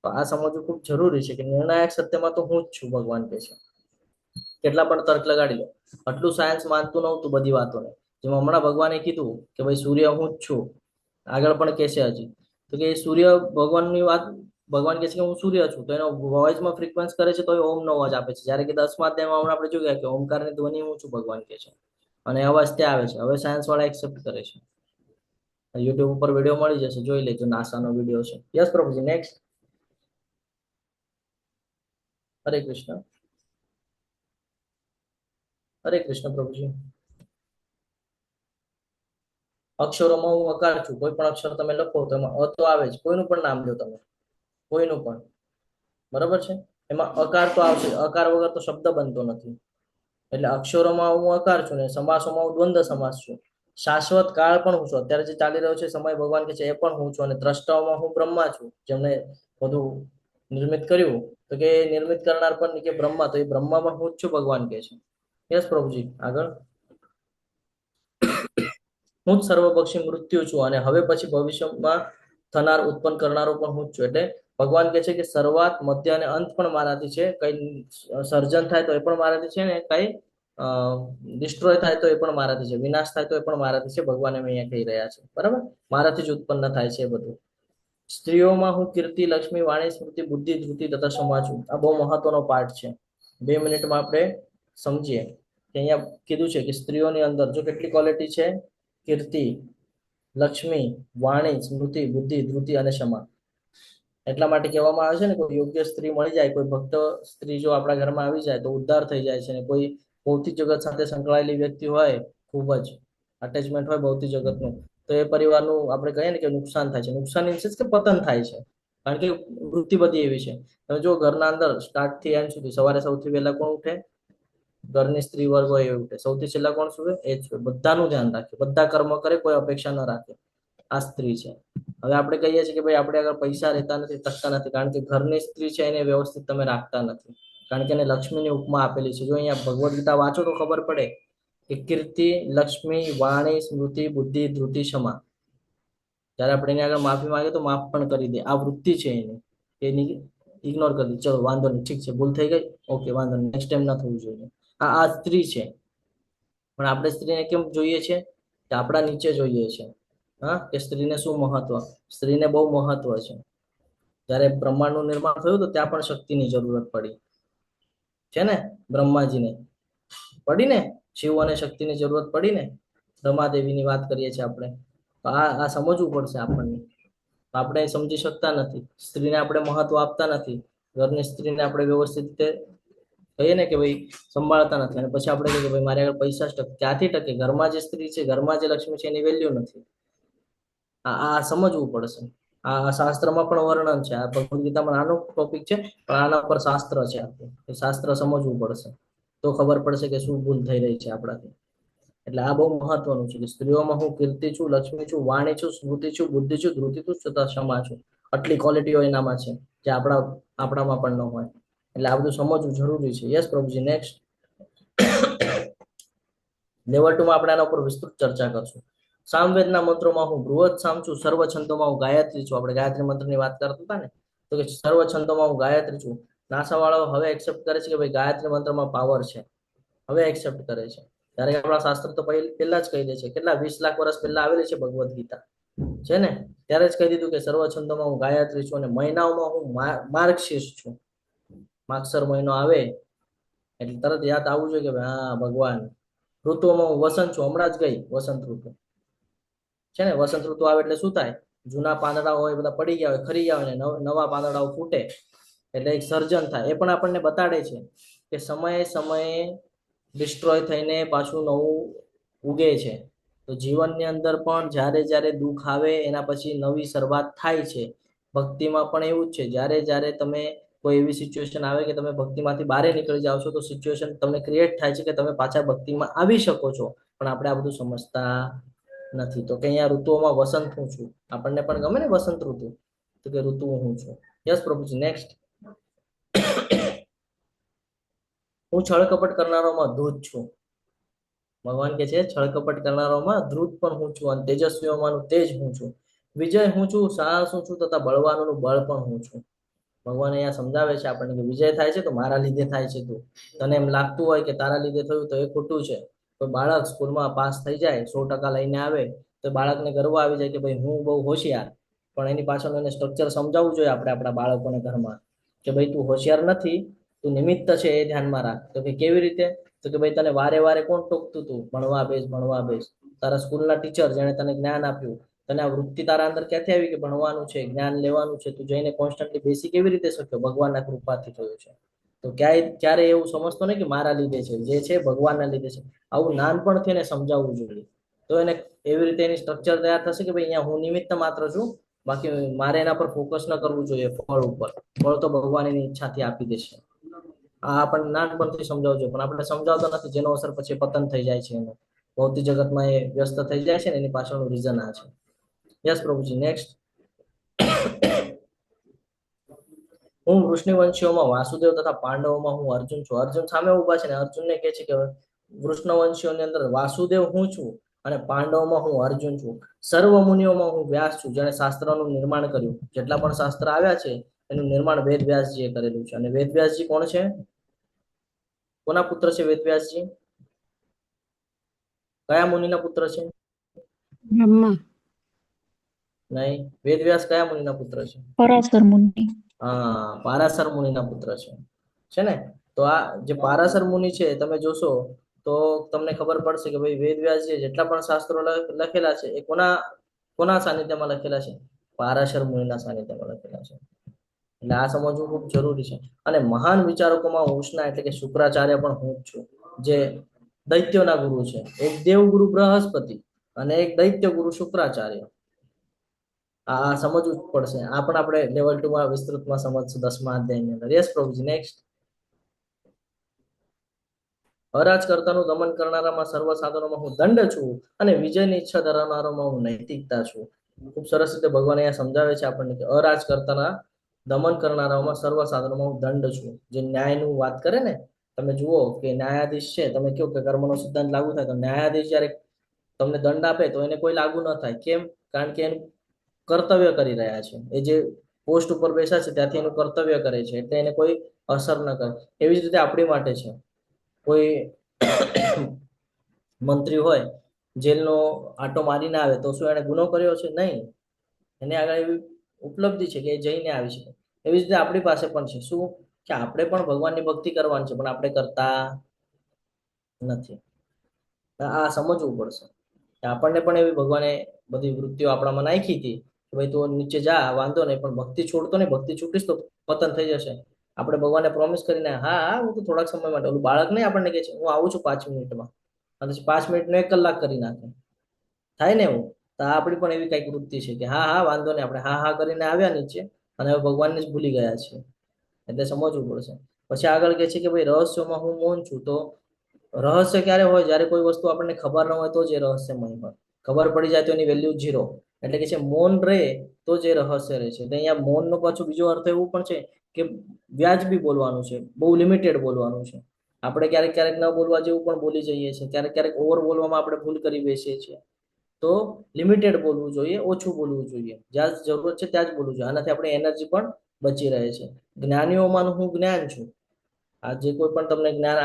તો આ સમજવું ખૂબ જરૂરી છે કે નિર્ણાયક સત્યમાં તો હું જ છું, ભગવાન કહે છે. કેટલા પણ તર્ક લગાડી લો, આટલું સાયન્સ માનતું નહોતું બધી વાતોને. જેમાં હમણાં ભગવાને કીધું કે ભાઈ સૂર્ય હું જ છું, આગળ પણ કહેશે હજી, તો કે સૂર્ય ભગવાનની વાત, ભગવાન કહે છે કે હું સૂર્ય છું, તો એનો વોઇસમાં ફ્રીક્વન્સ કરે છે તો એ ઓમનો અવાજ આપે છે. જ્યારે કે 10મા અધ્યાયમાં હમણાં આપણે જોયું કે ઓમકારની ધ્વનિ હું છું, ભગવાન કહે છે, અને અવાજ ત્યાં આવે છે. હવે સાયન્સ વાળા એક્સેપ્ટ કરે છે. યુટ્યુબ ઉપર વિડીયો મળી જશે, જોઈ લેજો, નાસાનો વિડીયો છે. યસ પ્રભુજી, નેક્સ્ટ. હરે કૃષ્ણ. હરે કૃષ્ણ પ્રભુજી. અક્ષરોમાં હું અકાર છું. કોઈ પણ અક્ષર તમે લખો તો એમાં અ તો આવે જ. કોઈનું પણ નામ લો તમે, કોઈનું પણ, બરાબર છે, એમાં અકાર તો આવશે. અકાર વગર તો શબ્દ બનતો નથી. એટલે અક્ષરોમાં હું અકાર છું ને સમાસોમાં હું દ્વંદ્વ સમાસ છું. શાશ્વત કાળ પણ હું છું. અત્યારે જે ચાલી રહ્યો છે સમય, ભગવાન કે છે એ પણ હું છું. અને દ્રષ્ટાઓમાં હું બ્રહ્મા છું, જેમને બધું નિર્મિત કર્યું, તો કે નિર્મિત કરનાર પણ કે બ્રહ્મા, તો એ બ્રહ્મા પણ હું જ છું, ભગવાન કે છે. યસ પ્રભુજી, આગળ. હું જ સર્વપક્ષી મૃત્યુ છું, અને હવે પછી ભવિષ્યમાં થનાર ઉત્પન્ન કરનારો પણ હું જ છું. એટલે ભગવાન કહે છે કે શરૂઆત, મધ્ય અને અંત પણ મારાથી છે. કઈ સર્જન થાય તો એ પણ મારાથી છે, ને કઈ ડિસ્ટ્રોય થાય તો એ પણ મારાથી છે, વિનાશ થાય તો એ પણ મારાથી છે. ભગવાન એમ અહીંયા કહી રહ્યા છે, બરાબર. મારાથી જ ઉત્પન્ન થાય છે એ બધું. સ્ત્રીઓમાં હું કીર્તિ, લક્ષ્મી, વાણી, સ્મૃતિ, બુદ્ધિ, ધૃતિ તથા ક્ષમા છું. આ બહુ મહત્વનો પાર્ટ છે. 2 મિનિટમાં આપણે સમજીએ કે અહીંયા કીધું છે કે સ્ત્રીઓની અંદર જો કેટલી ક્વોલિટી છે: કીર્તિ, લક્ષ્મી, વાણી, સ્મૃતિ, બુદ્ધિ, ધૃતિ અને ક્ષમા. એટલા માટે કહેવામાં આવે છે ને, કોઈ યોગ્ય સ્ત્રી મળી જાય, કોઈ ભક્ત સ્ત્રી જો આપણા ઘરમાં આવી જાય તો ઉદ્ધાર થઈ જાય છે. ને કોઈ ભૌતિક જગત સાથે સંકળાયેલી વ્યક્તિ હોય, ખૂબ જ અટેચમેન્ટ હોય ભૌતિક જગતનું, તો એ પરિવારનું આપણે કહીએ ને કે નુકસાન થાય છે. નુકસાન ઇન સેન્સ કે પતન થાય છે, કારણ કે વૃત્તિ બધી એવી છે. તમે જો ઘરના અંદર સ્ટાર્ટ થી એન્ડ સુધી સવારે સૌથી પહેલા કોણ ઉઠે? ઘરની સ્ત્રી વર્ગ હોય એ ઉઠે. સૌથી છેલ્લા કોણ સુવે? એ જ સુવે. બધાનું ધ્યાન રાખે, બધા કર્મ કરે, કોઈ અપેક્ષા ન રાખે. આ સ્ત્રી છે. હવે આપણે કહીએ છીએ કે ભાઈ આપણે આગળ પૈસા રહેતા નથી, ટકતા નથી, કારણ કે ઘરની સ્ત્રી છે એને વ્યવસ્થિત તમે રાખતા નથી, કારણ કે એને લક્ષ્મીની ઉપમા આપેલી છે. જો અહીંયા ભગવદ્ ગીતા વાંચો તો ખબર પડે કે કીર્તિ, લક્ષ્મી, વાણી, સ્મૃતિ, બુદ્ધિ, ધૃતિ, ક્ષમા. જયારે આપણે એની આગળ માફી માંગે તો માફ પણ કરી દે. આ વૃત્તિ છે એની ઇગ્નોર કરી દે. ચલો વાંધો નહીં, ઠીક છે, ભૂલ થઈ ગઈ, ઓકે વાંધો નહીં, નેક્સ્ટ ટાઈમ ના થવું જોઈએ. આ સ્ત્રી છે. પણ આપણે સ્ત્રીને કેમ જોઈએ છે? કે આપણા નીચે જોઈએ છે. હા, કે સ્ત્રીને શું મહત્વ? સ્ત્રીને બહુ મહત્વ છે. જયારે બ્રહ્માંડનું નિર્માણ થયું તો ત્યાં પણ શક્તિની જરૂરત પડી છે ને, બ્રહ્માજીને પડી ને, શિવ અને શક્તિની જરૂરત પડી ને. રમાદેવીની વાત કરીએ છીએ આપણે. તો આ સમજવું પડશે આપણને. આપણે સમજી શકતા નથી. સ્ત્રીને આપણે મહત્વ આપતા નથી. ઘરની સ્ત્રીને આપણે વ્યવસ્થિત રીતે કહીએ ને કે ભાઈ સંભાળતા નથી, અને પછી આપણે કહીએ કે ભાઈ મારે આગળ પૈસા જ ટકે. ક્યાંથી ટકે? ઘરમાં જે સ્ત્રી છે, ઘરમાં જે લક્ષ્મી છે, એની વેલ્યુ નથી. આ સમજવું પડશે. આ શાસ્ત્રમાં પણ વર્ણન છે. આ ભગવદ્ ગીતામાં નાનો ટોપિક છે, પણ આના પર શાસ્ત્ર છે આખું. શાસ્ત્ર સમજવું પડશે તો ખબર પડશે કે શું ભૂલ થઈ રહી છે આપણાથી. એટલે આ બહુ મહત્વનું છે કે સ્ત્રીઓમાં હું કીર્તિ છું, લક્ષ્મી છું, વાણી છું, સ્મૃતિ છું, બુદ્ધિ છું, ધૃતિ છું, તથા ક્ષમા છું. આટલી ક્વોલિટીઓ એનામાં છે જે આપણામાં પણ ન હોય. એટલે આ બધું સમજવું જરૂરી છે. યસ પ્રભુજી, નેક્સ્ટ. લેવલ 2 માં આપણે આના ઉપર વિસ્તૃત ચર્ચા કરશું. સામવેદના મંત્રોમાં હું બૃહદ સામ છું, સર્વ છંદોમાં હું ગાયત્રી છું. આપણે ગાયત્રી મંત્રની વાત કરતા હતા ને, તો કે સર્વ છંદોમાં હું ગાયત્રી છું. નાસા વાળાઓ હવે એક્સેપ્ટ કરે છે કે ભાઈ ગાયત્રી મંત્રમાં પાવર છે. હવે એક્સેપ્ટ કરે છે. ત્યારે આપણા શાસ્ત્ર તો પહેલા જ કહી દે છે. કેટલા 20 લાખ વર્ષ પહેલા આવેલી છે ભગવદ્ ગીતા, છે ને. ત્યારે જ કહી દીધું કે સર્વ છંદોમાં હું ગાયત્રી છું. અને મહિનાઓમાં હું માર્ગશીર્ષ છું. માગસર મહિનો આવે એટલે તરત યાદ આવવું જોઈએ કે ભાઈ હા ભગવાન. ઋતુઓમાં હું વસંત છું. હમણાં જ ગઈ વસંત ઋતુ, છે ને. વસંત ઋતુ આવે એટલે શું થાય? જૂના પાંદડા હોય બધા પડી ગયા હોય, ખરી ગયા હોય, ને નવા પાંદડાઓ ફૂટે, એટલે એક સર્જન થાય. એ પણ આપણને બતાડે છે કે સમયે સમયે ડિસ્ટ્રોય થઈને પાછું નવું ઉગે છે. તો જીવનની અંદર પણ જ્યારે જ્યારે દુઃખ આવે એના પછી નવી શરૂઆત થાય છે. ભક્તિમાં પણ એવું જ છે. જ્યારે જ્યારે તમે કોઈ એવી સિચ્યુએશન આવે કે તમે ભક્તિમાંથી બહાર નીકળી જાઓ છો, તો સિચ્યુએશન તમને ક્રિએટ થાય છે કે તમે પાછા ભક્તિમાં આવી શકો છો. પણ આપણે આ બધું સમજતા નથી. તો કે અહીંયા ઋતુઓમાં વસંત હું છું. આપણને પણ ગમે ને વસંત ઋતુ, તો કે ઋતુ હું છું. યસ પ્રભુજી, નેક્સ્ટ. હું છળકપટ કરનારોમાં ધૂત છું. ભગવાન કે છે છળકપટ કરનારોમાં ધ્રુત પણ હું છું, અને તેજસ્વીઓમાંનું તેજ હું છું. વિજય હું છું, સાહસ હું છું, તથા બળવાનોનું બળ પણ હું છું. ભગવાન અહીંયા સમજાવે છે આપણને કે વિજય થાય છે તો મારા લીધે થાય છે. તું તને એમ લાગતું હોય કે તારા લીધે થયું તો એ ખોટું છે. તો બાળક સ્કૂલમાં પાસ થઈ જાય 100% લઈને આવે તો બાળકને ગર્વ આવી જાય કે ભાઈ હું બહુ હોશિયાર. પણ એની પાછળ એને સ્ટ્રક્ચર સમજાવવું જોઈએ આપણે આપણા બાળકોને ઘરમાં કે ભાઈ તું હોશિયાર નથી, તું નિમિત્ત છે એ ધ્યાનમાં રાખ. તો કે કેવી રીતે? તો કે ભાઈ તને વારે વારે કોણ ટોકતું તું ભણવા બેસ. તારા સ્કૂલના ટીચર જેણે તને જ્ઞાન આપ્યું, તને આ વૃત્તિ તારા અંદર ક્યાંથી આવી કે ભણવાનું છે, જ્ઞાન લેવાનું છે, તું જઈને કોન્સ્ટન્ટલી બેસી કેવી રીતે શક્યો? ભગવાનના કૃપાથી થયું છે. તો ક્યારે એવું સમજતો નહીં કે મારા લીધે છે, જે છે ભગવાનના લીધે છે. આવું નાનપણથી એને સમજાવવું જોઈએ. તો એને એવી રીતે એની સ્ટ્રક્ચર તૈયાર થશે કે ભાઈ અહીંયા હું નિમિત્ત માત્ર છું, બાકી મારે એના પર ફોકસ ન કરવું જોઈએ ફળ ઉપર. ફળ તો ભગવાન એની ઈચ્છાથી આપી દેશે. આ આપણને નાનપણથી સમજાવવું જોઈએ, પણ આપણે સમજાવતા નથી, જેનો અસર પછી પતન થઈ જાય છે એનું. ભૌતિક જગતમાં એ વ્યસ્ત થઈ જાય છે ને એની પાછળનું રીઝન આ છે. યસ પ્રભુજી, નેક્સ્ટ. હું વૃષ્ણિવંશીઓમાં વાસુદેવ તથા પાંડવોમાં હું અર્જુન છું. અર્જુન સામે ઉભા છે ને અર્જુનને કહે છે કે વૃષ્ણવંશીઓની અંદર વાસુદેવ હું છું અને પાંડવોમાં હું અર્જુન છું. સર્વ મુનિઓમાં હું વ્યાસ છું, જેણે શાસ્ત્રનું નિર્માણ કર્યું. જેટલા પણ શાસ્ત્ર આવ્યા છે એનું નિર્માણ વેદ વ્યાસજીએ કરેલું છે. અને વેદ વ્યાસજી કોણ છે? કોના પુત્ર છે વેદ વ્યાસજી? કયા મુનિના પુત્ર છે? બ્રહ્મા. નહીં, વેદ વ્યાસ કયા મુનિના પુત્ર છે? પરાશર મુનિ. હા, પારાશર મુનિના પુત્ર છે ને. તો આ જે પારાશર મુનિ છે તમે જોશો તો તમને ખબર પડશે કે ભાઈ વેદ વ્યાસજીએ જેટલા પણ શાસ્ત્રો લખેલા છે એ કોના સાનિધ્યમાં લખેલા છે? પારાશર મુનિના સાનિધ્યમાં લખેલા છે. એટલે આ સમજવું ખૂબ જરૂરી છે. અને મહાન વિચારકોમાં ઉષ્ણા એટલે કે શુક્રાચાર્ય પણ હું જ છું, જે દૈત્યોના ગુરુ છે. એક દેવગુરુ બૃહસ્પતિ અને એક દૈત્ય ગુરુ શુક્રાચાર્ય. આ સમજવું જ પડશે. આ પણ આપણે લેવલ 2 માં વિસ્તૃતમાં સમજશું 10મા અધ્યાયની અંદર. યસ પ્રભુજી, નેક્સ્ટ. અરાજકર્તાનું દમન કરનારામાં સર્વ સાધનોમાં હું દંડ છું અને વિજયની ઈચ્છા ધરાવનારામાં હું નૈતિકતા છું. ખૂબ સરસ રીતે ભગવાન અહીંયા સમજાવે છે આપણને કે અરાજકર્તાના દમન કરનારાઓમાં સર્વ સાધનોમાં હું દંડ છું. જે ન્યાયનું વાત કરે ને, તમે જુઓ કે ન્યાયાધીશ છે, તમે કહો કે કર્મનો સિદ્ધાંત લાગુ થાય તો ન્યાયાધીશ જ્યારે તમને દંડ આપે તો એને કોઈ લાગુ ન થાય. કેમ? કારણ કે એનું કર્તવ્ય કરી રહ્યા છે. એ જે પોસ્ટ ઉપર બેસા છે ત્યાંથી એનું કર્તવ્ય કરે છે, એટલે એને કોઈ અસર ન કરે. એવી જ રીતે આપણી માટે છે. કોઈ મંત્રી હોય, જેલનો આટો મારીને આવે તો શું એને ગુનો કર્યો છે? નહીં. એને આગળ એવી ઉપલબ્ધિ છે કે એ જઈને આવી શકે. એવી જ રીતે આપણી પાસે પણ છે. શું? કે આપણે પણ ભગવાનની ભક્તિ કરવાની છે, પણ આપણે કરતા નથી. આ સમજવું પડશે. આપણને પણ એવી ભગવાને બધી વૃત્તિઓ આપણામાં નાખી હતી કે ભાઈ તું નીચે જા, વાંધો નહીં, પણ ભક્તિ છોડતો નહીં. ભક્તિ છૂટીશ તો પતન થઈ જશે. આપણે ભગવાનને પ્રોમિસ કરીને હા હું તો થોડાક સમય માટે, ઓલું બાળક નહીં આપણને કહે છે હું આવું છું 5 મિનિટમાં, અને પછી 5 મિનિટનો 1 કલાક કરી નાખે. થાય ને એવું? તો આપણી પણ એવી કઈક વૃત્તિ છે કે હા વાંધો નહીં, આપણે હા કરીને આવ્યા નીચે અને હવે ભગવાનને જ ભૂલી ગયા છીએ. એટલે સમજવું પડશે. પછી આગળ કહે છે કે ભાઈ રહસ્યોમાં હું મૌન છું. તો રહસ્ય ક્યારે હોય? જ્યારે કોઈ વસ્તુ આપણને ખબર ન હોય તો જ એ રહસ્યમય હોય. ખબર પડી જાય તો એની વેલ્યુ 0. એટલે કે છે મૌન રહે તો જ એ રહસ્ય રહે છે. તો અહીંયા મૌનનો પાછો બીજો અર્થ એવું પણ છે કે વ્યાજબી બોલવાનું છે, બહુ લિમિટેડ બોલવાનું છે. આપણે ક્યારેક ન બોલવા જેવું પણ બોલી જઈએ છીએ, ક્યારેક ઓવર બોલવામાં આપણે ભૂલ કરી બેસીએ છીએ. તો લિમિટેડ બોલવું જોઈએ, ઓછું બોલવું જોઈએ. જ્યાં જરૂરત છે ત્યાં જ બોલવું જોઈએ. આનાથી આપણી એનર્જી પણ બચી રહે છે. જ્ઞાનીઓમાંનું હું જ્ઞાન છું. આ જે કોઈ પણ તમને જ્ઞાન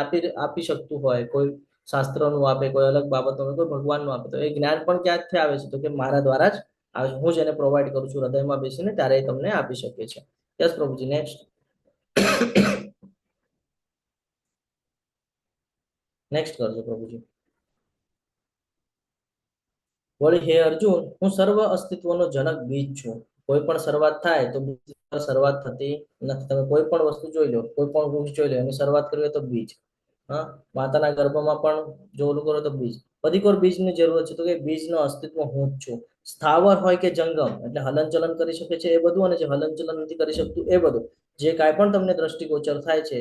આપી શકતું હોય, કોઈ શાસ્ત્રનું આપે, કોઈ અલગ બાબતોનું, કોઈ ભગવાનનું આપે, તો એ જ્ઞાન પણ ક્યાંથી આવે છે? તો કે મારા દ્વારા જ આવે છે. હું જ એને પ્રોવાઈડ કરું છું હૃદયમાં બેસીને, ત્યારે એ તમને આપી શકે છે. યસ પ્રભુજી, નેક્સ્ટ. નેક્સ્ટ કરજો પ્રભુજી. વળી હે અર્જુન, હું સર્વ અસ્તિત્વનો જનક બીજ છું. કોઈ પણ શરૂઆત થાય તો શરૂઆત થતી નથી. તમે કોઈ પણ વસ્તુ જોઈ લો, કોઈ પણ વૃક્ષ જોઈ લો, એની શરૂઆત કરવી તો બીજ. હા, માતાના ગર્ભમાં પણ જો ઓલું કરો તો બીજ. બધી કોઈ બીજની જરૂરત છે. તો કે બીજનું અસ્તિત્વ હું જ છું. સ્થાવર હોય કે જંગમ, એટલે હલનચલન કરી શકે છે એ બધું, અને જે હલનચલન નથી કરી શકતું એ બધું. જે કાંઈ પણ તમને દ્રષ્ટિગોચર થાય છે,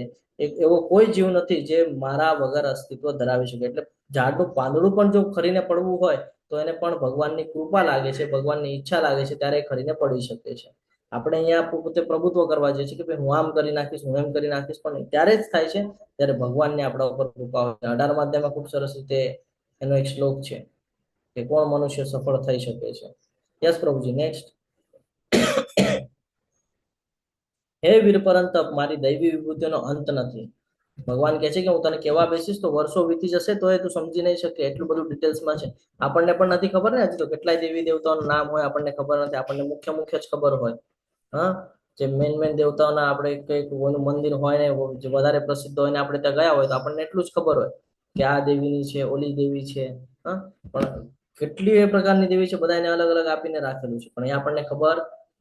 એવો કોઈ જીવ નથી જે મારા વગર અસ્તિત્વ ધરાવી શકે. એટલે ઝાડનું પાંદડું પણ જો ખરીને પડવું હોય તો એને પણ ભગવાનની કૃપા લાગે છે, ભગવાનની ઈચ્છા લાગે છે, ત્યારે ખરીને પડી શકે છે. આપણે અહીંયા પોતે પ્રભુત્વ કરવા જઈએ છીએ કે ભાઈ હું આમ કરી નાખીશ, હું એમ કરી નાખીશ, પણ ત્યારે જ થાય છે ત્યારે ભગવાનને આપણા ઉપર કૃપા હોય. 18મા અધ્યાયમાં ખૂબ સરસ રીતે એનો એક શ્લોક છે કે કોણ મનુષ્ય સફળ થઈ શકે છે. યસ પ્રભુજી, નેક્સ્ટ. હે વીર પરંતપ મારી દૈવી વિભૂતિનો અંત નથી. ભગવાન કહે છે કે હું તને કહેવા બેસીશ તો વર્ષો વીતી જશે તો એ તું સમજી નહીં શકે, એટલું બધું ડિટેલ્સમાં છે. આપણને પણ નથી ખબર ને, હજી તો કેટલાય દેવી દેવતાઓનું નામ હોય આપણને ખબર નથી, આપણને મુખ્ય મુખ્ય જ ખબર હોય. હા, જે મેન દેવતાઓના આપણે કઈક કોઈનું મંદિર હોય ને જે વધારે પ્રસિદ્ધ હોય ને આપણે ત્યાં ગયા હોય તો આપણને એટલું જ ખબર હોય કે આ દેવીની છે, ઓલી દેવી છે. હા, પણ કેટલી એ પ્રકારની દેવી છે, બધાને અલગ અલગ આપીને રાખેલું છે, પણ એ આપણને ખબર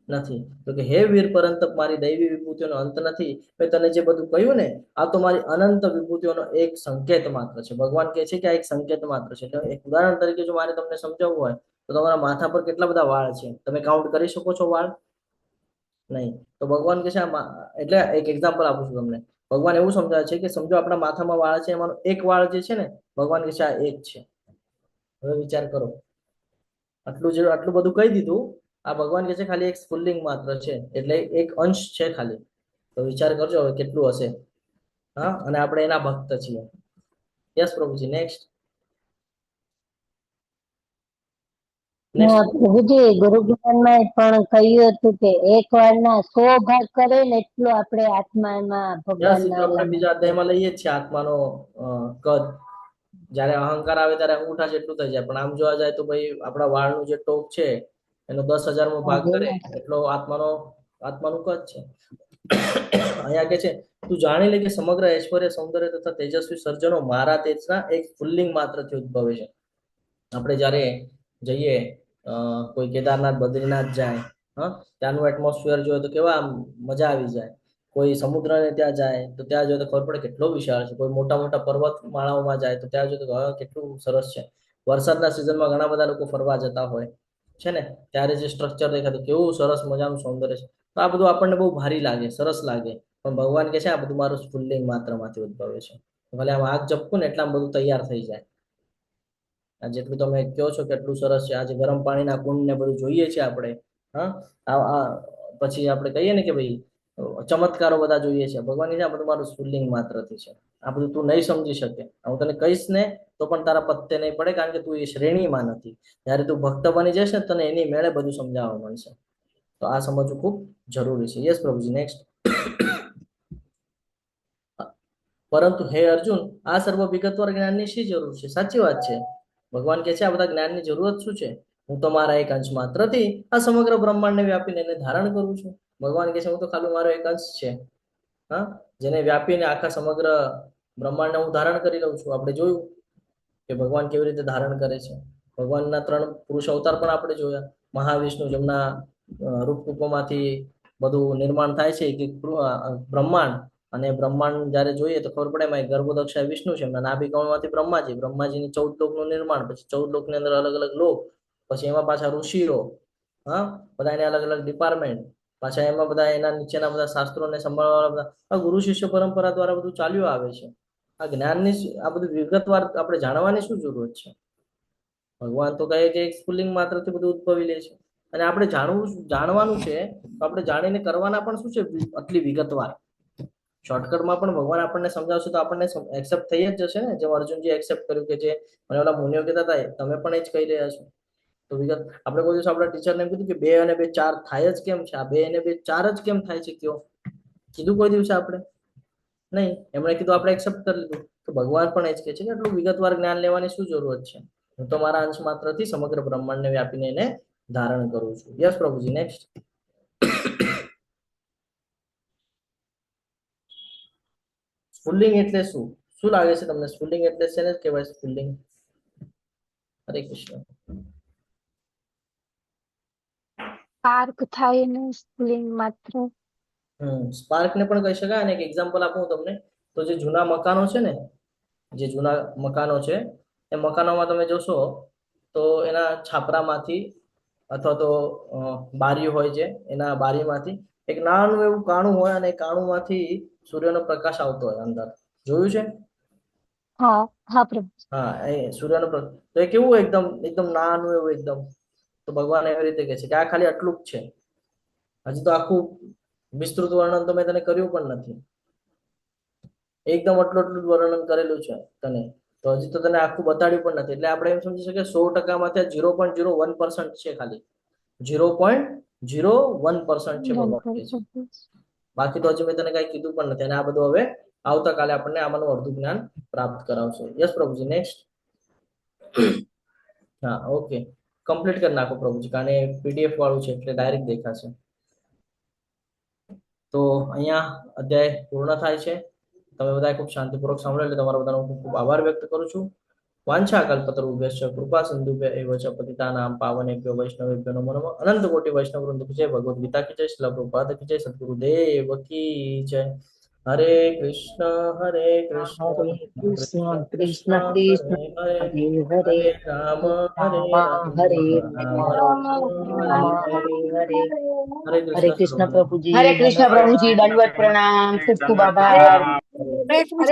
નથી. તો કે હે વીર પરંતપ મારી દૈવી વિભૂતિઓનો અંત નથી. મેં તને જે બધું કહ્યું ને આ તો મારી અનંત વિભૂતિઓનો એક સંકેત માત્ર છે. ભગવાન કહે છે કે આ એક સંકેત માત્ર છે. એટલે એક ઉદાહરણ તરીકે જો મારે તમને સમજાવવું હોય તો તમારા માથા પર કેટલા બધા વાળ છે, તમે કાઉન્ટ કરી શકો છો વાળ? નહીં. તો ભગવાન કહે છે એટલે એક એક્ઝામ્પલ આપું છું તમને. ભગવાન એવું સમજાવે છે કે સમજો આપણા માથામાં વાળ છે, એમાંનો એક વાળ જે છે ને ભગવાન કહે છે આ એક છે. હવે વિચાર કરો, આટલું બધું કહી દીધું, આ ભગવાન કહે છે ખાલી એક સ્ફુલ્લિંગ માત્ર છે, એટલે એક અંશ છે ખાલી. તો વિચાર કરજો હવે કેટલું હશે. હા, અને આપણે એના ભક્ત છીએ. યસ પ્રભુજી, નેક્સ્ટ. પ્રભુજી ગુરુ જ્ઞાનમાં પણ કહ્યું હતું કે એક વારના 100 ભાગ કરે ને એટલું આપણે આત્મામાં ભગવાનના આપણે બીજા અધ્યાયમાં લઈએ છીએ આત્માનો કદ. જયારે અહંકાર આવે ત્યારે અંગૂઠા જેટલું થઈ જાય, પણ આમ જોવા જાય તો ભાઈ આપણા વાળનું જે ટોપ છે એનો 10,000મો ભાગ કરે એટલો આત્માનું કદ છે. અહીંયા કે છે તું જાણી લે કે સમગ્ર ઐશ્વર્ય સૌંદર્ય તથા તેજસ્વી સર્જનો મારા તેજના એક ફુલ્લિંગ માત્રથી ઉદ્ભવે છે. આપણે જયારે જઈએ કોઈ કેદારનાથ બદ્રીનાથ જાય, હા, ત્યાંનું એટમોસ્ફિયર જોઈએ તો કેવા મજા આવી જાય. કોઈ સમુદ્રને ત્યાં જાય તો ત્યાં જોઈએ તો ખબર પડે કેટલો વિશાળ છે. કોઈ મોટા મોટા પર્વત માળાઓમાં જાય તો ત્યાં જોઈએ તો કેટલું સરસ છે. વરસાદના સિઝનમાં ઘણા બધા લોકો ફરવા જતા હોય છે ને, ત્યારે જે સ્ટ્રક્ચર દેખાતું કેવું સરસ મજાનું સૌંદર્ય છે. તો આ બધું આપણને બહુ ભારી લાગે, સરસ લાગે, પણ ભગવાન કહે છે આ બધું મારું સ્ફુલ્લિંગ માત્રમાંથી ઉદ્ભવે છે. ભલે આમ આગ ઝપકું ને એટલા બધું તૈયાર થઈ જાય. જેટલું તમે કહો છો કેટલું સરસ છે, આજે ગરમ પાણીના કુંડ ને બધું જોઈએ છે આપણે. હા, પછી આપણે કહીએ ને કે ભાઈ ચમત્કારો બધા જોઈએ છે. ભગવાન આ બધું મારું સ્ફુલ્લિંગ માત્રથી છે. આ બધું તું નહીં સમજી શકે. હું તને કહીશ ને તો પણ તારા પત્તે નહીં પડે, કારણ કે તું એ શ્રેણીમાં નથી. જયારે તું ભક્ત બની જશે ને તને એની મેળે બધું સમજાવવા મળશે. તો આ સમજવું ખૂબ જરૂરી છે. યસ પ્રભુજી, નેક્સ્ટ. પરંતુ હે અર્જુન, આ સર્વ વિગતવાર જ્ઞાનની શી જરૂર છે? સાચી વાત છે. ભગવાન કહે છે આ બધા જ્ઞાનની જરૂરત શું છે? હું તો મારા એક અંશ માત્રથી આ સમગ્ર બ્રહ્માંડને વ્યાપીને એને ધારણ કરું છું. ભગવાન કહે છે હું તો ખાલી મારો એક અંશ છે, હા, જેને વ્યાપીને આખા સમગ્ર બ્રહ્માંડને હું ધારણ કરી લઉં છું. આપણે જોયું કે ભગવાન કેવી રીતે ધારણ કરે છે. ભગવાનના 3 પુરુષ અવતાર પણ આપણે જોયા. મહાવિષ્ણુ જેમના રૂપકૂપોમાંથી બધું નિર્માણ થાય છે કે બ્રહ્માંડ, અને બ્રહ્માંડ જયારે જોઈએ તો ખબર પડે એમાં ગર્ભોદક્ષ વિષ્ણુ છે, એમના નાભિકમળમાંથી બ્રહ્માજીની 14 લોકનું નિર્માણ, પછી 14 લોકની અંદર અલગ અલગ લોક, પછી એમાં પાછા ઋષિઓ, હા, બધા એને અલગ અલગ ડિપાર્ટમેન્ટ, પાછા એમાં બધા એના નીચેના બધા શાસ્ત્રોને સંભાળવા બધા ગુરુ શિષ્ય પરંપરા દ્વારા બધું ચાલ્યું આવે છે. આ જ્ઞાનની આ બધું વિગતવાર આપણે જાણવાની શું જરૂરત છે? ભગવાન તો કહે કે એક સ્ફુલ્લિંગ માત્રથી બધું ઉદ્ભવી લે છે. અને આપણે જાણવાનું છે તો આપણે જાણીને કરવાના પણ શું છે આટલી વિગતવાર. શોર્ટકટમાં પણ ભગવાન આપણને સમજાવશે તો આપણને એક્સેપ્ટ થઈ જ જશે ને. જેમ અર્જુનજી એક્સેપ્ટ કર્યું કે જે મને ઓલા મુનિઓ કહેતા હતા તમે પણ એ જ કહી રહ્યા છો. તો વિગત આપણે કોઈ દિવસ આપણા ટીચરને કીધું કે 2 અને 2 4 થાય જ કેમ છે? આ 2 અને 2 4 જ કેમ થાય છે? કયો કીધું કોઈ દિવસે આપણે? નહીં. એમણે કીધું આપણે એક્સેપ્ટ કરી લીધું. તો ભગવાન પણ એ જ કહે છે કે આટલું વિગતવાર જ્ઞાન લેવાની શું જરૂરત છે? હું તો મારા અંશ માત્રથી સમગ્ર બ્રહ્માંડને વ્યાપીને એને ધારણ કરું છું. યસ પ્રભુજી, નેક્સ્ટ. સ્ફુલ્લિંગ એટલે શું? શું લાગે છે તમને? સ્ફુલ્લિંગ એટલે છે ને કહેવાય સ્ફુલ્લિંગ? હરે કૃષ્ણ. સ્પાર્ક થાય ને સ્ફુલ્લિંગ માત્ર. સ્પાર્ક ને પણ કહી શકાય. અને એક એક્ઝામ્પલ આપું તમને તો જે જૂના મકાનો છે ને, જે જૂના મકાનો છે એ મકાનોમાં તમે જોશો તો એના છાપરામાંથી અથવા તો બારી હોય છે, એના બારીમાંથી એક નાનું એવું કાણું હોય અને કાણુંમાંથી સૂર્યનો પ્રકાશ આવતો હોય અંદર. જોયું છે? હા હા પ્રભુ. હા, એ સૂર્યનો પ્રકાશ. તો એ કેવું એકદમ નાનું એવું એકદમ. તો ભગવાન એવી રીતે કહે છે કે આ ખાલી આટલું જ છે. હજી તો આખું વિસ્તૃત વર્ણન તો મેં તને કર્યું પણ નથી. એકદમ આટલું વર્ણન કરેલું છે તને, તો હજી તો તને આખું બતાડ્યું પણ નથી. એટલે આપણે એમ સમજી શકીએ 100% માંથી 0.01% છે ખાલી. 0.01% છે ભગવાન કહે છે. બાકી તો હજી મેં તને કઈ કીધું પણ નથી, અને આ બધું હવે આવતાકાલે આપણને આમાંનું અડધું જ્ઞાન પ્રાપ્ત કરાવશે. યસ પ્રભુજી, નેક્સ્ટ. હા, ઓકે, કમ્પ્લીટ કરી નાખો પ્રભુજી, કારણ પીડીએફ વાળું છે એટલે ડાયરેક્ટ દેખાશે. તો અહીંયા અધ્યાય પૂર્ણ થાય છે. તમે બધા ખૂબ શાંતિપૂર્વક સાંભળો એટલે તમારા બધાનો ખૂબ ખૂબ આભાર વ્યક્ત કરું છું. વાંછા કલ્પતરુભ્યશ્ચ કૃપા સિંધુભ્ય એવ ચ પતિતાનાં પાવનેભ્યો વૈષ્ણવેભ્યો નમો નમઃ. અનંત કોટી વૈષ્ણવ વૃંદ કી જય. ભગવદ ગીતા કી જય. શ્રીલ પ્રભુપાદ કી જય. સદગુરુદેવ કી જય. હરે કૃષ્ણ હરે કૃષ્ણ હરે કૃષ્ણ કૃષ્ણ કૃષ્ણ કૃષ્ણ હરે હરે, હરે હરે હરે રામ હરે રામ રામ, હરે રામ રામ રામ રામ હરે હરે હરે. હરે. હરે હરે કૃષ્ણ કૃષ્ણ પ્રભુજી. પ્રભુજી, હરે કૃષ્ણ પ્રભુજી, દંડવત પ્રણામ, ખૂબ ખૂબ આભાર. હરે